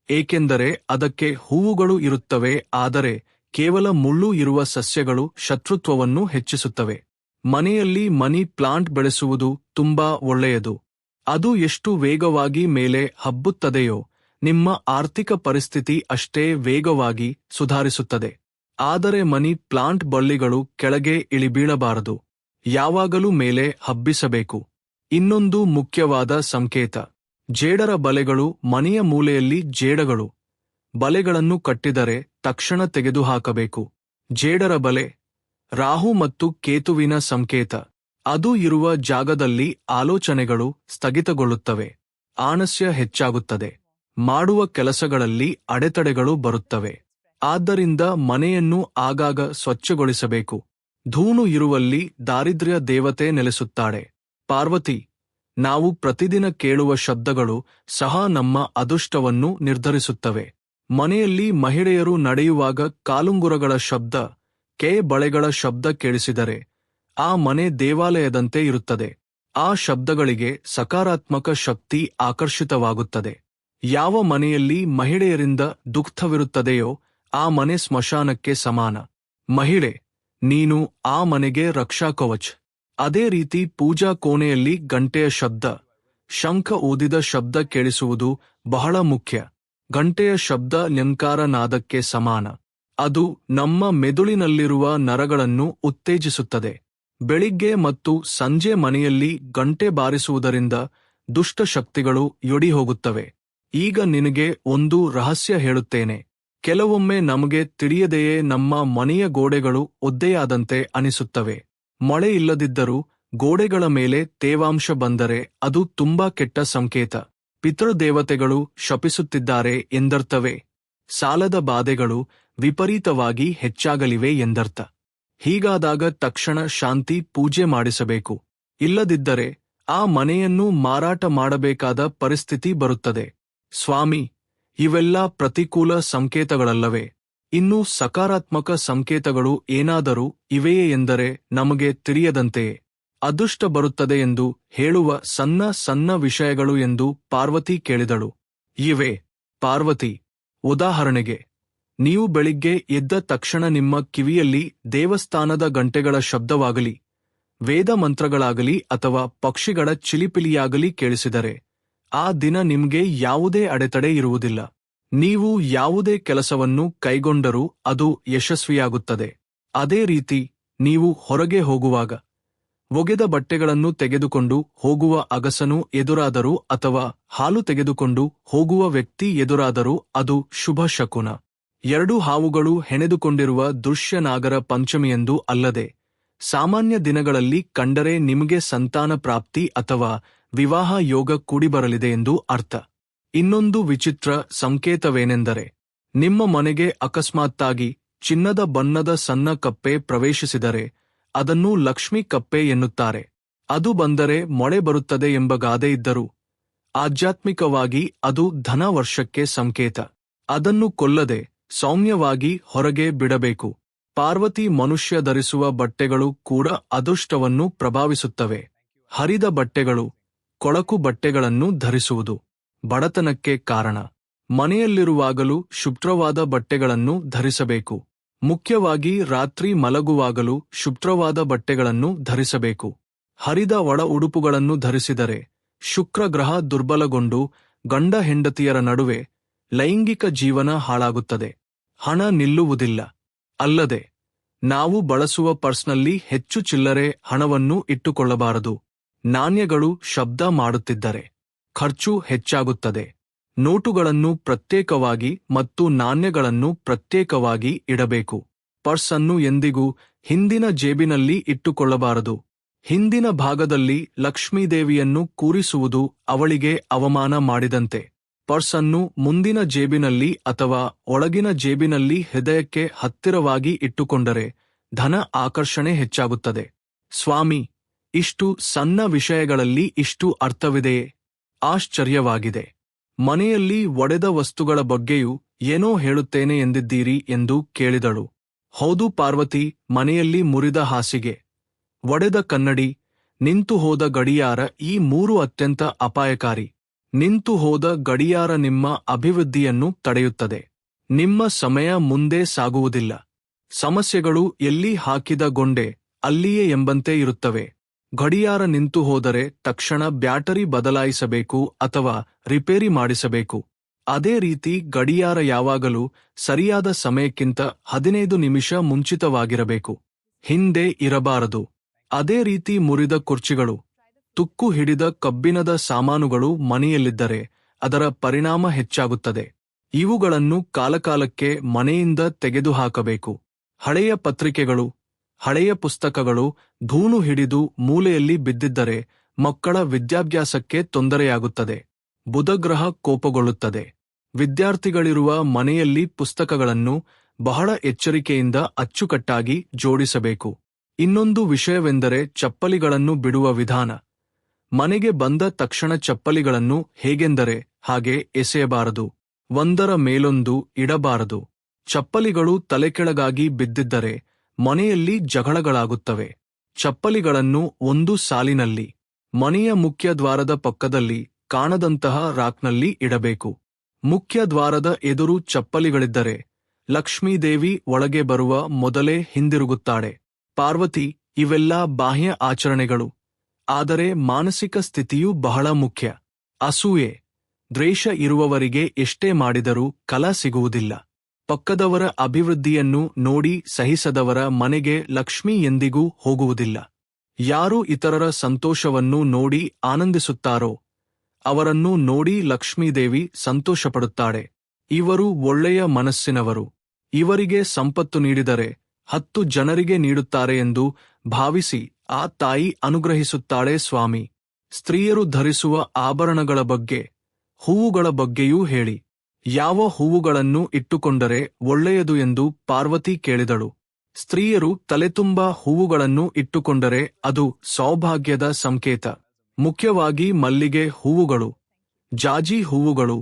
ಏಕೆಂದರೆ ಅದಕ್ಕೆ ಹೂವುಗಳು ಇರುತ್ತವೆ. ಆದರೆ ಕೇವಲ ಮುಳ್ಳು ಇರುವ ಸಸ್ಯಗಳು ಶತ್ರುತ್ವವನ್ನು ಹೆಚ್ಚಿಸುತ್ತವೆ. ಮನೆಯಲ್ಲಿ ಮನಿ ಪ್ಲಾಂಟ್ ಬೆಳೆಸುವುದು ತುಂಬಾ ಒಳ್ಳೆಯದು. ಅದು ಎಷ್ಟು ವೇಗವಾಗಿ ಮೇಲೆ ಹಬ್ಬುತ್ತದೆಯೋ ನಿಮ್ಮ ಆರ್ಥಿಕ ಪರಿಸ್ಥಿತಿ ಅಷ್ಟೇ ವೇಗವಾಗಿ ಸುಧಾರಿಸುತ್ತದೆ. ಆದರೆ ಮನಿ ಪ್ಲಾಂಟ್ ಬಳ್ಳಿಗಳು ಕೆಳಗೆ ಇಳಿಬೀಳಬಾರದು, ಯಾವಾಗಲೂ ಮೇಲೆ ಹಬ್ಬಿಸಬೇಕು. ಇನ್ನೊಂದು ಮುಖ್ಯವಾದ ಸಂಕೇತ, ಜೇಡರ ಬಲೆಗಳು. ಮನೆಯ ಮೂಲೆಯಲ್ಲಿ ಜೇಡಗಳು ಬಲೆಗಳನ್ನು ಕಟ್ಟಿದರೆ ತಕ್ಷಣ ತೆಗೆದುಹಾಕಬೇಕು. ಜೇಡರ ಬಲೆ ರಾಹು ಮತ್ತು ಕೇತುವಿನ ಸಂಕೇತ. ಅದು ಇರುವ ಜಾಗದಲ್ಲಿ ಆಲೋಚನೆಗಳು ಸ್ಥಗಿತಗೊಳ್ಳುತ್ತವೆ, ಆಲಸ್ಯ ಹೆಚ್ಚಾಗುತ್ತದೆ, ಮಾಡುವ ಕೆಲಸಗಳಲ್ಲಿ ಅಡೆತಡೆಗಳು ಬರುತ್ತವೆ. ಆದ್ದರಿಂದ ಮನೆಯನ್ನು ಆಗಾಗ ಸ್ವಚ್ಛಗೊಳಿಸಬೇಕು. ಧೂಳು ಇರುವಲ್ಲಿ ದಾರಿದ್ರ್ಯ ದೇವತೆ ನೆಲೆಸುತ್ತಾಳೆ. ಪಾರ್ವತಿ, ನಾವು ಪ್ರತಿದಿನ ಕೇಳುವ ಶಬ್ದಗಳು ಸಹ ನಮ್ಮ ಅದೃಷ್ಟವನ್ನು ನಿರ್ಧರಿಸುತ್ತವೆ. ಮನೆಯಲ್ಲಿ ಮಹಿಳೆಯರು ನಡೆಯುವಾಗ ಕಾಲುಂಗುರಗಳ ಶಬ್ದ, ಕೈ ಬಳೆಗಳ ಶಬ್ದ ಕೇಳಿಸಿದರೆ ಆ ಮನೆ ದೇವಾಲಯದಂತೆ ಇರುತ್ತದೆ. ಆ ಶಬ್ದಗಳಿಗೆ ಸಕಾರಾತ್ಮಕ ಶಕ್ತಿ ಆಕರ್ಷಿತವಾಗುತ್ತದೆ. ಯಾವ ಮನೆಯಲ್ಲಿ ಮಹಿಳೆಯರಿಂದ ದುಃಖವಿರುತ್ತದೆಯೋ ಆ ಮನೆ ಸ್ಮಶಾನಕ್ಕೆ ಸಮಾನ. ಮಹಿಳೆ, ನೀನು ಆ ಮನೆಗೆ ರಕ್ಷಾ ಕವಚ್. ಅದೇ ರೀತಿ ಪೂಜಾ ಕೋಣೆಯಲ್ಲಿ ಗಂಟೆಯ ಶಬ್ದ, ಶಂಖ ಊದಿದ ಶಬ್ದ ಕೇಳಿಸುವುದು ಬಹಳ ಮುಖ್ಯ. ಗಂಟೆಯ ಶಬ್ದ ನ್ಯಂಕಾರ ನಾದಕ್ಕೆ ಸಮಾನ. ಅದು ನಮ್ಮ ಮೆದುಳಿನಲ್ಲಿರುವ ನರಗಳನ್ನು ಉತ್ತೇಜಿಸುತ್ತದೆ. ಬೆಳಿಗ್ಗೆ ಮತ್ತು ಸಂಜೆ ಮನೆಯಲ್ಲಿ ಗಂಟೆ ಬಾರಿಸುವುದರಿಂದ ದುಷ್ಟ ಶಕ್ತಿಗಳು ಹೋಗುತ್ತವೆ. ಈಗ ನಿನಗೆ ಒಂದು ರಹಸ್ಯ ಹೇಳುತ್ತೇನೆ. ಕೆಲವೊಮ್ಮೆ ನಮಗೆ ತಿಳಿಯದೆಯೇ ನಮ್ಮ ಮನೆಯ ಗೋಡೆಗಳು ಒದ್ದೆಯಾದಂತೆ ಅನಿಸುತ್ತವೆ. ಮಳೆ ಇಲ್ಲದಿದ್ದರೂ ಗೋಡೆಗಳ ಮೇಲೆ ತೇವಾಂಶ ಬಂದರೆ ಅದು ತುಂಬಾ ಕೆಟ್ಟ ಸಂಕೇತ. ಪಿತೃದೇವತೆಗಳು ಶಪಿಸುತ್ತಿದ್ದಾರೆ ಎಂದರ್ಥವೇ. ಸಾಲದ ಬಾಧೆಗಳು ವಿಪರೀತವಾಗಿ ಹೆಚ್ಚಾಗಲಿವೆ ಎಂದರ್ಥ. ಹೀಗಾದಾಗ ತಕ್ಷಣ ಶಾಂತಿ ಪೂಜೆ ಮಾಡಿಸಬೇಕು. ಇಲ್ಲದಿದ್ದರೆ ಆ ಮನೆಯನ್ನು ಮಾರಾಟ ಮಾಡಬೇಕಾದ ಪರಿಸ್ಥಿತಿ ಬರುತ್ತದೆ. ಸ್ವಾಮಿ, ಇವೆಲ್ಲ ಪ್ರತಿಕೂಲ ಸಂಕೇತಗಳಲ್ಲವೇ? ಇನ್ನು ಸಕಾರಾತ್ಮಕ ಸಂಕೇತಗಳು ಏನಾದರೂ ಇವೆಯೇ ಎಂದರೆ ನಮಗೆ ತಿಳಿಯದಂತೆಯೇ. ಅದೃಷ್ಟ ಬರುತ್ತದೆ ಎಂದು ಹೇಳುವ ಸಣ್ಣ ಸಣ್ಣ ವಿಷಯಗಳು ಎಂದು ಪಾರ್ವತಿ ಕೇಳಿದಳು. ಇವೆ ಪಾರ್ವತಿ. ಉದಾಹರಣೆಗೆ, ನೀವು ಬೆಳಿಗ್ಗೆ ಎದ್ದ ತಕ್ಷಣ ನಿಮ್ಮ ಕಿವಿಯಲ್ಲಿ ದೇವಸ್ಥಾನದ ಗಂಟೆಗಳ ಶಬ್ದವಾಗಲಿ, ವೇದ ಮಂತ್ರಗಳಾಗಲಿ ಅಥವಾ ಪಕ್ಷಿಗಳ ಚಿಲಿಪಿಲಿಯಾಗಲಿ ಕೇಳಿಸಿದರೆ ಆ ದಿನ ನಿಮಗೆ ಯಾವುದೇ ಅಡೆತಡೆ ಇರುವುದಿಲ್ಲ. ನೀವು ಯಾವುದೇ ಕೆಲಸವನ್ನು ಕೈಗೊಂಡರೂ ಅದು ಯಶಸ್ವಿಯಾಗುತ್ತದೆ. ಅದೇ ರೀತಿ ನೀವು ಹೊರಗೆ ಹೋಗುವಾಗ ಒಗೆದ ಬಟ್ಟೆಗಳನ್ನು ತೆಗೆದುಕೊಂಡು ಹೋಗುವ ಅಗಸನು ಎದುರಾದರೂ ಅಥವಾ ಹಾಲು ತೆಗೆದುಕೊಂಡು ಹೋಗುವ ವ್ಯಕ್ತಿ ಎದುರಾದರೂ ಅದು ಶುಭ ಶಕುನ. 2 ಹಾವುಗಳು ಹೆಣೆದುಕೊಂಡಿರುವ ದೃಶ್ಯ ನಾಗರ ಪಂಚಮಿಯಂದು ಅಲ್ಲದೆ ಸಾಮಾನ್ಯ ದಿನಗಳಲ್ಲಿ ಕಂಡರೆ ನಿಮಗೆ ಸಂತಾನ ಪ್ರಾಪ್ತಿ ಅಥವಾ ವಿವಾಹ ಯೋಗ ಕೂಡಿಬರಲಿದೆ ಎಂದು ಅರ್ಥ. ಇನ್ನೊಂದು ವಿಚಿತ್ರ ಸಂಕೇತವೇನೆಂದರೆ, ನಿಮ್ಮ ಮನೆಗೆ ಅಕಸ್ಮಾತ್ತಾಗಿ ಚಿನ್ನದ ಬಣ್ಣದ ಸಣ್ಣ ಕಪ್ಪೆ ಪ್ರವೇಶಿಸಿದರೆ ಅದನ್ನು ಲಕ್ಷ್ಮೀ ಕಪ್ಪೆ ಎನ್ನುತ್ತಾರೆ. ಅದು ಬಂದರೆ ಮಳೆ ಬರುತ್ತದೆ ಎಂಬ ಗಾದೆ ಇದ್ದರೂ ಆಧ್ಯಾತ್ಮಿಕವಾಗಿ ಅದು ಧನ ವರ್ಷಕ್ಕೆ ಸಂಕೇತ. ಅದನ್ನು ಕೊಲ್ಲದೆ ಸೌಮ್ಯವಾಗಿ ಹೊರಗೆ ಬಿಡಬೇಕು. ಪಾರ್ವತಿ ಮನುಷ್ಯ ಧರಿಸುವ ಬಟ್ಟೆಗಳು ಕೂಡ ಅದೃಷ್ಟವನ್ನು ಪ್ರಭಾವಿಸುತ್ತವೆ. ಹರಿದ ಬಟ್ಟೆಗಳು, ಕೊಳಕು ಬಟ್ಟೆಗಳನ್ನು ಧರಿಸುವುದು ಬಡತನಕ್ಕೆ ಕಾರಣ. ಮನೆಯಲ್ಲಿರುವಾಗಲೂ ಶುಭ್ರವಾದ ಬಟ್ಟೆಗಳನ್ನು ಧರಿಸಬೇಕು. ಮುಖ್ಯವಾಗಿ ರಾತ್ರಿ ಮಲಗುವಾಗಲೂ ಶುಭ್ರವಾದ ಬಟ್ಟೆಗಳನ್ನು ಧರಿಸಬೇಕು. ಹರಿದ ಒಳ ಉಡುಪುಗಳನ್ನು ಧರಿಸಿದರೆ ಶುಕ್ರ ಗ್ರಹ ದುರ್ಬಲಗೊಂಡು ಗಂಡ ಹೆಂಡತಿಯರ ನಡುವೆ ಲೈಂಗಿಕ ಜೀವನ ಹಾಳಾಗುತ್ತದೆ. ಹಣ ನಿಲ್ಲುವುದಿಲ್ಲ. ಅಲ್ಲದೆ ನಾವು ಬಳಸುವ ಪರ್ಸ್ನಲ್ಲಿ ಹೆಚ್ಚು ಚಿಲ್ಲರೆ ಹಣವನ್ನು ಇಟ್ಟುಕೊಳ್ಳಬಾರದು. ನಾಣ್ಯಗಳು ಶಬ್ದ ಮಾಡುತ್ತಿದ್ದರೆ ಖರ್ಚು ಹೆಚ್ಚಾಗುತ್ತದೆ. ನೋಟುಗಳನ್ನು ಪ್ರತ್ಯೇಕವಾಗಿ ಮತ್ತು ನಾಣ್ಯಗಳನ್ನು ಪ್ರತ್ಯೇಕವಾಗಿ ಇಡಬೇಕು. ಪರ್ಸ್ ಅನ್ನು ಎಂದಿಗೂ ಹಿಂದಿನ ಜೇಬಿನಲ್ಲಿ ಇಟ್ಟುಕೊಳ್ಳಬಾರದು. ಹಿಂದಿನ ಭಾಗದಲ್ಲಿ ಲಕ್ಷ್ಮೀದೇವಿಯನ್ನು ಕೂರಿಸುವುದು ಅವಳಿಗೆ ಅವಮಾನ ಮಾಡಿದಂತೆ. ಪರ್ಸ್ ಅನ್ನು ಮುಂದಿನ ಜೇಬಿನಲ್ಲಿ ಅಥವಾ ಒಳಗಿನ ಜೇಬಿನಲ್ಲಿ ಹೃದಯಕ್ಕೆ ಹತ್ತಿರವಾಗಿ ಇಟ್ಟುಕೊಂಡರೆ ಧನ ಆಕರ್ಷಣೆ ಹೆಚ್ಚಾಗುತ್ತದೆ. ಸ್ವಾಮಿ, ಇಷ್ಟು ಸಣ್ಣ ವಿಷಯಗಳಲ್ಲಿ ಇಷ್ಟು ಅರ್ಥವಿದೆಯೇ? ಆಶ್ಚರ್ಯವಾಗಿದೆ. ಮನೆಯಲ್ಲಿ ಒಡೆದ ವಸ್ತುಗಳ ಬಗ್ಗೆಯೂ ಏನೋ ಹೇಳುತ್ತೇನೆ ಎಂದಿದ್ದೀರಿ ಎಂದು ಕೇಳಿದಳು. ಹೌದು ಪಾರ್ವತಿ, ಮನೆಯಲ್ಲಿ ಮುರಿದ ಹಾಸಿಗೆ, ಒಡೆದ ಕನ್ನಡಿ, ನಿಂತು ಹೋದ ಗಡಿಯಾರ, ಈ ಮೂರು ಅತ್ಯಂತ ಅಪಾಯಕಾರಿ. ನಿಂತು ಹೋದ ಗಡಿಯಾರ ನಿಮ್ಮ ಅಭಿವೃದ್ಧಿಯನ್ನು ತಡೆಯುತ್ತದೆ. ನಿಮ್ಮ ಸಮಯ ಮುಂದೆ ಸಾಗುವುದಿಲ್ಲ. ಸಮಸ್ಯೆಗಳು ಎಲ್ಲಿ ಹಾಕಿದ ಗೊಂಡೆ ಅಲ್ಲಿಯೇ ಎಂಬಂತೆ ಇರುತ್ತವೆ. ಗಡಿಯಾರ ನಿಂತು ಹೋದರೆ ತಕ್ಷಣ ಬ್ಯಾಟರಿ ಬದಲಾಯಿಸಬೇಕು ಅಥವಾ ರಿಪೇರಿ ಮಾಡಿಸಬೇಕು. ಅದೇ ರೀತಿ ಗಡಿಯಾರ ಯಾವಾಗಲೂ ಸರಿಯಾದ ಸಮಯಕ್ಕಿಂತ 15 ನಿಮಿಷ ಮುಂಚಿತವಾಗಿರಬೇಕು, ಹಿಂದೆ ಇರಬಾರದು. ಅದೇ ರೀತಿ ಮುರಿದ ಕುರ್ಚಿಗಳು, ತುಕ್ಕು ಹಿಡಿದ ಕಬ್ಬಿಣದ ಸಾಮಾನುಗಳು ಮನೆಯಲ್ಲಿದ್ದರೆ ಅದರ ಪರಿಣಾಮ ಹೆಚ್ಚಾಗುತ್ತದೆ. ಇವುಗಳನ್ನು ಕಾಲಕಾಲಕ್ಕೆ ಮನೆಯಿಂದ ತೆಗೆದುಹಾಕಬೇಕು. ಹಳೆಯ ಪತ್ರಿಕೆಗಳು, ಹಳೆಯ ಪುಸ್ತಕಗಳು ಧೂಳು ಹಿಡಿದು ಮೂಲೆಯಲ್ಲಿ ಬಿದ್ದಿದ್ದರೆ ಮಕ್ಕಳ ವಿದ್ಯಾಭ್ಯಾಸಕ್ಕೆ ತೊಂದರೆಯಾಗುತ್ತದೆ. ಬುಧಗ್ರಹ ಕೋಪಗೊಳ್ಳುತ್ತದೆ. ವಿದ್ಯಾರ್ಥಿಗಳಿರುವ ಮನೆಯಲ್ಲಿ ಪುಸ್ತಕಗಳನ್ನು ಬಹಳ ಎಚ್ಚರಿಕೆಯಿಂದ ಅಚ್ಚುಕಟ್ಟಾಗಿ ಜೋಡಿಸಬೇಕು. ಇನ್ನೊಂದು ವಿಷಯವೆಂದರೆ ಚಪ್ಪಲಿಗಳನ್ನು ಬಿಡುವ ವಿಧಾನ. ಮನೆಗೆ ಬಂದ ತಕ್ಷಣ ಚಪ್ಪಲಿಗಳನ್ನು ಹೇಗೆಂದರೆ ಹಾಗೆ ಎಸೆಯಬಾರದು. ಒಂದರ ಮೇಲೊಂದು ಇಡಬಾರದು. ಚಪ್ಪಲಿಗಳು ತಲೆಕೆಳಗಾಗಿ ಬಿದ್ದಿದ್ದರೆ ಮನೆಯಲ್ಲಿ ಜಗಳಗಳಾಗುತ್ತವೆ. ಚಪ್ಪಲಿಗಳನ್ನು ಒಂದು ಸಾಲಿನಲ್ಲಿ ಮನೆಯ ಮುಖ್ಯ ದ್ವಾರದ ಪಕ್ಕದಲ್ಲಿ ಕಾಣದಂತಹ ರಾಕ್ನಲ್ಲಿ ಇಡಬೇಕು. ಮುಖ್ಯ ದ್ವಾರದ ಎದುರು ಚಪ್ಪಲಿಗಳಿದ್ದರೆ ಲಕ್ಷ್ಮೀದೇವಿ ಒಳಗೆ ಬರುವ ಮೊದಲೇ ಹಿಂದಿರುಗುತ್ತಾಳೆ. ಪಾರ್ವತಿ, ಇವೆಲ್ಲ ಬಾಹ್ಯ ಆಚರಣೆಗಳು. ಆದರೆ ಮಾನಸಿಕ ಸ್ಥಿತಿಯೂ ಬಹಳ ಮುಖ್ಯ. ಅಸೂಯೆ, ದ್ವೇಷ ಇರುವವರಿಗೆ ಎಷ್ಟೇ ಮಾಡಿದರೂ ಫಲ ಸಿಗುವುದಿಲ್ಲ. ಪಕ್ಕದವರ ಅಭಿವೃದ್ಧಿಯನ್ನು ನೋಡಿ ಸಹಿಸದವರ ಮನೆಗೆ ಲಕ್ಷ್ಮಿ ಎಂದಿಗೂ ಹೋಗುವುದಿಲ್ಲ. ಯಾರು ಇತರರ ಸಂತೋಷವನ್ನು ನೋಡಿ ಆನಂದಿಸುತ್ತಾರೋ ಅವರನ್ನು ನೋಡಿ ಲಕ್ಷ್ಮೀದೇವಿ ಸಂತೋಷಪಡುತ್ತಾಳೆ. ಇವರು ಒಳ್ಳೆಯ ಮನಸ್ಸಿನವರು. ಇವರಿಗೆ ಸಂಪತ್ತು ನೀಡಿದರೆ 10 ಜನರಿಗೆ ನೀಡುತ್ತಾರೆ ಎಂದು ಭಾವಿಸಿ ಆ ತಾಯಿ ಅನುಗ್ರಹಿಸುತ್ತಾಳೆ ಸ್ವಾಮಿ. ಸ್ತ್ರೀಯರು ಧರಿಸುವ ಆಭರಣಗಳ ಬಗ್ಗೆ, ಹೂವುಗಳ ಬಗ್ಗೆಯೂ ಹೇಳಿ. ಯಾವ ಹೂವುಗಳನ್ನು ಇಟ್ಟುಕೊಂಡರೆ ಒಳ್ಳೆಯದು ಎಂದು ಪಾರ್ವತಿ ಕೇಳಿದಳು. ಸ್ತ್ರೀಯರು ತಲೆತುಂಬಾ ಹೂವುಗಳನ್ನು ಇಟ್ಟುಕೊಂಡರೆ ಅದು ಸೌಭಾಗ್ಯದ ಸಂಕೇತ. ಮುಖ್ಯವಾಗಿ ಮಲ್ಲಿಗೆ ಹೂವುಗಳು, ಜಾಜಿ ಹೂವುಗಳು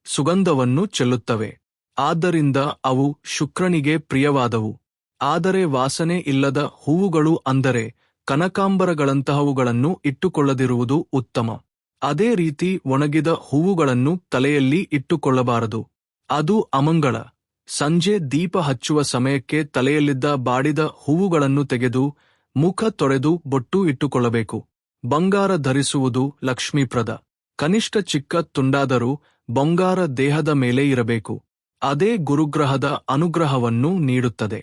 ಸುಗಂಧವನ್ನು ಚೆಲ್ಲುತ್ತವೆ. ಆದ್ದರಿಂದ ಅವು ಶುಕ್ರನಿಗೆ ಪ್ರಿಯವಾದವು. ಆದರೆ ವಾಸನೆ ಇಲ್ಲದ ಹೂವುಗಳು ಅಂದರೆ ಕನಕಾಂಬರಗಳಂತಹವುಗಳನ್ನು ಇಟ್ಟುಕೊಳ್ಳದಿರುವುದು ಉತ್ತಮ. ಅದೇ ರೀತಿ ಒಣಗಿದ ಹೂವುಗಳನ್ನು ತಲೆಯಲ್ಲಿ ಇಟ್ಟುಕೊಳ್ಳಬಾರದು. ಅದು ಅಮಂಗಳ. ಸಂಜೆ ದೀಪ ಹಚ್ಚುವ ಸಮಯಕ್ಕೆ ತಲೆಯಲ್ಲಿದ್ದ ಬಾಡಿದ ಹೂವುಗಳನ್ನು ತೆಗೆದು ಮುಖ ತೊಳೆದು ಬೊಟ್ಟು ಇಟ್ಟುಕೊಳ್ಳಬೇಕು. ಬಂಗಾರ ಧರಿಸುವುದು ಲಕ್ಷ್ಮೀಪ್ರದ. ಕನಿಷ್ಠ ಚಿಕ್ಕ ತುಂಡಾದರೂ ಬಂಗಾರ ದೇಹದ ಮೇಲೆ ಇರಬೇಕು. ಅದೇ ಗುರುಗ್ರಹದ ಅನುಗ್ರಹವನ್ನು ನೀಡುತ್ತದೆ.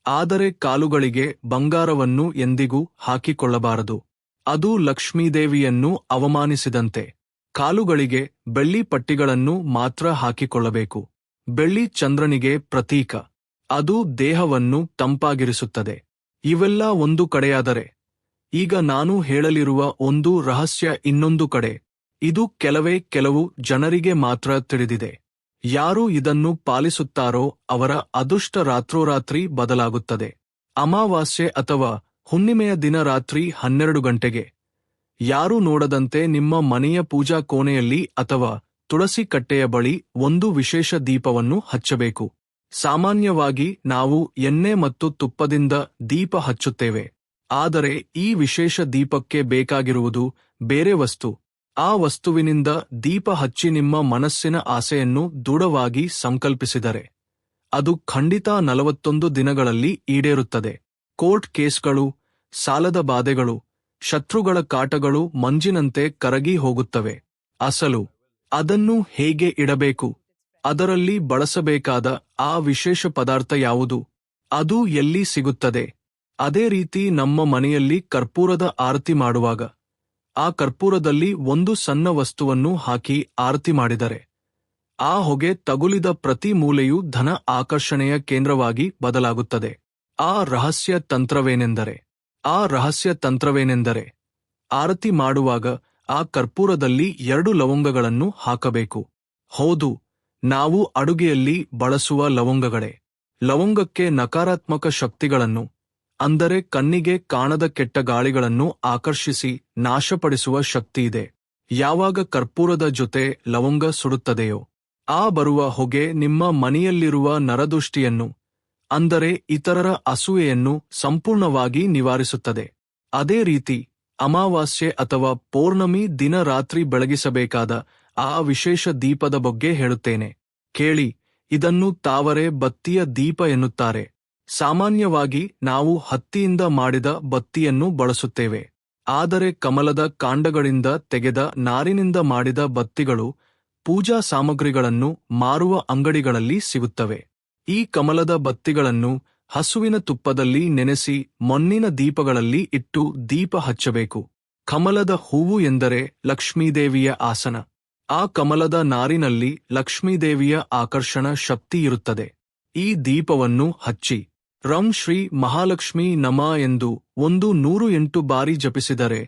ಆದರೆ ಕಾಲುಗಳಿಗೆ ಬಂಗಾರವನ್ನು ಎಂದಿಗೂ ಹಾಕಿಕೊಳ್ಳಬಾರದು. ಅದು ಲಕ್ಷ್ಮೀದೇವಿಯನ್ನು ಅವಮಾನಿಸಿದಂತೆ. ಕಾಲುಗಳಿಗೆ ಬೆಳ್ಳಿ ಪಟ್ಟಿಗಳನ್ನು ಮಾತ್ರ ಹಾಕಿಕೊಳ್ಳಬೇಕು. ಬೆಳ್ಳಿ ಚಂದ್ರನಿಗೆ ಪ್ರತೀಕ. ಅದು ದೇಹವನ್ನು ತಂಪಾಗಿರಿಸುತ್ತದೆ. ಇವೆಲ್ಲ ಒಂದು ಕಡೆಯಾದರೆ, ಈಗ ನಾನು ಹೇಳಲಿರುವ ಒಂದು ರಹಸ್ಯ ಇನ್ನೊಂದು ಕಡೆ. ಇದು ಕೆಲವು ಜನರಿಗೆ ಮಾತ್ರ ತಿಳಿದಿದೆ. ಯಾರು ಇದನ್ನು ಪಾಲಿಸುತ್ತಾರೋ ಅವರ ಅದೃಷ್ಟ ರಾತ್ರೋರಾತ್ರಿ ಬದಲಾಗುತ್ತದೆ. ಅಮಾವಾಸ್ಯೆ ಅಥವಾ ಹುಣ್ಣಿಮೆಯ ದಿನ ರಾತ್ರಿ 12 ಗಂಟೆಗೆ ಯಾರೂ ನೋಡದಂತೆ ನಿಮ್ಮ ಮನೆಯ ಪೂಜಾ ಕೋಣೆಯಲ್ಲಿ ಅಥವಾ ತುಳಸಿ ಕಟ್ಟೆಯ ಬಳಿ ಒಂದು ವಿಶೇಷ ದೀಪವನ್ನು ಹಚ್ಚಬೇಕು. ಸಾಮಾನ್ಯವಾಗಿ ನಾವು ಎಣ್ಣೆ ಮತ್ತು ತುಪ್ಪದಿಂದ ದೀಪ ಹಚ್ಚುತ್ತೇವೆ. ಆದರೆ ಈ ವಿಶೇಷ ದೀಪಕ್ಕೆ ಬೇಕಾಗಿರುವುದು ಬೇರೆ ವಸ್ತು. ಆ ವಸ್ತುವಿನಿಂದ ದೀಪ ಹಚ್ಚಿ ನಿಮ್ಮ ಮನಸ್ಸಿನ ಆಸೆಯನ್ನು ದೃಢವಾಗಿ ಸಂಕಲ್ಪಿಸಿದರೆ ಅದು ಖಂಡಿತ 41 ದಿನಗಳಲ್ಲಿ ಈಡೇರುತ್ತದೆ. ಕೋರ್ಟ್ ಕೇಸ್ಗಳು, ಸಾಲದ ಬಾಧೆಗಳು, ಶತ್ರುಗಳ ಕಾಟಗಳು ಮಂಜಿನಂತೆ ಕರಗಿ ಹೋಗುತ್ತವೆ. ಅದನ್ನು ಹೇಗೆ ಇಡಬೇಕು, ಅದರಲ್ಲಿ ಬಳಸಬೇಕಾದ ಆ ವಿಶೇಷ ಪದಾರ್ಥ ಯಾವುದು, ಅದು ಎಲ್ಲಿ ಸಿಗುತ್ತದೆ. ಅದೇ ರೀತಿ ನಮ್ಮ ಮನೆಯಲ್ಲಿ ಕರ್ಪೂರದ ಆರತಿ ಮಾಡುವಾಗ ಆ ಕರ್ಪೂರದಲ್ಲಿ ಒಂದು ಸಣ್ಣ ವಸ್ತುವನ್ನು ಹಾಕಿ ಆರತಿ ಮಾಡಿದರೆ ಆ ಹೊಗೆ ತಗುಲಿದ ಪ್ರತಿ ಮೂಲೆಯೂ ಧನ ಆಕರ್ಷಣೆಯ ಕೇಂದ್ರವಾಗಿ ಬದಲಾಗುತ್ತದೆ. ಆ ರಹಸ್ಯ ತಂತ್ರವೇನೆಂದರೆ ಆರತಿ ಮಾಡುವಾಗ ಆ ಕರ್ಪೂರದಲ್ಲಿ 2 ಲವಂಗಗಳನ್ನು ಹಾಕಬೇಕು. ಹೌದು, ನಾವು ಅಡುಗೆಯಲ್ಲಿ ಬಳಸುವ ಲವಂಗಗಳೇ. ಲವಂಗಕ್ಕೆ ನಕಾರಾತ್ಮಕ ಶಕ್ತಿಗಳನ್ನು, ಅಂದರೆ ಕಣ್ಣಿಗೆ ಕಾಣದ ಕೆಟ್ಟ ಗಾಳಿಗಳನ್ನು ಆಕರ್ಷಿಸಿ ನಾಶಪಡಿಸುವ ಶಕ್ತಿಯಿದೆ. ಯಾವಾಗ ಕರ್ಪೂರದ ಜೊತೆ ಲವಂಗ ಸುಡುತ್ತದೆಯೋ ಆ ಬರುವ ಹೊಗೆ ನಿಮ್ಮ ಮನೆಯಲ್ಲಿರುವ ನರದೃಷ್ಟಿಯನ್ನು, ಅಂದರೆ ಇತರರ ಅಸೂಯೆಯನ್ನು ಸಂಪೂರ್ಣವಾಗಿ ನಿವಾರಿಸುತ್ತದೆ. ಅದೇ ರೀತಿ ಅಮಾವಾಸ್ಯೆ ಅಥವಾ ಪೌರ್ಣಮಿ ದಿನ ರಾತ್ರಿ ಬೆಳಗಿಸಬೇಕಾದ ಆ ವಿಶೇಷ ದೀಪದ ಬಗ್ಗೆ ಹೇಳುತ್ತೇನೆ ಕೇಳಿ. ಇದನ್ನು ತಾವರೆ ಬತ್ತಿಯ ದೀಪ ಎನ್ನುತ್ತಾರೆ. ಸಾಮಾನ್ಯವಾಗಿ ನಾವು ಹತ್ತಿಯಿಂದ ಮಾಡಿದ ಬತ್ತಿಯನ್ನು ಬಳಸುತ್ತೇವೆ. ಆದರೆ ಕಮಲದ ಕಾಂಡಗಳಿಂದ ತೆಗೆದ ನಾರಿನಿಂದ ಮಾಡಿದ ಬತ್ತಿಗಳು ಪೂಜಾ ಸಾಮಗ್ರಿಗಳನ್ನು ಮಾರುವ ಅಂಗಡಿಗಳಲ್ಲಿ ಸಿಗುತ್ತವೆ. ಈ ಕಮಲದ ಬತ್ತಿಗಳನ್ನು ಹಸುವಿನ ತುಪ್ಪದಲ್ಲಿ ನೆನೆಸಿ ಮಣ್ಣಿನ ದೀಪಗಳಲ್ಲಿ ಇಟ್ಟು ದೀಪ ಹಚ್ಚಬೇಕು. ಕಮಲದ ಹೂವು ಎಂದರೆ ಲಕ್ಷ್ಮೀದೇವಿಯ ಆಸನ. ಆ ಕಮಲದ ನಾರಿನಲ್ಲಿ ಲಕ್ಷ್ಮೀದೇವಿಯ ಆಕರ್ಷಣ ಶಕ್ತಿ ಇರುತ್ತದೆ. ಈ ದೀಪವನ್ನು ಹಚ್ಚಿ ರಂ ಶ್ರೀ ಮಹಾಲಕ್ಷ್ಮೀ ನಮಃ ಎಂದು 108 ಬಾರಿ ಜಪಿಸಿದರೆ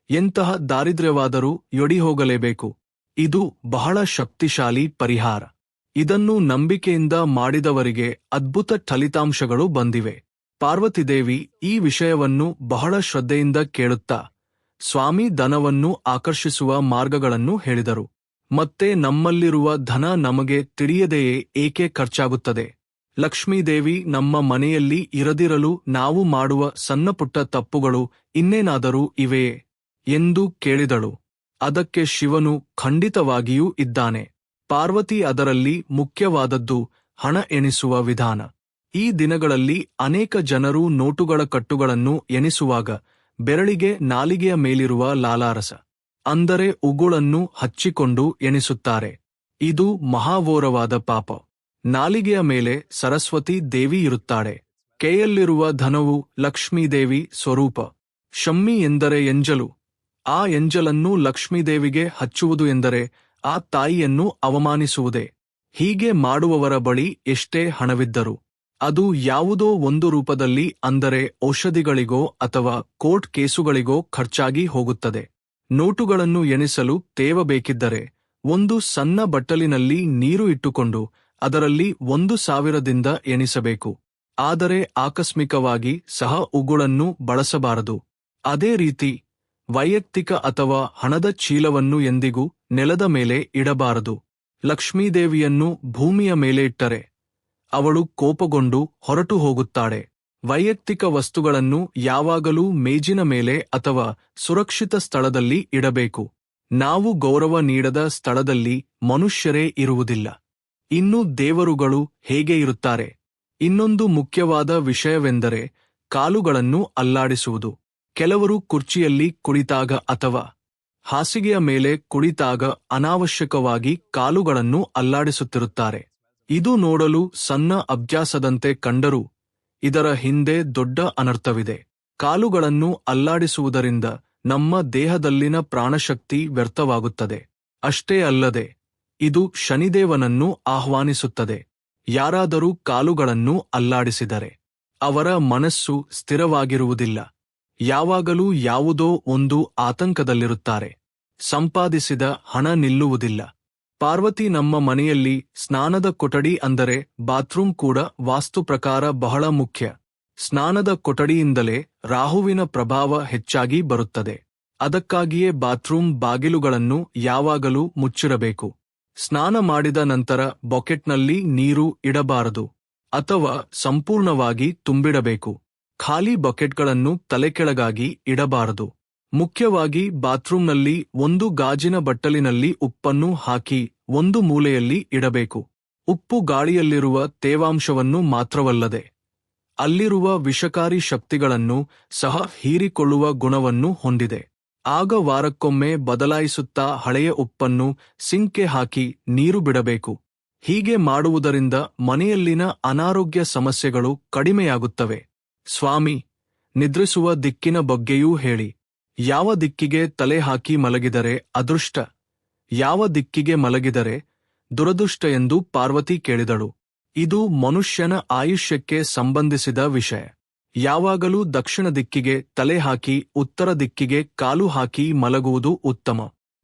ಎಂತಹ ದಾರಿದ್ರ್ಯವಾದರೂ ಯೊಡಿಹೋಗಲೇಬೇಕು. ಇದು ಬಹಳ ಶಕ್ತಿಶಾಲಿ ಪರಿಹಾರ. ಇದನ್ನು ನಂಬಿಕೆಯಿಂದ ಮಾಡಿದವರಿಗೆ ಅದ್ಭುತ ಫಲಿತಾಂಶಗಳು ಬಂದಿವೆ. ಪಾರ್ವತಿದೇವಿ ಈ ವಿಷಯವನ್ನು ಬಹಳ ಶ್ರದ್ಧೆಯಿಂದ ಕೇಳುತ್ತಾ ಸ್ವಾಮಿ ಧನವನ್ನು ಆಕರ್ಷಿಸುವ ಮಾರ್ಗಗಳನ್ನು ಹೇಳಿದರು. ಮತ್ತೆ ನಮ್ಮಲ್ಲಿರುವ ಧನ ನಮಗೆ ತಿಳಿಯದೆಯೇ ಏಕೆ ಖರ್ಚಾಗುತ್ತದೆ? ಲಕ್ಷ್ಮೀದೇವಿ ನಮ್ಮ ಮನೆಯಲ್ಲಿ ಇರದಿರಲು ನಾವು ಮಾಡುವ ಸಣ್ಣಪುಟ್ಟ ತಪ್ಪುಗಳು ಇನ್ನೇನಾದರೂ ಇವೆಯೇ ಎಂದು ಕೇಳಿದಳು. ಅದಕ್ಕೆ ಶಿವನು ಖಂಡಿತವಾಗಿಯೂ ಇದ್ದಾನೆ. ಪಾರ್ವತಿ ಅದರಲ್ಲಿ ಮುಖ್ಯವಾದದ್ದು ಹಣ ಎಣಿಸುವ ವಿಧಾನ. ಈ ದಿನಗಳಲ್ಲಿ ಅನೇಕ ಜನರು ನೋಟುಗಳ ಕಟ್ಟುಗಳನ್ನು ಎಣಿಸುವಾಗ ಬೆರಳಿಗೆ ನಾಲಿಗೆಯ ಮೇಲಿರುವ ಲಾಲಾರಸ, ಅಂದರೆ ಉಗುಳನ್ನು ಹಚ್ಚಿಕೊಂಡು ಎಣಿಸುತ್ತಾರೆ. ಇದು ಮಹಾಘೋರವಾದ ಪಾಪ. ನಾಲಿಗೆಯ ಮೇಲೆ ಸರಸ್ವತಿ ದೇವಿ ಇರುತ್ತಾಳೆ. ಕೈಯಲ್ಲಿರುವ ಧನವು ಲಕ್ಷ್ಮೀದೇವಿ ಸ್ವರೂಪ. ಶಮ್ಮಿ ಎಂದರೆ ಎಂಜಲು. ಆ ಎಂಜಲನ್ನು ಲಕ್ಷ್ಮೀದೇವಿಗೆ ಹಚ್ಚುವುದು ಎಂದರೆ ಆ ತಾಯಿಯನ್ನು ಅವಮಾನಿಸುವುದೇ. ಹೀಗೆ ಮಾಡುವವರ ಬಳಿ ಎಷ್ಟೇ ಹಣವಿದ್ದರೂ ಅದು ಯಾವುದೋ ಒಂದು ರೂಪದಲ್ಲಿ, ಅಂದರೆ ಔಷಧಿಗಳಿಗೋ ಅಥವಾ ಕೋರ್ಟ್ ಕೇಸುಗಳಿಗೋ ಖರ್ಚಾಗಿ ಹೋಗುತ್ತದೆ. ನೋಟುಗಳನ್ನು ಎಣಿಸಲು ತೇವಬೇಕಿದ್ದರೆ ಒಂದು ಸಣ್ಣ ಬಟ್ಟಲಿನಲ್ಲಿ ನೀರು ಇಟ್ಟುಕೊಂಡು ಅದರಲ್ಲಿ 1,000ದಿಂದ ಎಣಿಸಬೇಕು. ಆದರೆ ಆಕಸ್ಮಿಕವಾಗಿ ಸಹ ಉಗುಳನ್ನು ಬಳಸಬಾರದು. ಅದೇ ರೀತಿ ವೈಯಕ್ತಿಕ ಅಥವಾ ಹಣದ ಚೀಲವನ್ನು ಎಂದಿಗೂ ನೆಲದ ಮೇಲೆ ಇಡಬಾರದು. ಲಕ್ಷ್ಮೀದೇವಿಯನ್ನು ಭೂಮಿಯ ಮೇಲೆ ಇಟ್ಟರೆ ಅವಳು ಕೋಪಗೊಂಡು ಹೊರಟು ಹೋಗುತ್ತಾಳೆ. ವೈಯಕ್ತಿಕ ವಸ್ತುಗಳನ್ನು ಯಾವಾಗಲೂ ಮೇಜಿನ ಮೇಲೆ ಅಥವಾ ಸುರಕ್ಷಿತ ಸ್ಥಳದಲ್ಲಿ ಇಡಬೇಕು. ನಾವು ಗೌರವ ನೀಡದ ಸ್ಥಳದಲ್ಲಿ ಮನುಷ್ಯರೇ ಇರುವುದಿಲ್ಲ. ಇನ್ನು ದೇವರುಗಳು ಹೇಗೆ ಇರುತ್ತಾರೆ? ಇನ್ನೊಂದು ಮುಖ್ಯವಾದ ವಿಷಯವೆಂದರೆ ಕಾಲುಗಳನ್ನು ಅಲ್ಲಾಡಿಸುವುದು. ಕೆಲವರು ಕುರ್ಚಿಯಲ್ಲಿ ಕುಳಿತಾಗ ಅಥವಾ ಹಾಸಿಗೆಯ ಮೇಲೆ ಕುಳಿತಾಗ ಅನಾವಶ್ಯಕವಾಗಿ ಕಾಲುಗಳನ್ನು ಅಲ್ಲಾಡಿಸುತ್ತಿರುತ್ತಾರೆ. ಇದು ನೋಡಲು ಸಣ್ಣ ಅಭ್ಯಾಸದಂತೆ ಕಂಡರೂ ಇದರ ಹಿಂದೆ ದೊಡ್ಡ ಅನರ್ಥವಿದೆ. ಕಾಲುಗಳನ್ನು ಅಲ್ಲಾಡಿಸುವುದರಿಂದ ನಮ್ಮ ದೇಹದಲ್ಲಿನ ಪ್ರಾಣಶಕ್ತಿ ವ್ಯರ್ಥವಾಗುತ್ತದೆ. ಅಷ್ಟೇ ಅಲ್ಲದೆ ಇದು ಶನಿದೇವನನ್ನು ಆಹ್ವಾನಿಸುತ್ತದೆ. ಯಾರಾದರೂ ಕಾಲುಗಳನ್ನು ಅಲ್ಲಾಡಿಸಿದರೆ ಅವರ ಮನಸ್ಸು ಸ್ಥಿರವಾಗಿರುವುದಿಲ್ಲ. ಯಾವಾಗಲೂ ಯಾವುದೋ ಒಂದು ಆತಂಕದಲ್ಲಿರುತ್ತಾರೆ. ಸಂಪಾದಿಸಿದ ಹಣ ನಿಲ್ಲುವುದಿಲ್ಲ. ಪಾರ್ವತಿ ನಮ್ಮ ಮನೆಯಲ್ಲಿ ಸ್ನಾನದ ಕೊಠಡಿ, ಅಂದರೆ ಬಾತ್ರೂಮ್ ಕೂಡ ವಾಸ್ತು ಪ್ರಕಾರ ಬಹಳ ಮುಖ್ಯ. ಸ್ನಾನದ ಕೊಠಡಿಯಿಂದಲೇ ರಾಹುವಿನ ಪ್ರಭಾವ ಹೆಚ್ಚಾಗಿ ಬರುತ್ತದೆ. ಅದಕ್ಕಾಗಿಯೇ ಬಾತ್ರೂಮ್ ಬಾಗಿಲುಗಳನ್ನು ಯಾವಾಗಲೂ ಮುಚ್ಚಿರಬೇಕು. ಸ್ನಾನ ಮಾಡಿದ ನಂತರ ಬಕೆಟ್ನಲ್ಲಿ ನೀರು ಇಡಬಾರದು ಅಥವಾ ಸಂಪೂರ್ಣವಾಗಿ ತುಂಬಿಡಬೇಕು. ಖಾಲಿ ಬಕೆಟ್ಗಳನ್ನು ತಲೆಕೆಳಗಾಗಿ ಇಡಬಾರದು. ಮುಖ್ಯವಾಗಿ ಬಾತ್ರೂಮ್ನಲ್ಲಿ ಒಂದು ಗಾಜಿನ ಬಟ್ಟಲಿನಲ್ಲಿ ಉಪ್ಪನ್ನು ಹಾಕಿ ಒಂದು ಮೂಲೆಯಲ್ಲಿ ಇಡಬೇಕು. ಉಪ್ಪು ಗಾಳಿಯಲ್ಲಿರುವ ತೇವಾಂಶವನ್ನು ಮಾತ್ರವಲ್ಲದೆ ಅಲ್ಲಿರುವ ವಿಷಕಾರಿ ಶಕ್ತಿಗಳನ್ನು ಸಹ ಹೀರಿಕೊಳ್ಳುವ ಗುಣವನ್ನು ಹೊಂದಿದೆ. ಆಗ ವಾರಕ್ಕೊಮ್ಮೆ ಬದಲಾಯಿಸುತ್ತಾ ಹಳೆಯ ಉಪ್ಪನ್ನು ಸಿಂಕ್ಗೆ ಹಾಕಿ ನೀರು ಬಿಡಬೇಕು. ಹೀಗೆ ಮಾಡುವುದರಿಂದ ಮನೆಯಲ್ಲಿನ ಅನಾರೋಗ್ಯ ಸಮಸ್ಯೆಗಳು ಕಡಿಮೆಯಾಗುತ್ತವೆ. ಸ್ವಾಮಿ, ನಿದ್ರಿಸುವ ದಿಕ್ಕಿನ ಬಗ್ಗೆಯೂ ಹೇಳಿ. ಯಾವ ದಿಕ್ಕಿಗೆ ತಲೆ ಹಾಕಿ ಮಲಗಿದರೆ ಅದೃಷ್ಟ, ಯಾವ ದಿಕ್ಕಿಗೆ ಮಲಗಿದರೆ ದುರದೃಷ್ಟ ಎಂದು ಪಾರ್ವತಿ ಕೇಳಿದಳು. ಇದು ಮನುಷ್ಯನ ಆಯುಷ್ಯಕ್ಕೆ ಸಂಬಂಧಿಸಿದ ವಿಷಯ. ಯಾವಾಗಲೂ ದಕ್ಷಿಣ ದಿಕ್ಕಿಗೆ ತಲೆ ಹಾಕಿ ಉತ್ತರ ದಿಕ್ಕಿಗೆ ಕಾಲು ಹಾಕಿ ಮಲಗುವುದು ಉತ್ತಮ.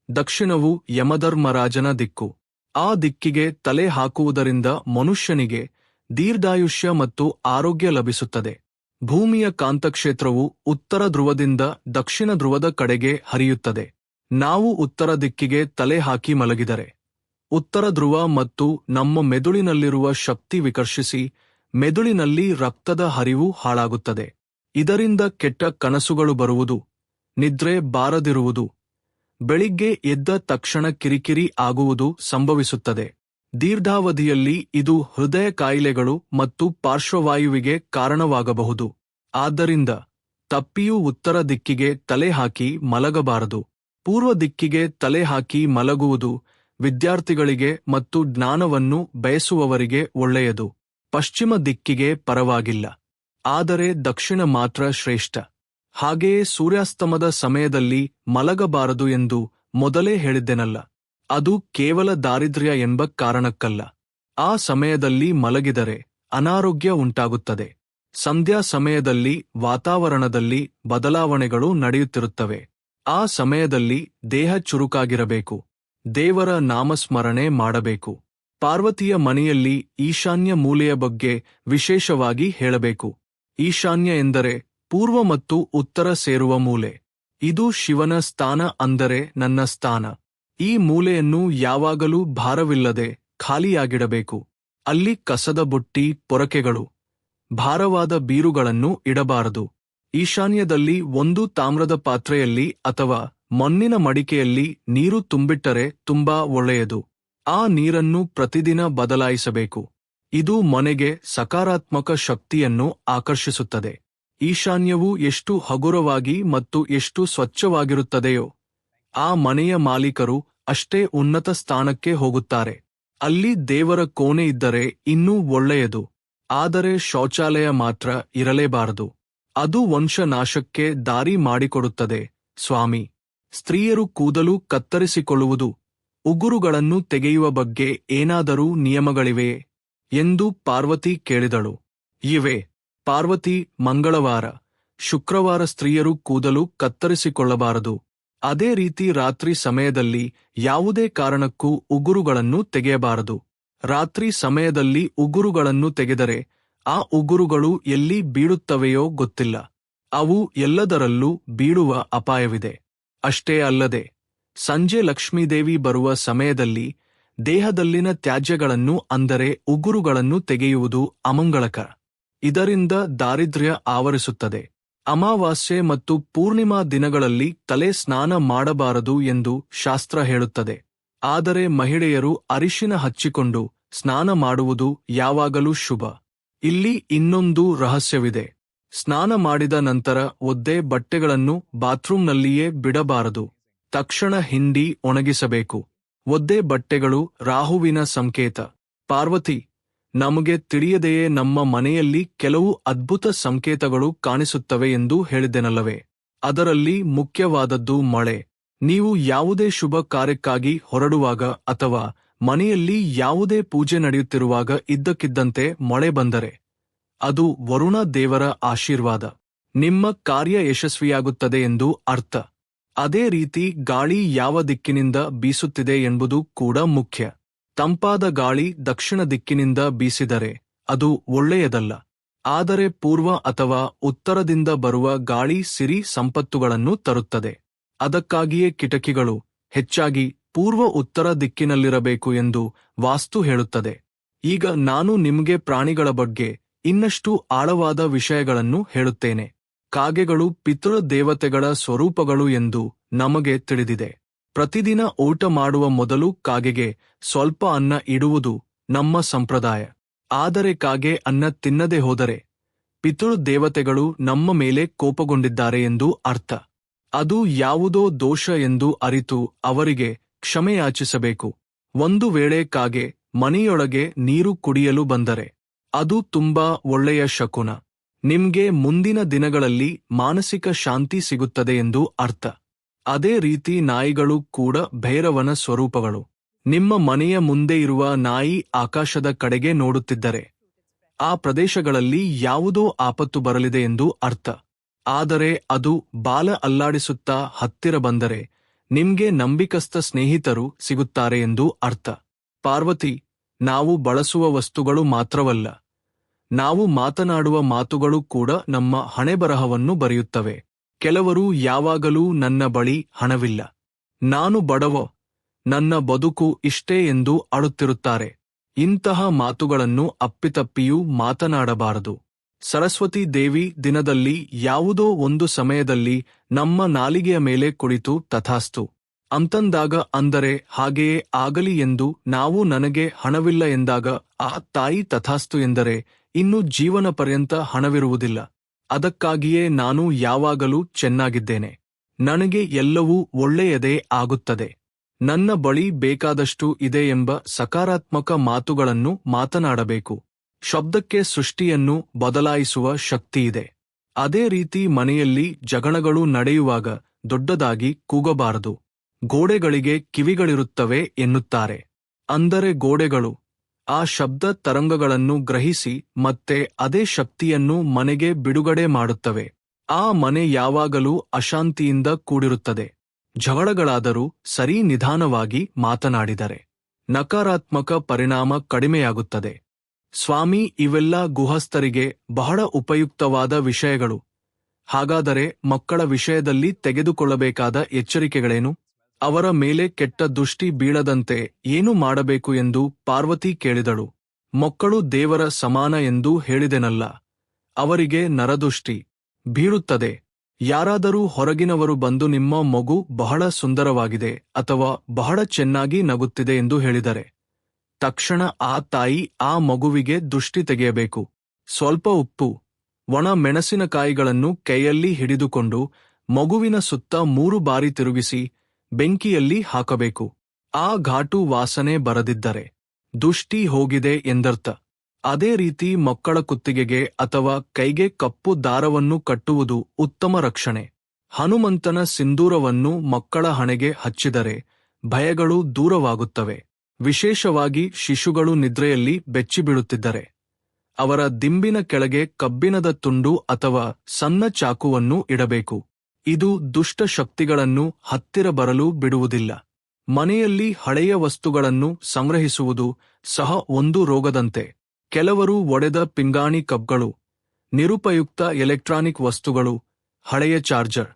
ದಕ್ಷಿಣವು ಯಮಧರ್ಮರಾಜನ ದಿಕ್ಕು. ಆ ದಿಕ್ಕಿಗೆ ತಲೆ ಹಾಕುವುದರಿಂದ ಮನುಷ್ಯನಿಗೆ ದೀರ್ಘಾಯುಷ್ಯ ಮತ್ತು ಆರೋಗ್ಯ ಲಭಿಸುತ್ತದೆ. ಭೂಮಿಯ ಕಾಂತಕ್ಷೇತ್ರವು ಉತ್ತರ ಧ್ರುವದಿಂದ ದಕ್ಷಿಣ ಧ್ರುವದ ಕಡೆಗೆ ಹರಿಯುತ್ತದೆ. ನಾವು ಉತ್ತರ ದಿಕ್ಕಿಗೆ ತಲೆ ಹಾಕಿ ಮಲಗಿದರೆ ಉತ್ತರ ಧ್ರುವ ಮತ್ತು ನಮ್ಮ ಮೆದುಳಿನಲ್ಲಿರುವ ಶಕ್ತಿ ವಿಕರ್ಷಿಸಿ ಮೆದುಳಿನಲ್ಲಿ ರಕ್ತದ ಹರಿವು ಹಾಳಾಗುತ್ತದೆ. ಇದರಿಂದ ಕೆಟ್ಟ ಕನಸುಗಳು ಬರುವುದು, ನಿದ್ರೆ ಬಾರದಿರುವುದು, ಬೆಳಿಗ್ಗೆ ಎದ್ದ ತಕ್ಷಣ ಕಿರಿಕಿರಿ ಆಗುವುದು ಸಂಭವಿಸುತ್ತದೆ. ದೀರ್ಘಾವಧಿಯಲ್ಲಿ ಇದು ಹೃದಯ ಕಾಯಿಲೆಗಳು ಮತ್ತು ಪಾರ್ಶ್ವವಾಯುವಿಗೆ ಕಾರಣವಾಗಬಹುದು. ಆದ್ದರಿಂದ ತಪ್ಪಿಯೂ ಉತ್ತರ ದಿಕ್ಕಿಗೆ ತಲೆ ಹಾಕಿ ಮಲಗಬಾರದು. ಪೂರ್ವ ದಿಕ್ಕಿಗೆ ತಲೆ ಹಾಕಿ ಮಲಗುವುದು ವಿದ್ಯಾರ್ಥಿಗಳಿಗೆ ಮತ್ತು ಜ್ಞಾನವನ್ನು ಬಯಸುವವರಿಗೆ ಒಳ್ಳೆಯದು. ಪಶ್ಚಿಮ ದಿಕ್ಕಿಗೆ ಪರವಾಗಿಲ್ಲ, ಆದರೆ ದಕ್ಷಿಣ ಮಾತ್ರ ಶ್ರೇಷ್ಠ. ಹಾಗೆಯೇ ಸೂರ್ಯಾಸ್ತಮದ ಸಮಯದಲ್ಲಿ ಮಲಗಬಾರದು ಎಂದು ಮೊದಲೇ ಹೇಳಿದ್ದೆನಲ್ಲ. ಅದು ಕೇವಲ ದಾರಿದ್ರ್ಯ ಎಂಬ ಕಾರಣಕ್ಕಲ್ಲ. ಆ ಸಮಯದಲ್ಲಿ ಮಲಗಿದರೆ ಅನಾರೋಗ್ಯ ಉಂಟಾಗುತ್ತದೆ. ಸಂಧ್ಯಾ ಸಮಯದಲ್ಲಿ ವಾತಾವರಣದಲ್ಲಿ ಬದಲಾವಣೆಗಳು ನಡೆಯುತ್ತಿರುತ್ತವೆ. ಆ ಸಮಯದಲ್ಲಿ ದೇಹ ಚುರುಕಾಗಿರಬೇಕು. ದೇವರ ನಾಮಸ್ಮರಣೆ ಮಾಡಬೇಕು. ಪಾರ್ವತಿಯ ಮನೆಯಲ್ಲಿ ಈಶಾನ್ಯ ಮೂಲೆಯ ಬಗ್ಗೆ ವಿಶೇಷವಾಗಿ ಹೇಳಬೇಕು. ಈಶಾನ್ಯ ಎಂದರೆ ಪೂರ್ವ ಮತ್ತು ಉತ್ತರ ಸೇರುವ ಮೂಲೆ. ಇದು ಶಿವನ ಸ್ಥಾನ, ಅಂದರೆ ನನ್ನ ಸ್ಥಾನ. ಈ ಮೂಲೆಯನ್ನು ಯಾವಾಗಲೂ ಭಾರವಿಲ್ಲದೆ ಖಾಲಿಯಾಗಿಡಬೇಕು. ಅಲ್ಲಿ ಕಸದ ಬುಟ್ಟಿ, ಪೊರಕೆಗಳು, ಭಾರವಾದ ಬೀರುಗಳನ್ನು ಇಡಬಾರದು. ಈಶಾನ್ಯದಲ್ಲಿ ಒಂದು ತಾಮ್ರದ ಪಾತ್ರೆಯಲ್ಲಿ ಅಥವಾ ಮಣ್ಣಿನ ಮಡಿಕೆಯಲ್ಲಿ ನೀರು ತುಂಬಿಟ್ಟರೆ ತುಂಬಾ ಒಳ್ಳೆಯದು. ಆ ನೀರನ್ನು ಪ್ರತಿದಿನ ಬದಲಾಯಿಸಬೇಕು. ಇದು ಮನೆಗೆ ಸಕಾರಾತ್ಮಕ ಶಕ್ತಿಯನ್ನು ಆಕರ್ಷಿಸುತ್ತದೆ. ಈಶಾನ್ಯವು ಎಷ್ಟು ಹಗುರವಾಗಿ ಮತ್ತು ಎಷ್ಟು ಸ್ವಚ್ಛವಾಗಿರುತ್ತದೆಯೋ ಆ ಮನೆಯ ಮಾಲೀಕರು ಅಷ್ಟೇ ಉನ್ನತ ಸ್ಥಾನಕ್ಕೆ ಹೋಗುತ್ತಾರೆ. ಅಲ್ಲಿ ದೇವರ ಕೋಣೆ ಇದ್ದರೆ ಇನ್ನೂ ಒಳ್ಳೆಯದು. ಆದರೆ ಶೌಚಾಲಯ ಮಾತ್ರ ಇರಲೇಬಾರದು. ಅದು ವಂಶನಾಶಕ್ಕೆ ದಾರಿ ಮಾಡಿಕೊಡುತ್ತದೆ. ಸ್ವಾಮಿ, ಸ್ತ್ರೀಯರು ಕೂದಲು ಕತ್ತರಿಸಿಕೊಳ್ಳುವುದು, ಉಗುರುಗಳನ್ನು ತೆಗೆಯುವ ಬಗ್ಗೆ ಏನಾದರೂ ನಿಯಮಗಳಿವೆಯೇ ಎಂದು ಪಾರ್ವತಿ ಕೇಳಿದಳು. ಇವೆ. ಪಾರ್ವತಿ, ಮಂಗಳವಾರ, ಶುಕ್ರವಾರ ಸ್ತ್ರೀಯರು ಕೂದಲು ಕತ್ತರಿಸಿಕೊಳ್ಳಬಾರದು. ಅದೇ ರೀತಿ ರಾತ್ರಿ ಸಮಯದಲ್ಲಿ ಯಾವುದೇ ಕಾರಣಕ್ಕೂ ಉಗುರುಗಳನ್ನು ತೆಗೆಯಬಾರದು. ರಾತ್ರಿ ಸಮಯದಲ್ಲಿ ಉಗುರುಗಳನ್ನು ತೆಗೆದರೆ ಆ ಉಗುರುಗಳು ಎಲ್ಲಿ ಬೀಳುತ್ತವೆಯೋ ಗೊತ್ತಿಲ್ಲ. ಅವು ಎಲ್ಲದರಲ್ಲೂ ಬೀಳುವ ಅಪಾಯವಿದೆ. ಅಷ್ಟೇ ಅಲ್ಲದೆ ಸಂಜೆ ಲಕ್ಷ್ಮೀದೇವಿ ಬರುವ ಸಮಯದಲ್ಲಿ ದೇಹದಲ್ಲಿನ ತ್ಯಾಜ್ಯಗಳನ್ನು, ಅಂದರೆ ಉಗುರುಗಳನ್ನು ತೆಗೆಯುವುದು ಅಮಂಗಳಕರ. ಇದರಿಂದ ದಾರಿದ್ರ್ಯ ಆವರಿಸುತ್ತದೆ. ಅಮಾವಾಸ್ಯೆ ಮತ್ತು ಪೂರ್ಣಿಮಾ ದಿನಗಳಲ್ಲಿ ತಲೆ ಸ್ನಾನ ಮಾಡಬಾರದು ಎಂದು ಶಾಸ್ತ್ರ ಹೇಳುತ್ತದೆ. ಆದರೆ ಮಹಿಳೆಯರು ಅರಿಶಿನ ಹಚ್ಚಿಕೊಂಡು ಸ್ನಾನ ಮಾಡುವುದು ಯಾವಾಗಲೂ ಶುಭ. ಇಲ್ಲಿ ಇನ್ನೊಂದು ರಹಸ್ಯವಿದೆ. ಸ್ನಾನ ಮಾಡಿದ ನಂತರ ಒದ್ದೆ ಬಟ್ಟೆಗಳನ್ನು ಬಾತ್ರೂಂನಲ್ಲಿಯೇ ಬಿಡಬಾರದು. ತಕ್ಷಣ ಹಿಂಡಿ ಒಣಗಿಸಬೇಕು. ಒದ್ದೆ ಬಟ್ಟೆಗಳು ರಾಹುವಿನ ಸಂಕೇತ. ಪಾರ್ವತಿ, ನಮಗೆ ತಿಳಿಯದೆಯೇ ನಮ್ಮ ಮನೆಯಲ್ಲಿ ಕೆಲವು ಅದ್ಭುತ ಸಂಕೇತಗಳು ಕಾಣಿಸುತ್ತವೆ ಎಂದು ಹೇಳಿದ್ದೆನಲ್ಲವೇ? ಅದರಲ್ಲಿ ಮುಖ್ಯವಾದದ್ದು ಮಳೆ. ನೀವು ಯಾವುದೇ ಶುಭ ಕಾರ್ಯಕ್ಕಾಗಿ ಹೊರಡುವಾಗ ಅಥವಾ ಮನೆಯಲ್ಲಿ ಯಾವುದೇ ಪೂಜೆ ನಡೆಯುತ್ತಿರುವಾಗ ಇದ್ದಕ್ಕಿದ್ದಂತೆ ಮಳೆ ಬಂದರೆ ಅದು ವರುಣ ದೇವರ ಆಶೀರ್ವಾದ. ನಿಮ್ಮ ಕಾರ್ಯ ಯಶಸ್ವಿಯಾಗುತ್ತದೆ ಎಂದು ಅರ್ಥ. ಅದೇ ರೀತಿ ಗಾಳಿ ಯಾವ ದಿಕ್ಕಿನಿಂದ ಬೀಸುತ್ತಿದೆ ಎಂಬುದು ಕೂಡ ಮುಖ್ಯ. ತಂಪಾದ ಗಾಳಿ ದಕ್ಷಿಣ ದಿಕ್ಕಿನಿಂದ ಬೀಸಿದರೆ ಅದು ಒಳ್ಳೆಯದಲ್ಲ. ಆದರೆ ಪೂರ್ವ ಅಥವಾ ಉತ್ತರದಿಂದ ಬರುವ ಗಾಳಿ ಸಿರಿ ಸಂಪತ್ತುಗಳನ್ನು ತರುತ್ತದೆ. ಅದಕ್ಕಾಗಿಯೇ ಕಿಟಕಿಗಳು ಹೆಚ್ಚಾಗಿ ಪೂರ್ವ ಉತ್ತರ ದಿಕ್ಕಿನಲ್ಲಿರಬೇಕು ಎಂದು ವಾಸ್ತು ಹೇಳುತ್ತದೆ. ಈಗ ನಾನು ನಿಮಗೆ ಪ್ರಾಣಿಗಳ ಬಗ್ಗೆ ಇನ್ನಷ್ಟು ಆಳವಾದ ವಿಷಯಗಳನ್ನು ಹೇಳುತ್ತೇನೆ. ಕಾಗೆಗಳು ಪಿತೃ ದೇವತೆಗಳ ಸ್ವರೂಪಗಳು ಎಂದು ನಮಗೆ ತಿಳಿದಿದೆ. ಪ್ರತಿದಿನ ಊಟ ಮಾಡುವ ಮೊದಲು ಕಾಗೆಗೆ ಸ್ವಲ್ಪ ಅನ್ನ ಇಡುವುದು ನಮ್ಮ ಸಂಪ್ರದಾಯ. ಆದರೆ ಕಾಗೆ ಅನ್ನ ತಿನ್ನದೆ ಹೋದರೆ ಪಿತೃ ದೇವತೆಗಳು ನಮ್ಮ ಮೇಲೆ ಕೋಪಗೊಂಡಿದ್ದಾರೆ ಎಂದು ಅರ್ಥ. ಅದು ಯಾವುದೋ ದೋಷ ಎಂದು ಅರಿತು ಅವರಿಗೆ ಕ್ಷಮೆಯಾಚಿಸಬೇಕು. ಒಂದು ವೇಳೆ ಕಾಗೆ ಮನೆಯೊಳಗೆ ನೀರು ಕುಡಿಯಲು ಬಂದರೆ ಅದು ತುಂಬಾ ಒಳ್ಳೆಯ ಶಕುನ. ನಿಮ್ಗೆ ಮುಂದಿನ ದಿನಗಳಲ್ಲಿ ಮಾನಸಿಕ ಶಾಂತಿ ಸಿಗುತ್ತದೆ ಎಂದು ಅರ್ಥ. ಅದೇ ರೀತಿ ನಾಯಿಗಳು ಕೂಡ ಭೈರವನ ಸ್ವರೂಪಗಳು. ನಿಮ್ಮ ಮನೆಯ ಮುಂದೆ ಇರುವ ನಾಯಿ ಆಕಾಶದ ಕಡೆಗೆ ನೋಡುತ್ತಿದ್ದರೆ ಆ ಪ್ರದೇಶಗಳಲ್ಲಿ ಯಾವುದೋ ಆಪತ್ತು ಬರಲಿದೆ ಎಂದು ಅರ್ಥ. ಆದರೆ ಅದು ಬಾಲ ಅಲ್ಲಾಡಿಸುತ್ತಾ ಹತ್ತಿರ ಬಂದರೆ ನಿಮ್ಗೆ ನಂಬಿಕಸ್ಥ ಸ್ನೇಹಿತರು ಸಿಗುತ್ತಾರೆ ಎಂದು ಅರ್ಥ. ಪಾರ್ವತಿ, ನಾವು ಬಳಸುವ ವಸ್ತುಗಳು ಮಾತ್ರವಲ್ಲ, ನಾವು ಮಾತನಾಡುವ ಮಾತುಗಳು ಕೂಡ ನಮ್ಮ ಹಣೆಬರಹವನ್ನು ಬರೆಯುತ್ತವೆ. ಕೆಲವರು ಯಾವಾಗಲೂ ನನ್ನ ಬಳಿ ಹಣವಿಲ್ಲ, ನಾನು ಬಡವ, ನನ್ನ ಬದುಕು ಇಷ್ಟೇ ಎಂದು ಅಳುತ್ತಿರುತ್ತಾರೆ. ಇಂತಹ ಮಾತುಗಳನ್ನು ಅಪ್ಪಿತಪ್ಪಿಯೂ ಮಾತನಾಡಬಾರದು. ಸರಸ್ವತಿ ದೇವಿ ದಿನದಲ್ಲಿ ಯಾವುದೋ ಒಂದು ಸಮಯದಲ್ಲಿ ನಮ್ಮ ನಾಲಿಗೆಯ ಮೇಲೆ ಕುಳಿತು ತಥಾಸ್ತು ಅಂತಂದಾಗ, ಅಂದರೆ ಹಾಗೆಯೇ ಆಗಲಿ ಎಂದು ನಾವು ನನಗೆ ಹಣವಿಲ್ಲ ಎಂದಾಗ ಆ ತಾಯಿ ತಥಾಸ್ತು ಎಂದರೆ ಇನ್ನು ಜೀವನ ಪರ್ಯಂತ ಹಣವಿರುವುದಿಲ್ಲ. ಅದಕ್ಕಾಗಿಯೇ ನಾನು ಯಾವಾಗಲೂ ಚೆನ್ನಾಗಿದ್ದೇನೆ, ನನಗೆ ಎಲ್ಲವೂ ಒಳ್ಳೆಯದೇ ಆಗುತ್ತದೆ, ನನ್ನ ಬಳಿ ಬೇಕಾದಷ್ಟು ಇದೆ ಎಂಬ ಸಕಾರಾತ್ಮಕ ಮಾತುಗಳನ್ನು ಮಾತನಾಡಬೇಕು. ಶಬ್ದಕ್ಕೆ ಸೃಷ್ಟಿಯನ್ನು ಬದಲಾಯಿಸುವ ಶಕ್ತಿಯಿದೆ. ಅದೇ ರೀತಿ ಮನೆಯಲ್ಲಿ ಜಗಳಗಳು ನಡೆಯುವಾಗ ದೊಡ್ಡದಾಗಿ ಕೂಗಬಾರದು. ಗೋಡೆಗಳಿಗೆ ಕಿವಿಗಳಿರುತ್ತವೆ ಎನ್ನುತ್ತಾರೆ. ಅಂದರೆ ಗೋಡೆಗಳು ಆ ಶಬ್ದ ತರಂಗಗಳನ್ನು ಗ್ರಹಿಸಿ ಮತ್ತೆ ಅದೇ ಶಕ್ತಿಯನ್ನು ಮನೆಗೆ ಬಿಡುಗಡೆ ಮಾಡುತ್ತವೆ. ಆ ಮನೆ ಯಾವಾಗಲೂ ಅಶಾಂತಿಯಿಂದ ಕೂಡಿರುತ್ತದೆ. ಜಗಳಗಳಾದರೂ ಸರಿ ನಿಧಾನವಾಗಿ ಮಾತನಾಡಿದರೆ ನಕಾರಾತ್ಮಕ ಪರಿಣಾಮ ಕಡಿಮೆಯಾಗುತ್ತದೆ. ಸ್ವಾಮಿ, ಇವೆಲ್ಲ ಗುಹಸ್ಥರಿಗೆ ಬಹಳ ಉಪಯುಕ್ತವಾದ ವಿಷಯಗಳು. ಹಾಗಾದರೆ ಮಕ್ಕಳ ವಿಷಯದಲ್ಲಿ ತೆಗೆದುಕೊಳ್ಳಬೇಕಾದ ಎಚ್ಚರಿಕೆಗಳೇನು? ಅವರ ಮೇಲೆ ಕೆಟ್ಟ ದೃಷ್ಟಿ ಬೀಳದಂತೆ ಏನು ಮಾಡಬೇಕು ಎಂದು ಪಾರ್ವತಿ ಕೇಳಿದಳು. ಮಕ್ಕಳು ದೇವರ ಸಮಾನ ಎಂದು ಹೇಳಿದೆನಲ್ಲ, ಅವರಿಗೆ ನರದೃಷ್ಟಿ ಬೀಳುತ್ತದೆ. ಯಾರಾದರೂ ಹೊರಗಿನವರು ಬಂದು ನಿಮ್ಮ ಮಗು ಬಹಳ ಸುಂದರವಾಗಿದೆ ಅಥವಾ ಬಹಳ ಚೆನ್ನಾಗಿ ನಗುತ್ತಿದೆ ಎಂದು ಹೇಳಿದರೆ ತಕ್ಷಣ ಆ ತಾಯಿ ಆ ಮಗುವಿಗೆ ದೃಷ್ಟಿ ತೆಗೆಯಬೇಕು. ಸ್ವಲ್ಪ ಉಪ್ಪು, ಒಣ ಮೆಣಸಿನಕಾಯಿಗಳನ್ನು ಕೈಯಲ್ಲಿ ಹಿಡಿದುಕೊಂಡು ಮಗುವಿನ ಸುತ್ತ 3 ಬಾರಿ ತಿರುಗಿಸಿ ಬೆಂಕಿಯಲ್ಲಿ ಹಾಕಬೇಕು. ಆ ಘಾಟು ವಾಸನೆ ಬರದಿದ್ದರೆ ದೃಷ್ಟಿ ಹೋಗಿದೆ ಎಂದರ್ಥ. ಅದೇ ರೀತಿ ಮಕ್ಕಳ ಕುತ್ತಿಗೆಗೆ ಅಥವಾ ಕೈಗೆ ಕಪ್ಪು ದಾರವನ್ನು ಕಟ್ಟುವುದು ಉತ್ತಮ ರಕ್ಷಣೆ. ಹನುಮಂತನ ಸಿಂಧೂರವನ್ನು ಮಕ್ಕಳ ಹಣೆಗೆ ಹಚ್ಚಿದರೆ ಭಯಗಳು ದೂರವಾಗುತ್ತವೆ. ವಿಶೇಷವಾಗಿ ಶಿಶುಗಳು ನಿದ್ರೆಯಲ್ಲಿ ಬೆಚ್ಚಿಬೀಳುತ್ತಿದ್ದರೆ ಅವರ ದಿಂಬಿನ ಕೆಳಗೆ ಕಬ್ಬಿಣದ ತುಂಡು ಅಥವಾ ಸಣ್ಣ ಚಾಕುವನ್ನು ಇಡಬೇಕು. ಇದು ದುಷ್ಟ ಶಕ್ತಿಗಳನ್ನು ಹತ್ತಿರ ಬರಲು ಬಿಡುವುದಿಲ್ಲ. ಮನೆಯಲ್ಲಿ ಹಳೆಯ ವಸ್ತುಗಳನ್ನು ಸಂಗ್ರಹಿಸುವುದು ಸಹ ಒಂದು ರೋಗದಂತೆ. ಕೆಲವರು ಒಡೆದ ಪಿಂಗಾಣಿ ಕಪ್ಗಳು, ನಿರುಪಯುಕ್ತ ಎಲೆಕ್ಟ್ರಾನಿಕ್ ವಸ್ತುಗಳು, ಹಳೆಯ ಚಾರ್ಜರ್,